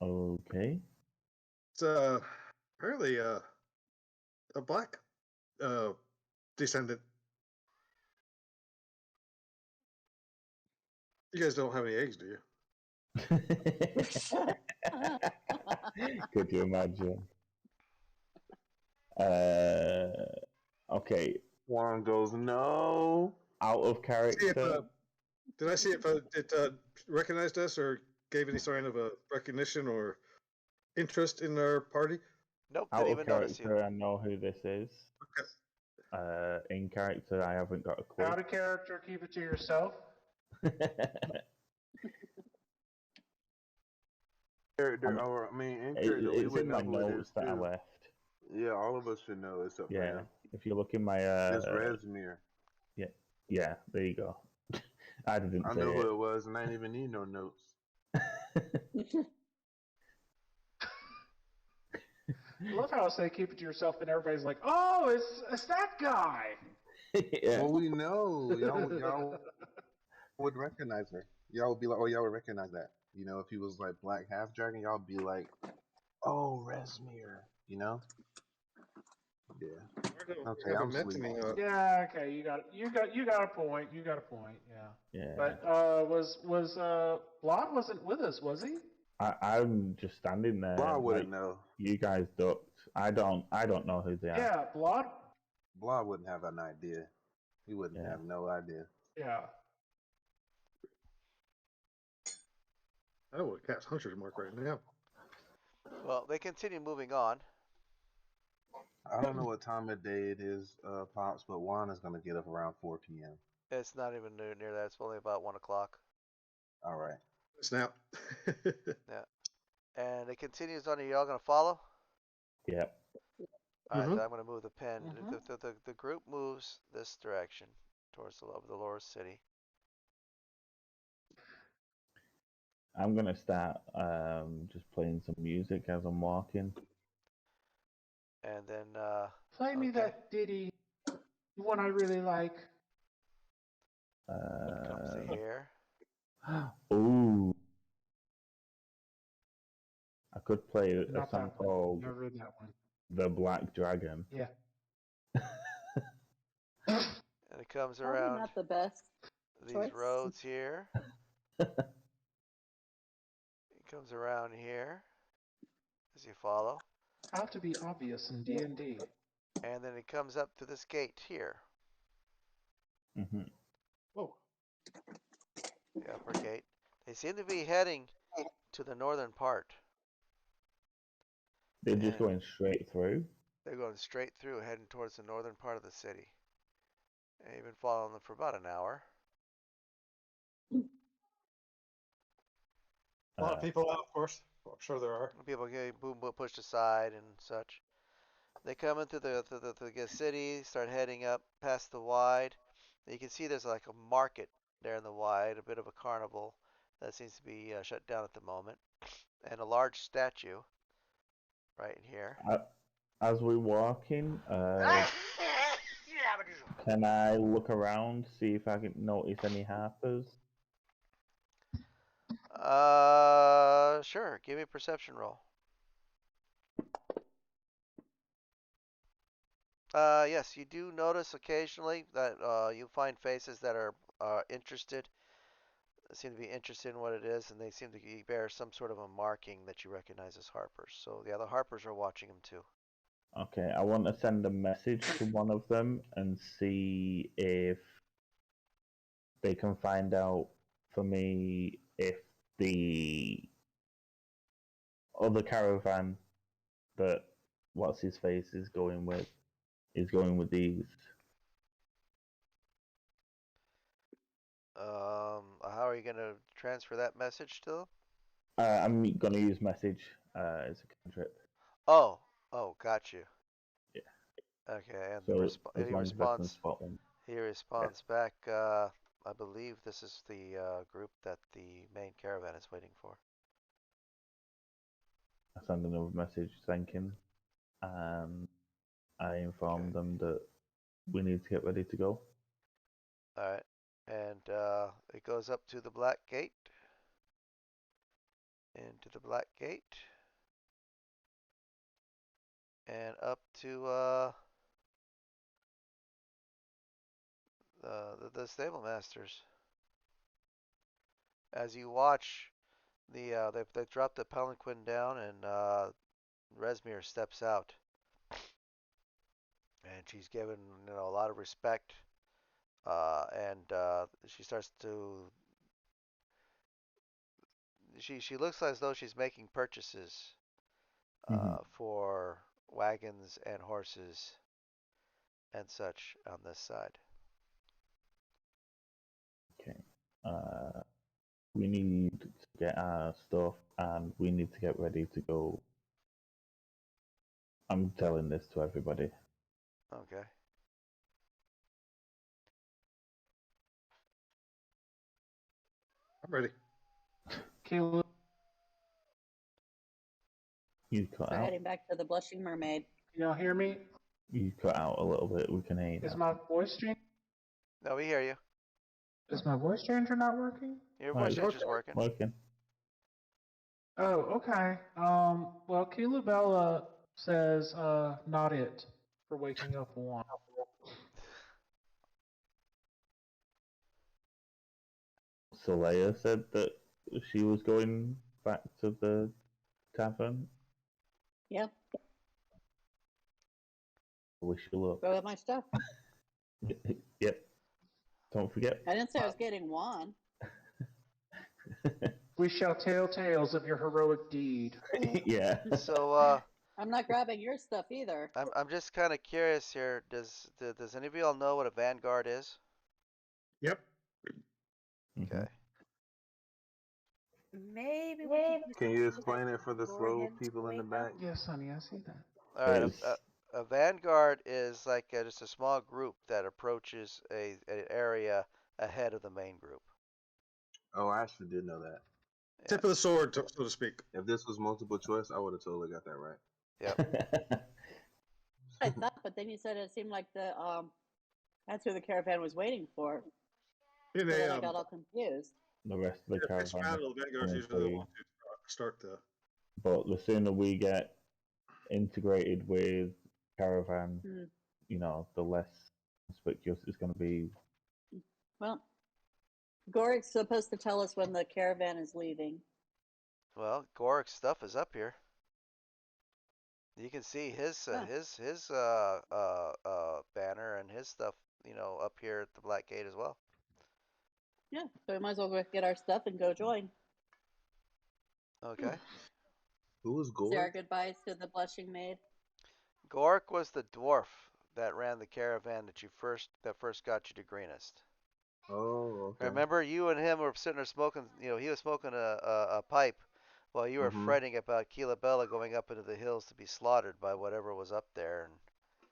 Okay. It's apparently a black descendant. You guys don't have any eggs, do you? Could you imagine? Okay. Juan goes, no. Out of See if, character. did I see if it recognized us or gave any sign of a recognition or interest in our party? Nope, Out didn't of even notice you. character, I know who this is. Okay. In character, I haven't got a clue. Out of character, keep it to yourself. Character, or I mean, in character, we It's would in know my who it is notes that I too. left. Yeah, all of us should know except for Yeah. him. If you look in my It's Resmere. Yeah, there you go. I didn't I say know it. who it was, and I didn't even need no notes. I love how I say keep it to yourself, and everybody's like, "Oh, it's that guy." Yeah. Well, we know y'all would recognize her. Y'all would be like, oh, y'all would recognize that. You know, if he was like black half dragon, y'all would be like, oh, Resmere. You know? Yeah. Okay, I'm met sleeping. any. Yeah, okay, you got a point. You got a point. Yeah. Yeah. But was Blod wasn't with us, was he? I'm just standing there. Blah like wouldn't know. you guys ducked. I don't know who they are. Yeah, Blod. Blah wouldn't have an idea. He wouldn't Yeah. have no idea. Yeah. I know what a cat's hunter's mark right now. Well, they continue moving on. I don't know what time of day it is, Pops, but Juan is going to get up around 4 p.m. It's not even near that. It's only about 1 o'clock. All right. Snap. Yeah. And it continues on. Are y'all going to follow? Yep. All right, Mhm. then I'm going to move the pen. Mhm. The group moves this direction towards the lower city. I'm gonna start just playing some music as I'm walking. And then Play me okay. that ditty, the one I really like. Comes to here. Ooh. I could play a Not song that one. called Never heard that one. The Black Dragon. Yeah. And it comes Probably around not the best these choice. roads here. It comes around here as you follow. How to be obvious in D&D. And then it comes up to this gate here. Mm-hmm. Whoa. The upper gate. They seem to be heading to the northern part. They're just And going straight through. they're going straight through, heading towards the northern part of the city. And you've been following them for about an hour. A lot of people out, of course. Well, I'm sure there are. People getting pushed aside and such. They come into the city, start heading up past the wide. You can see there's like a market there in the wide, a bit of a carnival that seems to be shut down at the moment, and a large statue right in here. As we're walking, can I look around, see if I can notice any harpers? Sure. Give me a perception roll. Yes, you do notice occasionally that you find faces that are interested, seem to be interested in what it is, and they seem to bear some sort of a marking that you recognize as Harpers. So yeah, the Harpers are watching him too. Okay, I want to send a message to one of them and see if they can find out for me if the other caravan that what's his face is going with these. How are you gonna transfer that message to them? I'm gonna use message as a cantrip. Oh, got you. Yeah. Okay, and So as long as I can spot them. he responds back. I believe this is the group that the main caravan is waiting for. I send another message thanking, and I inform them that we need to get ready to go. All right, and it goes up to the Black Gate. Into the Black Gate. And up to the stable masters. As you watch, they drop the palanquin down, and Resmir steps out, and she's given a lot of respect, and she starts to she looks as though she's making purchases for wagons and horses and such on this side. Okay. We need to get our stuff, and we need to get ready to go. I'm telling this to everybody. Okay. I'm ready. Caleb, You cut We're out. heading back to the Blushing Mermaid. can y'all hear me? You cut out a little bit. We can hear you Is now. my voice changer? No, we hear you. Is my voice changer not working? Your Right. voice changer's working. Working. Oh, okay. Well, Calebella says, not it for waking up one. Soleil said that she was going back to the tavern. Yep. Wish you luck. Go with my stuff. Yep. Don't forget. I didn't say I was getting one. We shall tell tales of your heroic deed. Yeah. So I'm not grabbing your stuff either. I'm just kind of curious here. Does any of y'all know what a vanguard is? Yep. Okay. Maybe we could use Can some you of that explain it for the slow Gorian to people in the wake back? up. Yes, honey, I see that. All right. It's A vanguard is like just a small group that approaches an area ahead of the main group. Oh, I actually did know that. Yeah. Tip of the sword, so to speak. If this was multiple choice, I would have totally got that right. Yep. I thought, but then you said it seemed like that's who the caravan was waiting for. In So then I a got all confused. the rest of the in a fixed caravan. battle, Vanguard's coming usually the through. one to start the. But the sooner we get integrated with caravan, the less conspicuous it's going to be. Well, Gorik's supposed to tell us when the caravan is leaving. Well, Gorik's stuff is up here. You can see his banner and his stuff, up here at the Black Gate as well. Yeah, so we might as well go get our stuff and go join. Okay. Who was Say our Gore? goodbyes to the Blushing Maid. Gorik was the dwarf that ran the caravan that first got you to Greenest. Oh, okay. Remember, you and him were sitting there smoking. He was smoking a pipe, while you were fretting about Keelabella going up into the hills to be slaughtered by whatever was up there.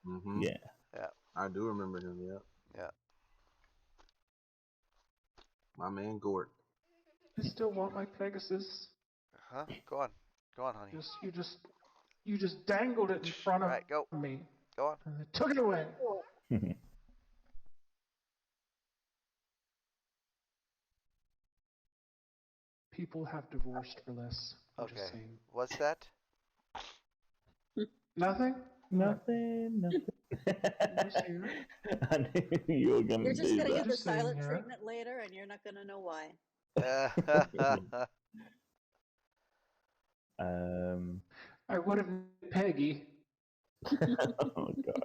And Yeah. yeah, I do remember him. Yeah. yeah. My man Gort. I still want my Pegasus. Huh? Go on, honey. You just dangled it in front of Right, go me. on. And they took it away. People have divorced for less. I'm just Okay. saying. What's that? Nothing? Nothing. Just here. I knew you were gonna You're just do gonna that. get the Just sitting silent here. treatment later, and you're not gonna know why. Um, I would have Peggy. oh god.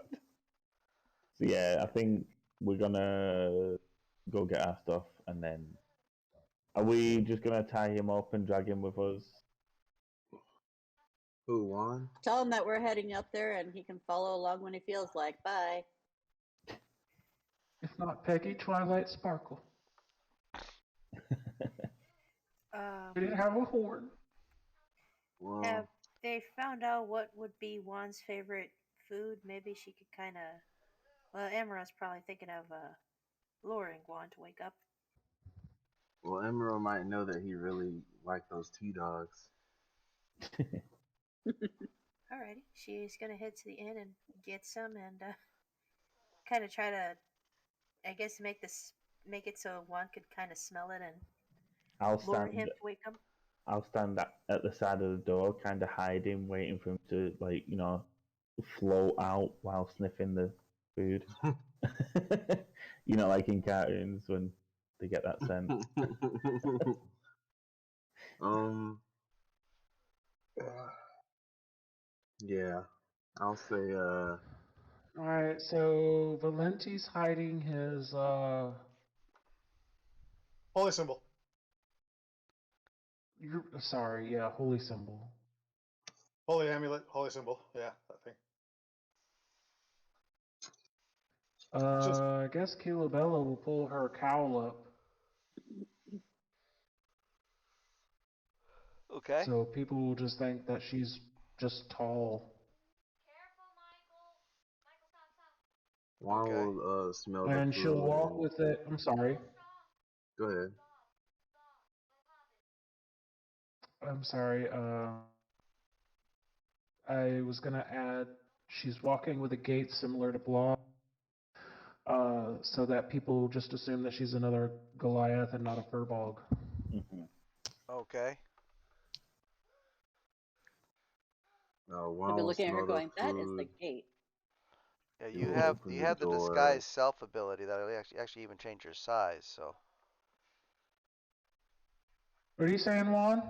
So yeah, I think we're gonna go get our stuff, and then are we just gonna tie him up and drag him with us? Who won? Tell him that we're heading up there, and he can follow along when he feels like. Bye. If not Peggy, Twilight Sparkle. We didn't have a horn. Well, Have they found out what would be Juan's favorite food? Maybe she could kind of. Well, Amara's probably thinking of luring Juan to wake up. well, Emerald might know that he really liked those T-Dogs. Alrighty, she's gonna head to the inn and get some, and kind of try to, I guess, make it so Juan could kind of smell it and I'll lure stand. him to wake up. I'll stand at the side of the door, kind of hiding, waiting for him to float out while sniffing the food. Like in cartoons when they get that scent. um, yeah, I'll say Alright, so Valenti's hiding his Holy symbol. sorry, yeah, holy symbol. Holy amulet. Holy symbol. Yeah, that thing. Just I guess Bella will pull her cowl up Okay. so people will just think that she's just tall. Juan Okay. will smell the And she'll food walk and with it. I'm sorry. go ahead. I'm sorry. I was gonna add she's walking with a gait similar to Blob, so that people just assume that she's another Goliath and not a Furbog. Mm-hmm. Okay. They'll Juan be will looking at her smell the going, "That is the food. gate." Yeah, He you will have open you the have the door. disguise self ability that'll actually even change your size. So What are you saying, Juan?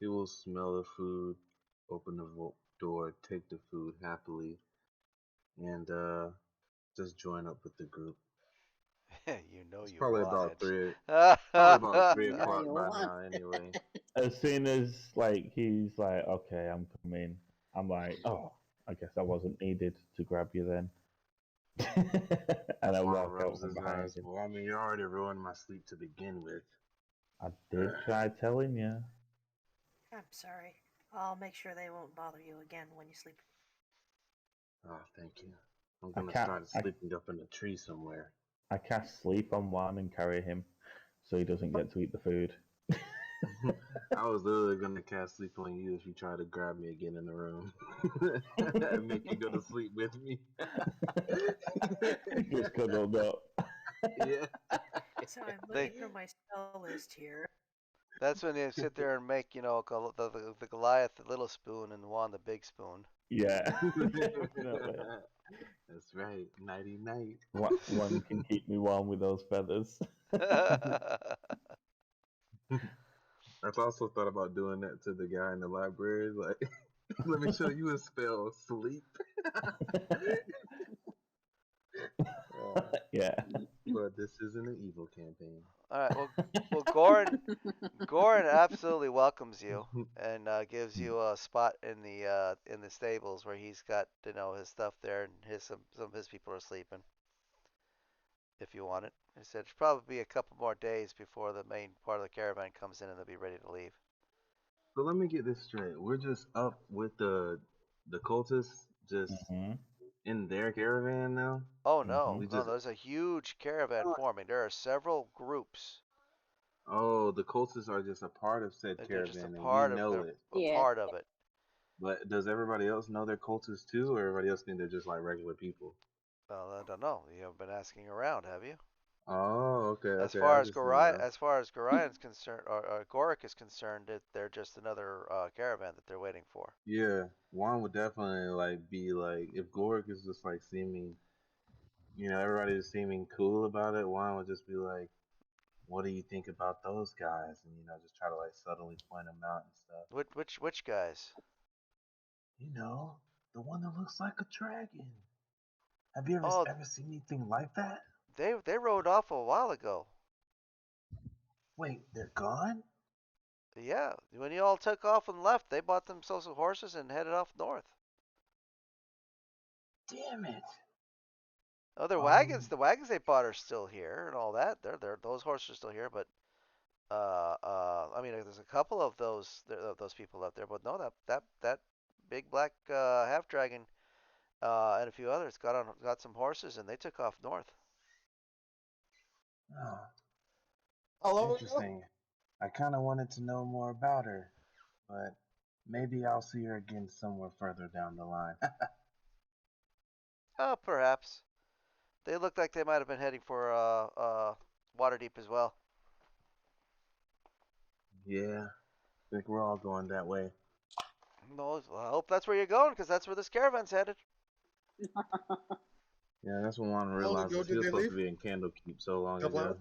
He will smell the food, open the door, take the food happily, and just join up with the group. you know It's you want probably about it. 3 o'clock You by want now anyway. As soon as he's like, okay, I'm coming. I'm like, oh, I guess I wasn't needed to grab you then. And I Juan walk out rubs from his behind eyes. him. Well, I mean, you already ruined my sleep to begin with. I did try telling you. I'm sorry. I'll make sure they won't bother you again when you sleep. Oh, thank you. I'm I gonna can't. start sleeping up in a tree somewhere. I cast sleep on one and carry him, so he doesn't get to eat the food. I was literally gonna cast sleep on you if you try to grab me again in the room and make you go to sleep with me. Just cuddled up. Yeah. So I'm They looking through my spell list here. That's when you sit there and make the Goliath the little spoon and Juan the big spoon. Yeah, definitely. That's right. Nighty night. One can keep me warm with those feathers. I've also thought about doing that to the guy in the library. Like, let me show you a spell. Sleep. Yeah. But this isn't an evil campaign. All right. Well, Goran absolutely welcomes you and gives you a spot in the stables where he's got his stuff there and some of his people are sleeping. If you want it, he said it's probably be a couple more days before the main part of the caravan comes in and they'll be ready to leave. So let me get this straight. We're just up with the cultists, just Mm-hmm. in their caravan now. Oh Mm-hmm. no, We no, just there's a huge caravan forming. There are several groups. the cultists are just a part of said They're just caravan, and we know it. a Yeah. part of it. But does everybody else know they're cultists too, or everybody else think they're just like regular people? Well, I don't know. You haven't been asking around, have you? Oh, okay, As okay. far I as can see now. Gorian's concerned, or Goric is concerned, they're just another caravan that they're waiting for. Yeah, Juan would definitely like be like if Gorik is just like seeming, everybody is seeming cool about it. Juan would just be like, "What do you think about those guys?" And just try to like subtly point them out and stuff. Which guys? The one that looks like a dragon. Have you Oh, ever seen anything like that? they rode off a while ago. Wait, they're gone? Yeah, when you all took off and left, they bought themselves some horses and headed off north. Damn it! Oh, their wagons, Um, the wagons they bought are still here and all that. Those horses are still here, but I mean, there's a couple of those people out there, but no, that big black half dragon and a few others got some horses and they took off north. oh, How long ago? interesting. I kind of wanted to know more about her, but maybe I'll see her again somewhere further down the line. Oh, perhaps they looked like they might have been heading for Waterdeep as well. Yeah, I think we're all going that way. No, I hope that's where you're going because that's where this caravan's headed. Yeah, that's when Juan How long ago realizes he did was they supposed leave? to be in Candlekeep so long Couple ago. hours.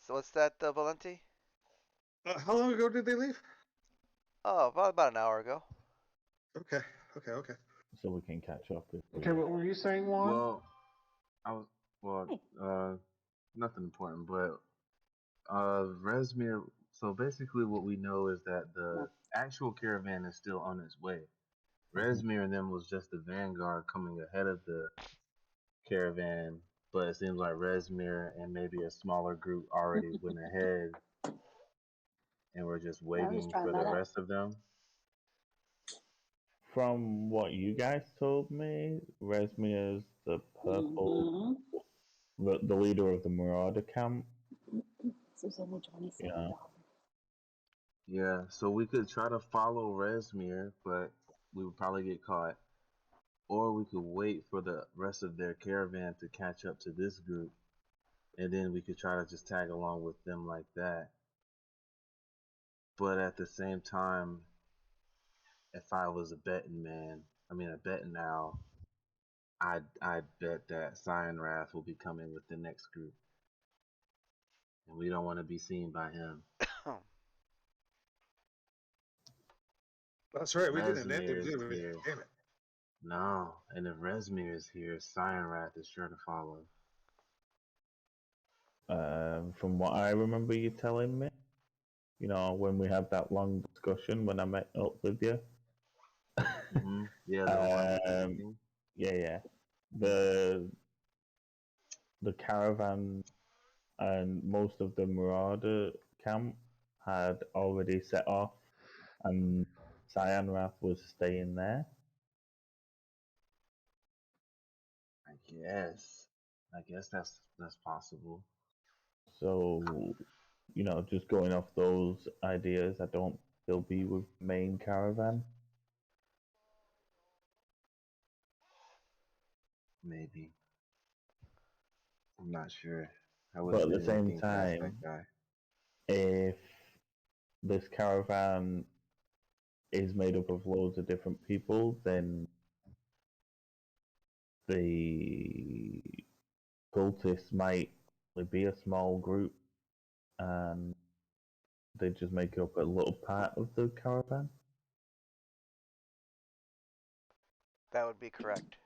What's that, Valenti? How long ago did they leave? Oh, about an hour ago. Okay, okay. So we can catch up if we. Okay, what were you saying, Juan? Well, I was nothing important, but Resmir. So basically, what we know is that the actual caravan is still on its way. Resmir and them was just the vanguard coming ahead of the caravan, but it seems like Resmir and maybe a smaller group already went ahead, and we're just Yeah, I'm just waiting trying for the that out. rest of them. From what you guys told me, Resmir is the purple, Mm-hmm. the leader of the Marauder camp. This is only $27. Yeah, so we could try to follow Resmir, but we would probably get caught. Or we could wait for the rest of their caravan to catch up to this group, and then we could try to just tag along with them like that. But at the same time, if I was a betting man, a betting owl, I'd bet that Cyan Wrath will be coming with the next group, and we don't want to be seen by him. That's right. We didn't end it, Resmir is did we? here. Damn it. No, and if Resmir is here, Cyan Wrath is sure to follow. From what I remember you telling me, when we had that long discussion when I met up with you. Yeah, the one with the um, meeting. yeah. The caravan and most of the Marauder camp had already set off, and Cyan Wrath was staying there. I guess that's possible. So, just going off those ideas, I don't think they'll be with main caravan. Maybe. I'm not sure. I But wouldn't at put the same anything past that time, guy. if this caravan is made up of loads of different people, then the cultists might be a small group and they just make up a little part of the caravan. That would be correct.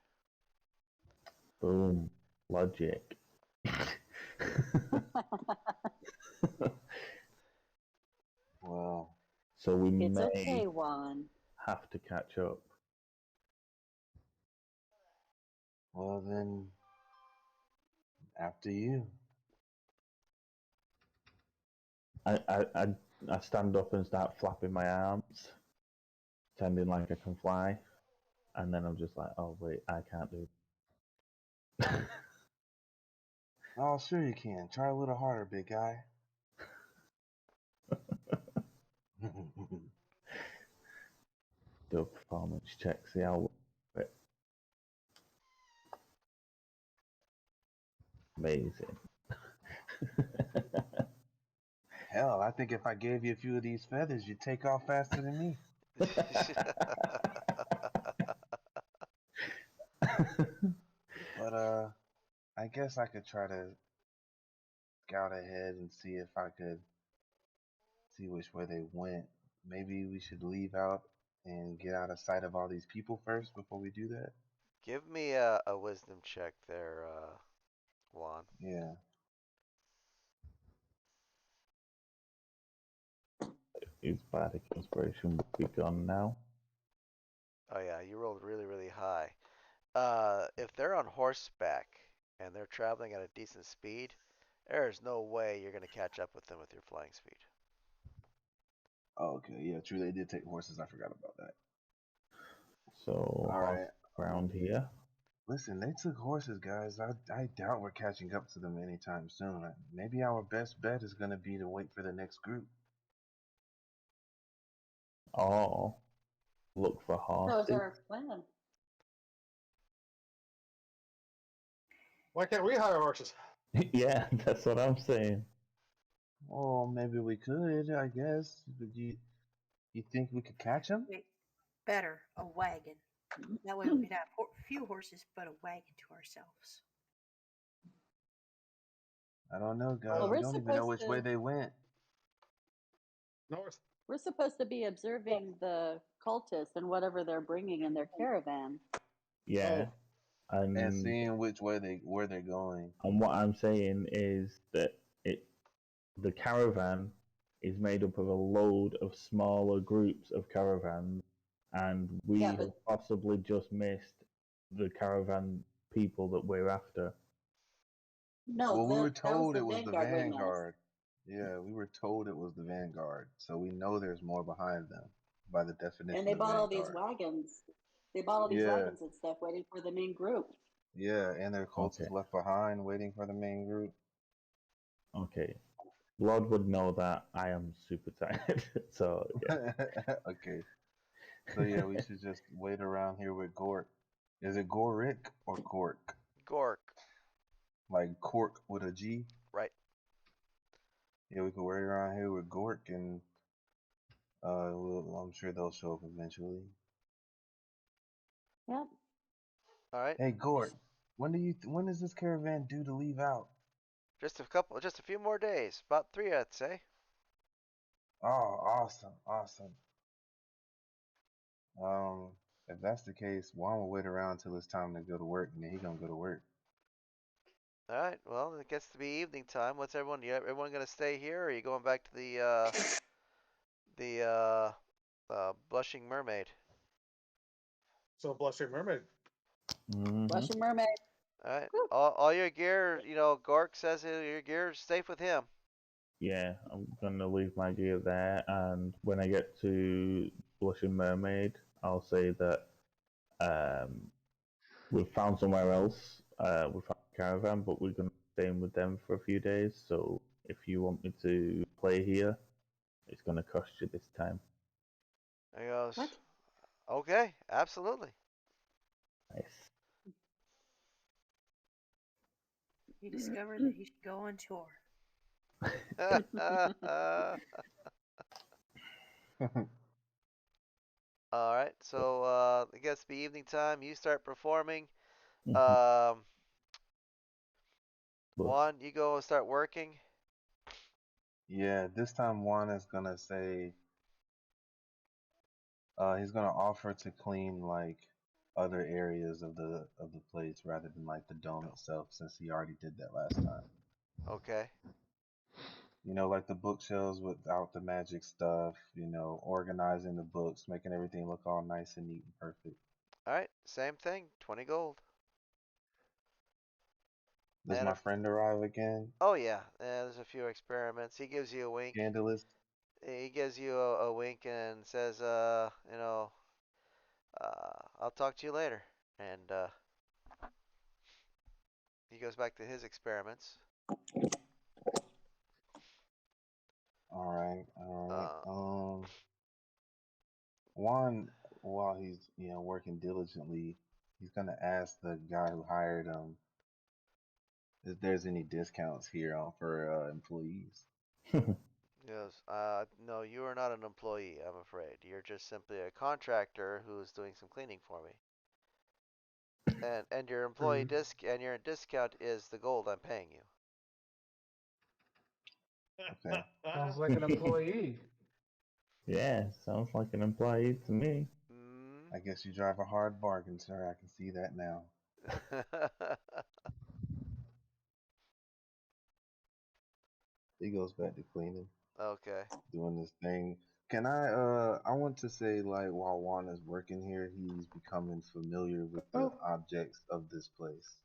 Boom. Logic. Well, So we It's may okay, Juan. have to catch up. then after you. I stand up and start flapping my arms, pretending like I can fly, and then I'm just like, oh wait, I can't do it. Oh, sure you can. Try a little harder, big guy. Do a performance check, see how it. amazing. Hell, I think if I gave you a few of these feathers, you'd take off faster than me. But I guess I could try to scout ahead and see if I could see which way they went. Maybe we should leave out and get out of sight of all these people first before we do that. Give me a wisdom check there, Juan. Yeah. His bardic inspiration would be gone now. Oh yeah, you rolled really, really high. If they're on horseback and they're traveling at a decent speed, there's no way you're gonna catch up with them with your flying speed. Oh, okay. Yeah, true. They did take horses. I forgot about that. So All half right. round here. Listen, they took horses, guys. I doubt we're catching up to them anytime soon. Maybe our best bet is going to be to wait for the next group. Or look for That was horses. our plan. Why can't we hire horses? Yeah, that's what I'm saying. Oh, maybe we could, I guess. But you think we could catch them? Wait, better a wagon. That way we'd have few horses, but a wagon to ourselves. I don't know, guys. Well, We we're don't even know supposed which way to they went. North. we're supposed to be observing the cultists and whatever they're bringing in their caravan. Yeah, And and seeing which way where they're going. what I'm saying is that the caravan is made up of a load of smaller groups of caravans, and we Yeah, have but possibly just missed the caravan people that we're after. no, Well, we were that was told the it was the vanguard we missed. Vanguard. Yeah, we were told it was the Vanguard. So we know there's more behind them by the And definition they of bought all these Vanguard. wagons. They bought all these Yeah, wagons and stuff waiting for the main group. yeah, and their Okay, cultists left behind waiting for the main group. okay. Lord would know that I am super tired, so yeah. Okay. So yeah, we should just wait around here with Gork. Is it Gorick or Gork? Gork, Like cork with a G? right? Yeah, we could wait around here with Gork, and I'm sure they'll show up eventually. Yep. All right. Hey Gork, when is this caravan due to leave out? Just a few more days. About 3, I'd say. Oh, awesome, awesome. Um, if that's the case, Juan will wait around till it's time to go to work, and then he gonna go to work. All right. Well, it gets to be evening time. What's everyone? Everyone gonna stay here, or are you going back to the Blushing Mermaid? So Blushing Mermaid. Mm-hmm. Blushing Mermaid. All right. Whew. All your gear. Gork says your gear's safe with him. Yeah, I'm gonna leave my gear there, and when I get to Blushing Mermaid, I'll say that we've found somewhere else. We found a caravan, but we're gonna stay in with them for a few days. So if you want me to play here, it's gonna cost you this time. He goes, What? okay, absolutely. Nice. He discovered that he should go on tour. All right, so it gets to be evening time. You start performing. Mm-hmm. Um, Juan, you go and start working. Yeah, this time Juan is gonna say, he's gonna offer to clean like other areas of the place rather than like the dome Oh, itself, since he already did that last time. okay. Like the bookshelves without the magic stuff, organizing the books, making everything look all nice and neat and perfect. All right, same thing. 20 gold. Does And my friend arrive again? oh yeah, there's a few experiments. He gives you a wink. Scandalous? He gives you a wink and says, I'll talk to you later. And he goes back to his experiments. Alright, Uh, alright. Juan, while he's, working diligently, he's gonna ask the guy who hired him if there's any discounts here on for employees. Yes. No, you are not an employee, I'm afraid. You're just simply a contractor who's doing some cleaning for me. And your employee and your discount is the gold I'm paying you. Okay. Sounds like an employee. Yeah, sounds like an employee to me. I guess you drive a hard bargain, sir. I can see that now. He goes back to cleaning, Okay. doing this thing. Can I want to say like while Juan is working here, he's becoming familiar with the Oh, objects of this place.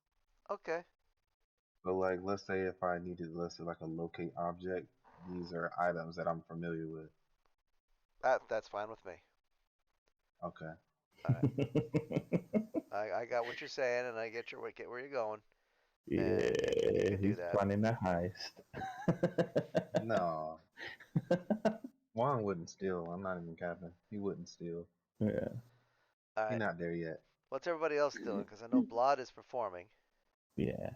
Okay. So like let's say if I needed let's say like a locate object, these are items that I'm familiar with. That's fine with me. Okay. All right. I got what you're saying, and I get where you're going, and you Yeah, can do he's that. planning a heist. No. Juan wouldn't steal. I'm not even capping. He wouldn't steal. Yeah, All He's right. not there yet. What's everybody else doing? Because I know Blod is performing. yeah.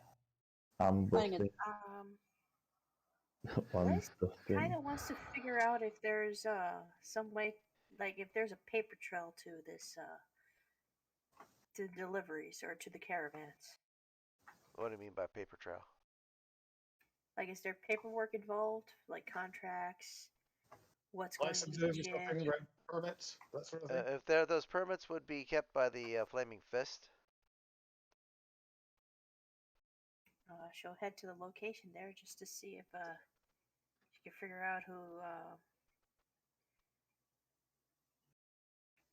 I'm Playing it. busting. I'm Liz kind dusting. of wants to figure out if there's some way, like if there's a paper trail to this to deliveries or to the caravans. What do you mean by paper trail? Like, is there paperwork involved, like contracts, what's going to be Licenses or shipped? something, red permits, that sort of thing. If those permits would be kept by the Flaming Fist. She'll head to the location there just to see if she can figure out who,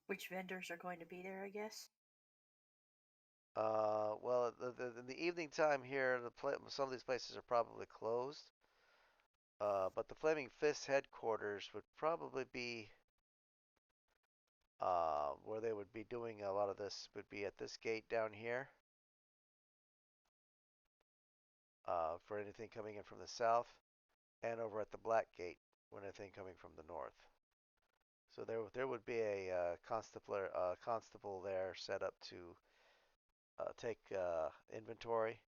which vendors are going to be there. I guess. Well, in the evening time here, some of these places are probably closed. But the Flaming Fist headquarters would probably be where they would be doing a lot of this would be at this gate down here. For anything coming in from the south, and over at the Black Gate when anything coming from the north. So there would be a constable there set up to take inventory.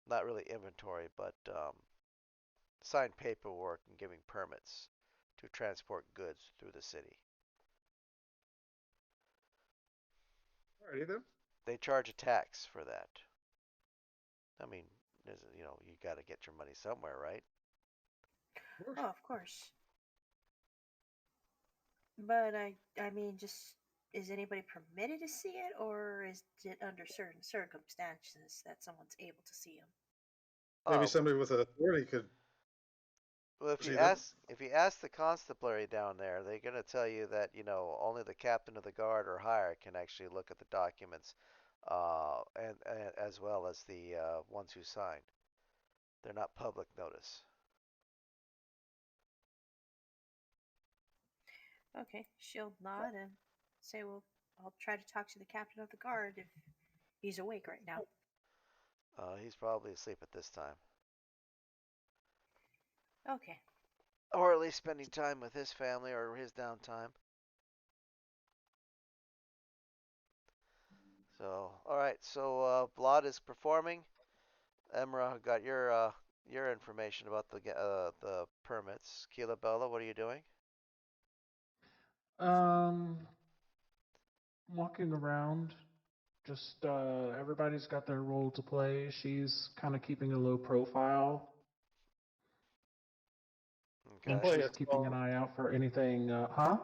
Not really inventory, but sign paperwork and giving permits to transport goods through the city. Alrighty then. They charge a tax for that. I mean, you got to get your money somewhere, right? Oh, of course. But I mean, just is anybody permitted to see it, or is it under certain circumstances that someone's able to see them? Maybe Oh, somebody with authority could well, see them. if you ask the constabulary down there, they're gonna tell you that only the captain of the guard or higher can actually look at the documents, and as well as the ones who sign. They're not public notice. Okay, she'll nod and say, "Well, I'll try to talk to the captain of the guard if he's awake right now." He's probably asleep at this time, Okay. or at least spending time with his family or his downtime. So, all right. So, Blot is performing. Emra got your information about the permits. Keela Bella, what are you doing? um, walking around. Just everybody's got their role to play. She's kind of keeping a low profile, I'll and Okay. play she's a keeping an song. eye out for anything. Huh?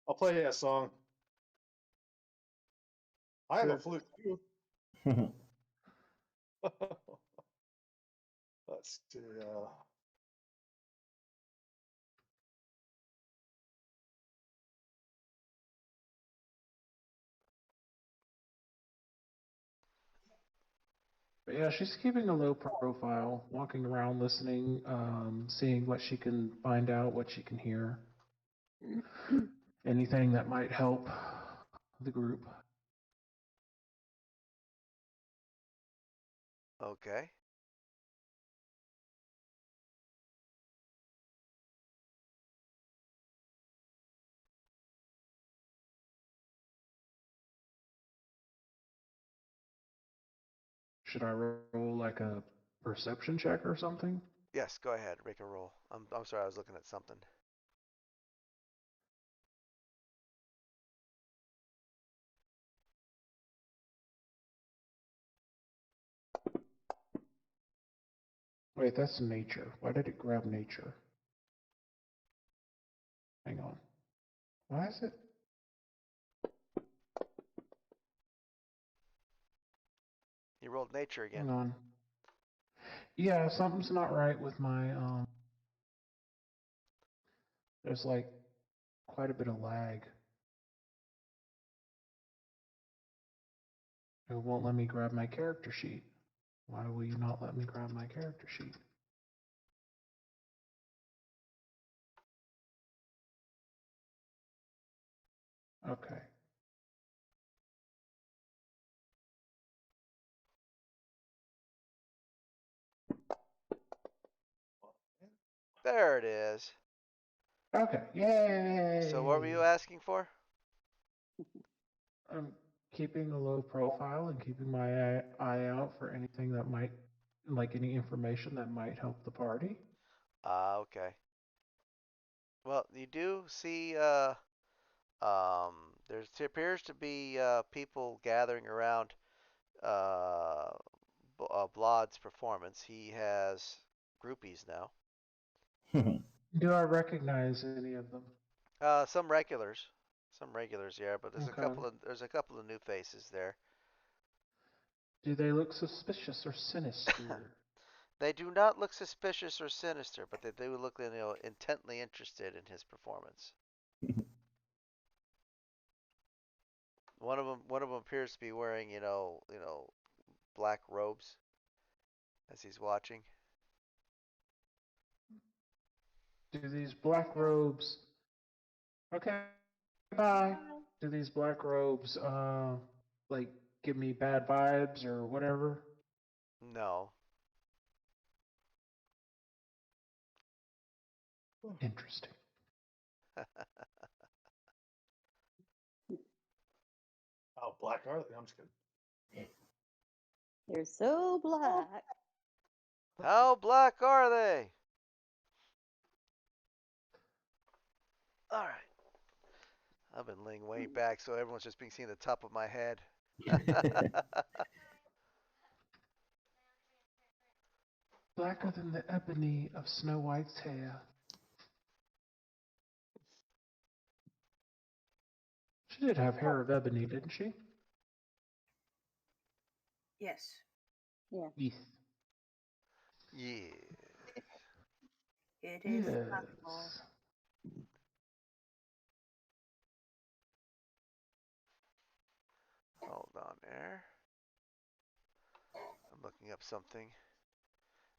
I'll play a song. I have a Sure. flute too. Let's see. But yeah, she's keeping a low profile, walking around, listening, seeing what she can find out, what she can hear, anything that might help the group. Okay. Should I roll like a perception check or something? Yes, go ahead. Make a roll. I'm sorry, I was looking at something. Wait, that's nature. Why did it grab nature? Hang on. Why is it? You rolled nature again. Hang on. Yeah, something's not right with my There's like quite a bit of lag. It won't let me grab my character sheet. Why will you not let me grab my character sheet? Okay. There it is. Okay. Yay! So what were you asking for? I'm keeping a low profile and keeping my eye out for anything that might, like any information that might help the party. Okay. Well, you do see there appears to be people gathering around uh Blod's performance. He has groupies now. Do I recognize any of them? Some regulars. Some regulars, yeah, but there's Okay. a couple of new faces there. Do they look suspicious or sinister? They do not look suspicious or sinister, but they do look, intently interested in his performance. One of them appears to be wearing, black robes as he's watching. Do these black robes? Okay, bye. Do these black robes, like give me bad vibes or whatever? No. Interesting. How black are they? I'm just kidding. They're so black. How black are they? All right. I've been laying way back, so everyone's just being seen the top of my head. Blacker than the ebony of Snow White's hair. She did have hair of ebony, didn't she? Yes. Yeah. Yes. Yeah. It is possible. Yes. Hold on there. I'm looking up something.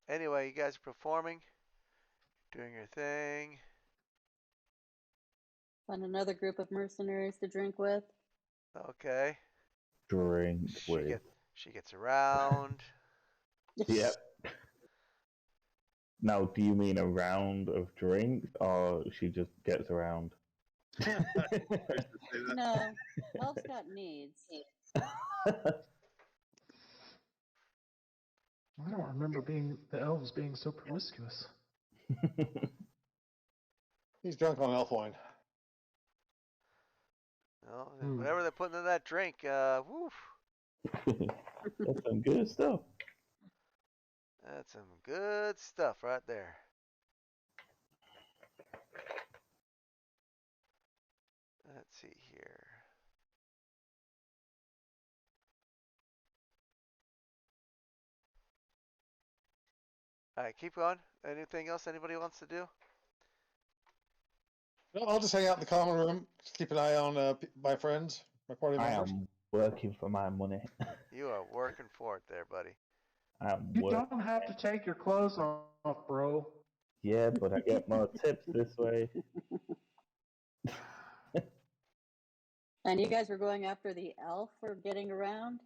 Anyway, you guys are performing, doing your thing. Find another group of mercenaries to drink with. Okay. Drink with. She gets around. Yep. Now, do you mean a round of drinks, or she just gets around? No, elf's got needs. I don't remember the elves being so promiscuous. He's drunk on elf wine. Well, whatever they're putting in that drink, woof. That's some good stuff. That's some good stuff right there. Let's see here. All right, keep going. Anything else anybody wants to do? No, I'll just hang out in the common room. Just keep an eye on my friends, my party I members. am working for my money. You are working for it there, buddy. You don't have to take your clothes off, bro. Yeah, but I get more tips this way. And you guys were going after the elf for getting around?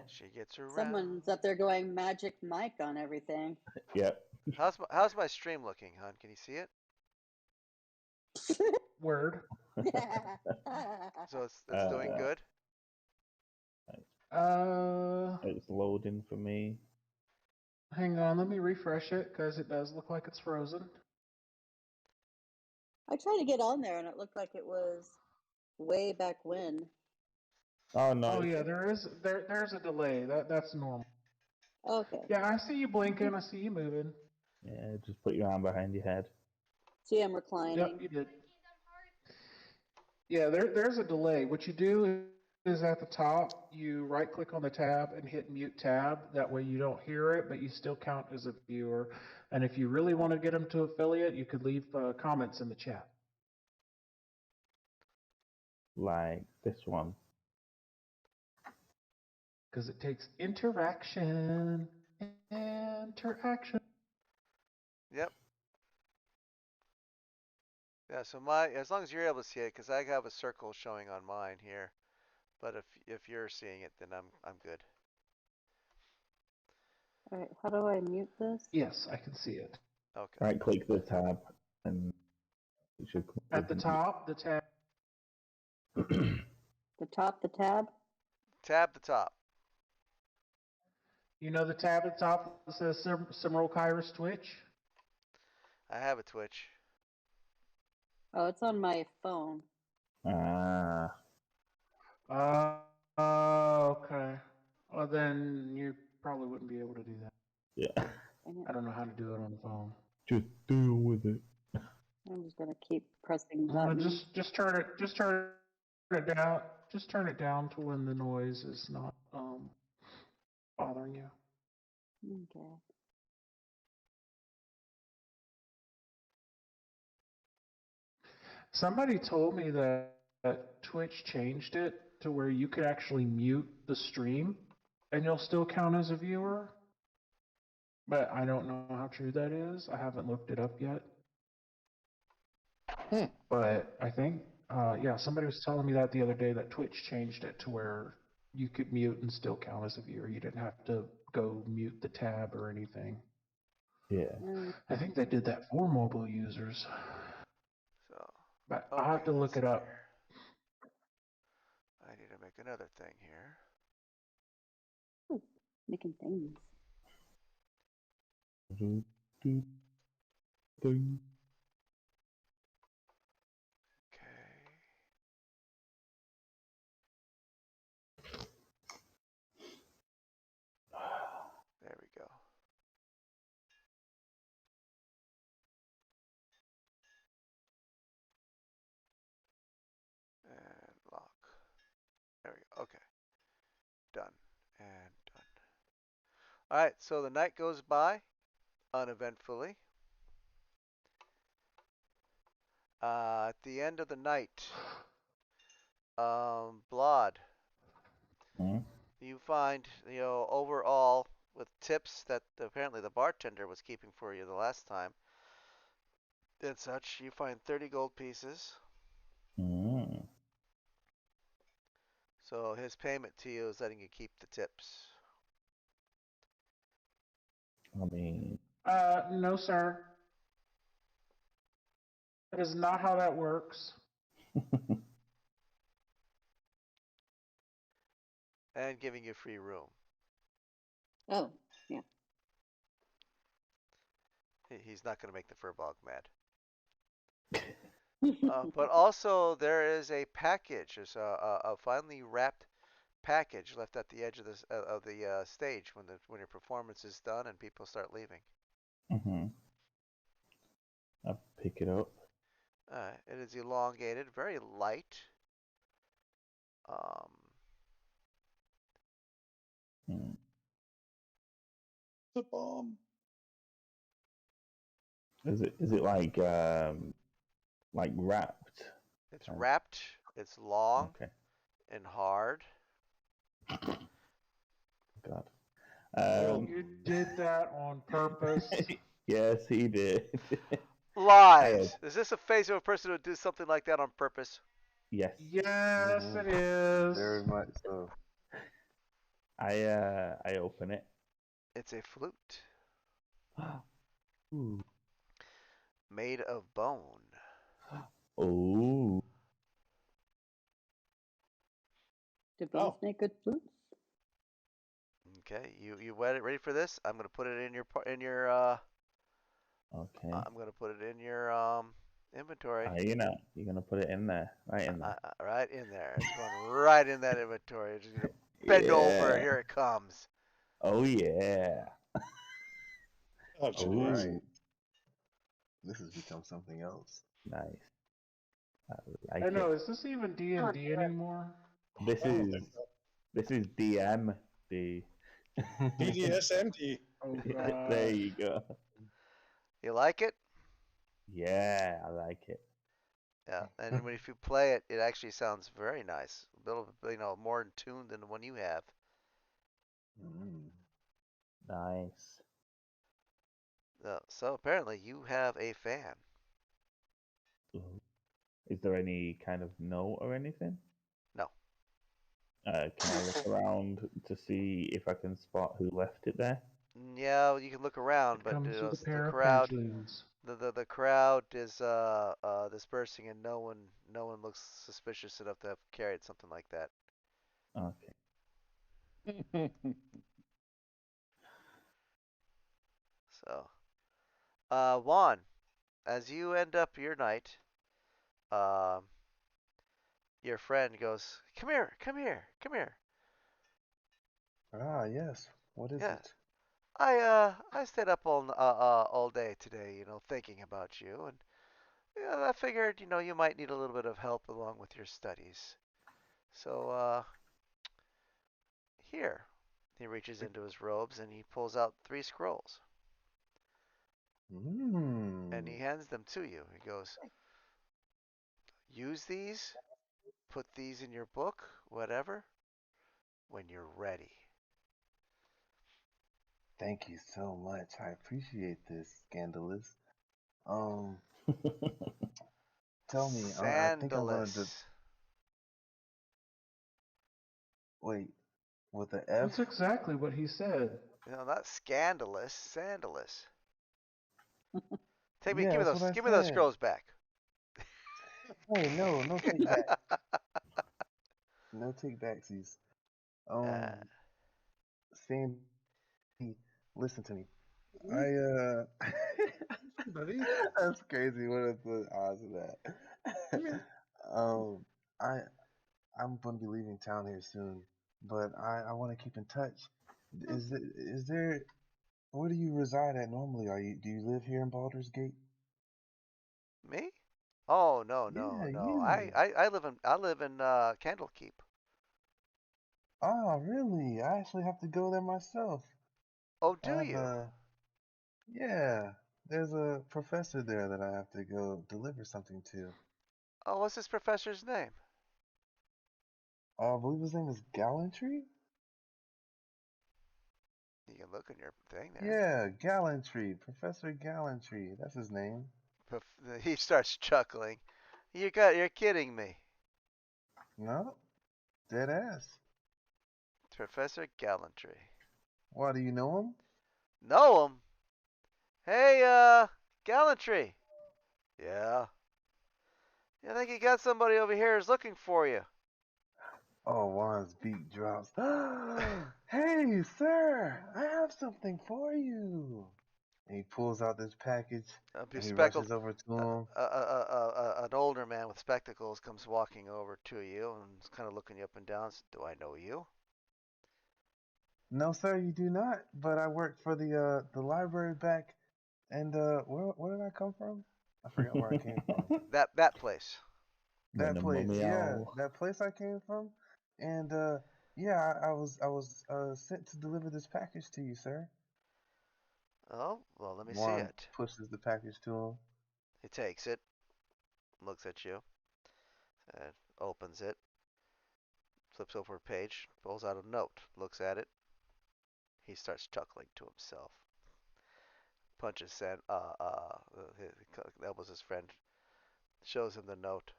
She gets around. Someone's up there going Magic Mike on everything. Yep. How's my stream looking, hon? Can you see it? Word. So it's doing good. It's loading for me. Hang on, let me refresh it because it does look like it's frozen. I tried to get on there and it looked like it was way back when. Oh no! Oh yeah, there's a delay. That's normal. Okay. Yeah, I see you blinking. I see you moving. Yeah, just put your arm behind your head. See, I'm reclining. Yep, you did. Yeah, there's a delay. What you do is at the top, you right click on the tab and hit mute tab. That way you don't hear it, but you still count as a viewer. And if you really want to get them to affiliate, you could leave comments in the chat. Like this one. Because it takes interaction. Interaction. Yep. Yeah, so as long as you're able to see it, because I have a circle showing on mine here, but if you're seeing it, then I'm good. All right, how do I mute this? Yes, I can see it. Okay. Right click the tab and it should come At the top, the tab. The top, the tab? Tab the top. You know the tab at the top that says Simral Kairos Twitch? I have a Twitch. Oh, it's on my phone. Ah. Okay. Well, then you probably wouldn't be able to do that. Yeah. I don't know how to do it on the phone. Just deal with it. I'm just gonna keep pressing buttons. Just turn it down. Just turn it down to when the noise is not bothering you. Okay. Somebody told me that Twitch changed it to where you could actually mute the stream and you'll still count as a viewer. But I don't know how true that is. I haven't looked it up yet. But I think, yeah, somebody was telling me that the other day that Twitch changed it to where you could mute and still count as a viewer. You didn't have to go mute the tab or anything. Yeah. I think they did that for mobile users. So, But okay, I'll have to look it up. I need to make another thing here. Ooh, making things. Okay. There we go. And lock. There we go. Okay. Done. And done. Alright, so the night goes by uneventfully. At the end of the night, Blood, you find, overall, with tips that apparently the bartender was keeping for you the last time and such, you find 30 gold pieces. So his payment to you is letting you keep the tips. I mean, No, sir. That is not how that works. And giving you free room. Oh, yeah. He's not going to make the Furbog mad. But also, there is a package. There's a finely wrapped package left at the edge of the stage when your performance is done and people start leaving. I'll pick it up. It is elongated, very light. The bomb. Is it like wrapped? It's wrapped. It's long Okay. and hard. God. You did that on purpose. Yes, he did. Lies. Is this a face of a person who did something like that on purpose? Yes. Yes, it is. Very much so. I open it. It's a flute. Ooh. Made of bone. Ooh. Do bees make good flutes? Okay, you ready for this? I'm gonna put it in your Okay. I'm gonna put it in your inventory. You're gonna put it in there, right in there. Right in there. It's going right in that inventory. It's gonna bend over. Yeah. Here it comes. Oh yeah. Oh, All jeez. right. This has become something else. Nice. I I like know. it. Is this even D&D anymore? This I don't is think so. this is DMD. BDSMD. Oh There gosh. you go. You like it? Yeah, I like it. Yeah. And if you play it, it actually sounds very nice. A little, more in tune than the one you have. Mm. Nice. So apparently you have a fan. Ooh. Is there any kind of note or anything? No. Can I look around to see if I can spot who left it there? Yeah, you can look around, It but comes with a the pair of crowd, pagelings. the crowd is dispersing, and no one looks suspicious enough to have carried something like that. Okay. So, Juan, as you end up your night, um, your friend goes, "Come here, come here, come here." Ah, yes. What is Yeah, it? I stayed up all day today, thinking about you, and I figured, you might need a little bit of help along with your studies. So, here. He reaches into his robes and he pulls out 3 scrolls and he Mm. hands them to you. He goes, "Use these, put these in your book, whatever, when you're ready." Thank you so much. I appreciate this, Scandalous. Um, tell me, I think I'm gonna Sandalus. wait with the F. That's exactly what he said. Not scandalous, sandalus. Yeah, Give me that's what those, I give me those said. scrolls back. Hey, no, no take back, no take backsies. uh, Sandy, listen to me. I Buddy. that's crazy. What are the odds of that? Yeah. um, I I'm gonna be leaving town here soon, but I want to keep in touch. Is there where do you reside at normally? Do you live here in Baldur's Gate? Me? Oh, no, no, Yeah, no. you. I live in Candlekeep. Oh, really? I actually have to go there myself. Oh, I do have you? a yeah. There's a professor there that I have to go deliver something to. Oh, what's this professor's name? I believe his name is Gallantry. You can look in your thing there. Yeah, Gallantry, Professor Gallantry. That's his name. He starts chuckling. You're kidding me. No, dead ass. Professor Gallantry. Why do you know him? Know him? Hey, Gallantry. Yeah. I think you got somebody over here who's looking for you. Oh, Juan's beat drops. Hey, sir, I have something for you. And he pulls out this package A and he bespectacled, rushes over to him. an older man with spectacles comes walking over to you and is kind of looking you up and down. Do I know you? No, sir, you do not. But I work for the library back. And where did I come from? I forgot where I came from. That place. That place, Mummy yeah, owl. that place I came from. And yeah, I was sent to deliver this package to you, sir. Oh, well, let me see Juan it. pushes the package to him. He takes it, looks at you, opens it, flips over a page, pulls out a note, looks at it. He starts chuckling to himself. Punches San. That was his friend. Shows him the note,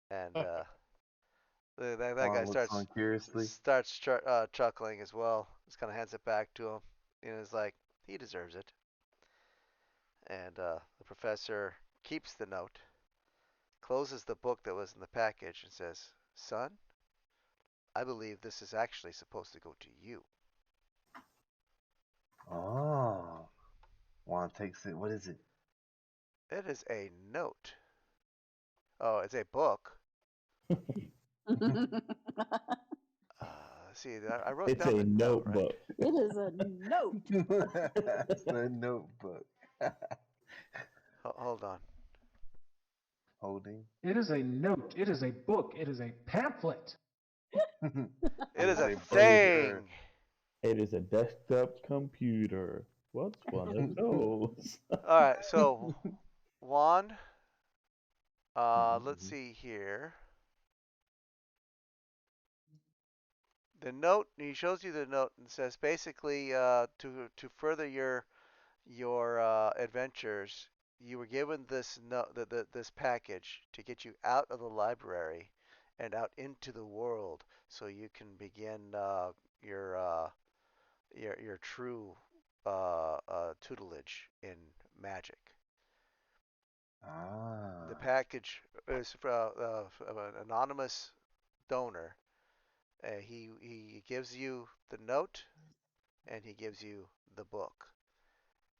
and that guy Juan looks starts on curiously. starts chuckling as well. Just kind of hands it back to him, and is like, he deserves it. And the professor keeps the note, closes the book that was in the package, and says, "Son, I believe this is actually supposed to go to you. Oh. Juan takes it. What is it? It is a note. Oh, it's a book. See, I wrote It's down a the note, right? notebook. It is a note. It's the notebook. Hold on. Holding. It is a note. It is a book. It is a pamphlet. It is a a brochure. thing. It is a desktop computer. What's one of those? All right, so Juan, let's Mhm. see here. The note, he shows you the note and says basically to further your adventures, you were given this this package to get you out of the library and out into the world, so you can begin your your true tutelage in magic. The Ah. package is from an anonymous donor. He gives you the note and he gives you the book.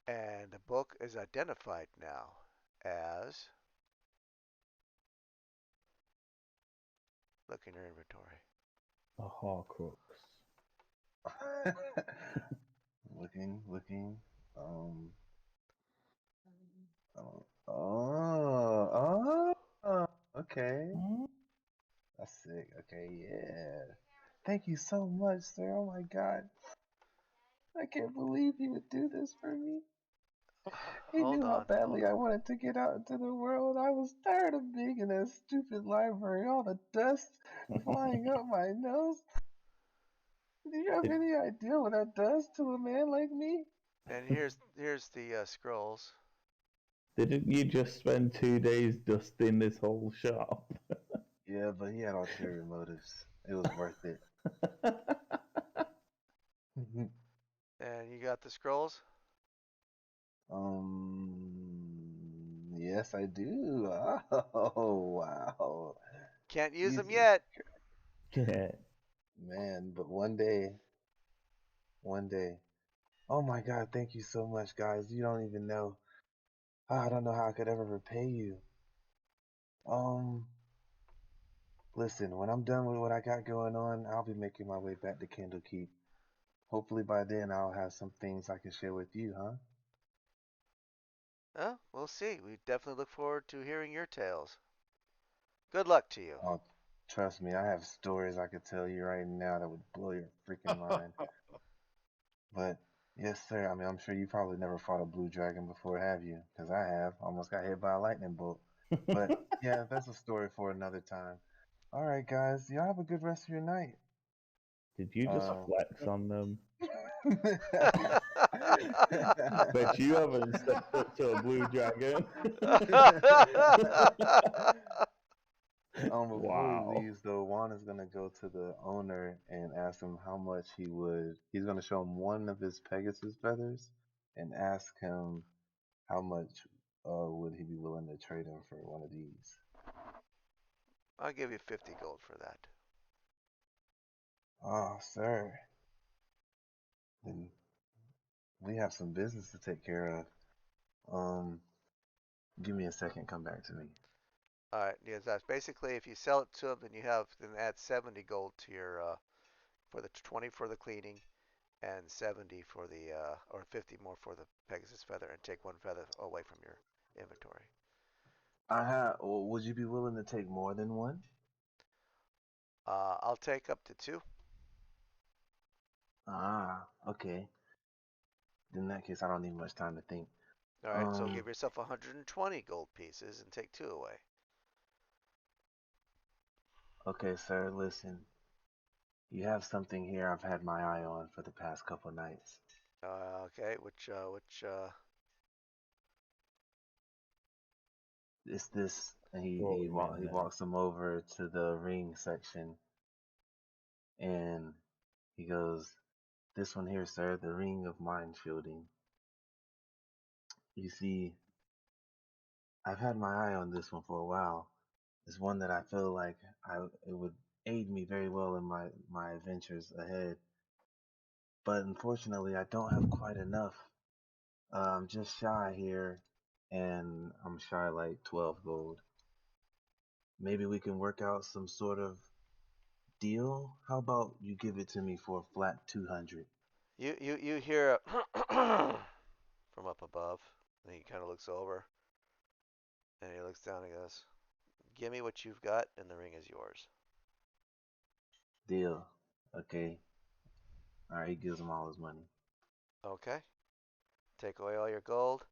And the book is identified now as, look in your inventory. A Horcrux. Looking. Um. Oh. Okay. That's sick. Okay. Yeah. Thank you so much, sir. Oh my God. I can't believe he would do this for me. He Hold knew how on, hold badly I on. wanted to get out into the world. I was tired of being in that stupid library, all the dust flying up my nose. Do you have Did, any idea what that does to a man like me? And here's the scrolls. didn't you just spend 2 days dusting this whole shop? Yeah, but he had ulterior motives. It was worth it. And you got the scrolls? Yes, I do. Oh, wow. Can't use them Jesus, yet. Yeah. man. But one day. Oh my God, thank you so much, guys. You don't even know. I don't know how I could ever repay you. Um, Listen, when I'm done with what I got going on, I'll be making my way back to Candlekeep. Hopefully by then I'll have some things I can share with you, huh? We'll see. We definitely look forward to hearing your tales. Good luck to you. Oh, trust me, I have stories I could tell you right now that would blow your freaking mind. But yes, sir. I mean, I'm sure you probably never fought a blue dragon before, have you? Because I have. Almost got hit by a lightning bolt. But yeah, that's a story for another time. All right, guys. Y'all have a good rest of your night. Did you just Uh, flex on them? Bet you haven't stepped up to a blue dragon. Before he Wow. leaves, though, Juan is gonna go to the owner and ask him how much he would. He's gonna show him one of his Pegasus feathers and ask him how much would he be willing to trade him for one of these. I'll give you 50 gold for that. Oh, sir. Then we have some business to take care of. Um, Give me a second. Come back to me. All right, yes, that's basically if you sell it to them, then add 70 gold to your for the 20 for the cleaning and 70 for the or 50 more for the Pegasus feather, and take one feather away from your inventory. Would you be willing to take more than one? I'll take up to 2. Ah, okay. In that case, I don't need much time to think. All right, so Um, give yourself 120 gold pieces and take 2 away. okay, sir. Listen, you have something here I've had my eye on for the past couple nights. Okay, which It's this, and What he we mean he then? walks him over to the ring section, and he goes, "This one here, sir, the ring of mind shielding. You see, I've had my eye on this one for a while. It's one that I feel like it would aid me very well in my adventures ahead. But unfortunately, I don't have quite enough. I'm just shy here, and I'm shy like 12 gold. Maybe we can work out some sort of deal. How about you give it to me for a flat 200? You hear a from up above, and he kind of looks over, and he looks down and goes, "Give me what you've got, and the ring is yours." Deal. Okay. All right. He gives him all his money. Okay. Take away all your gold.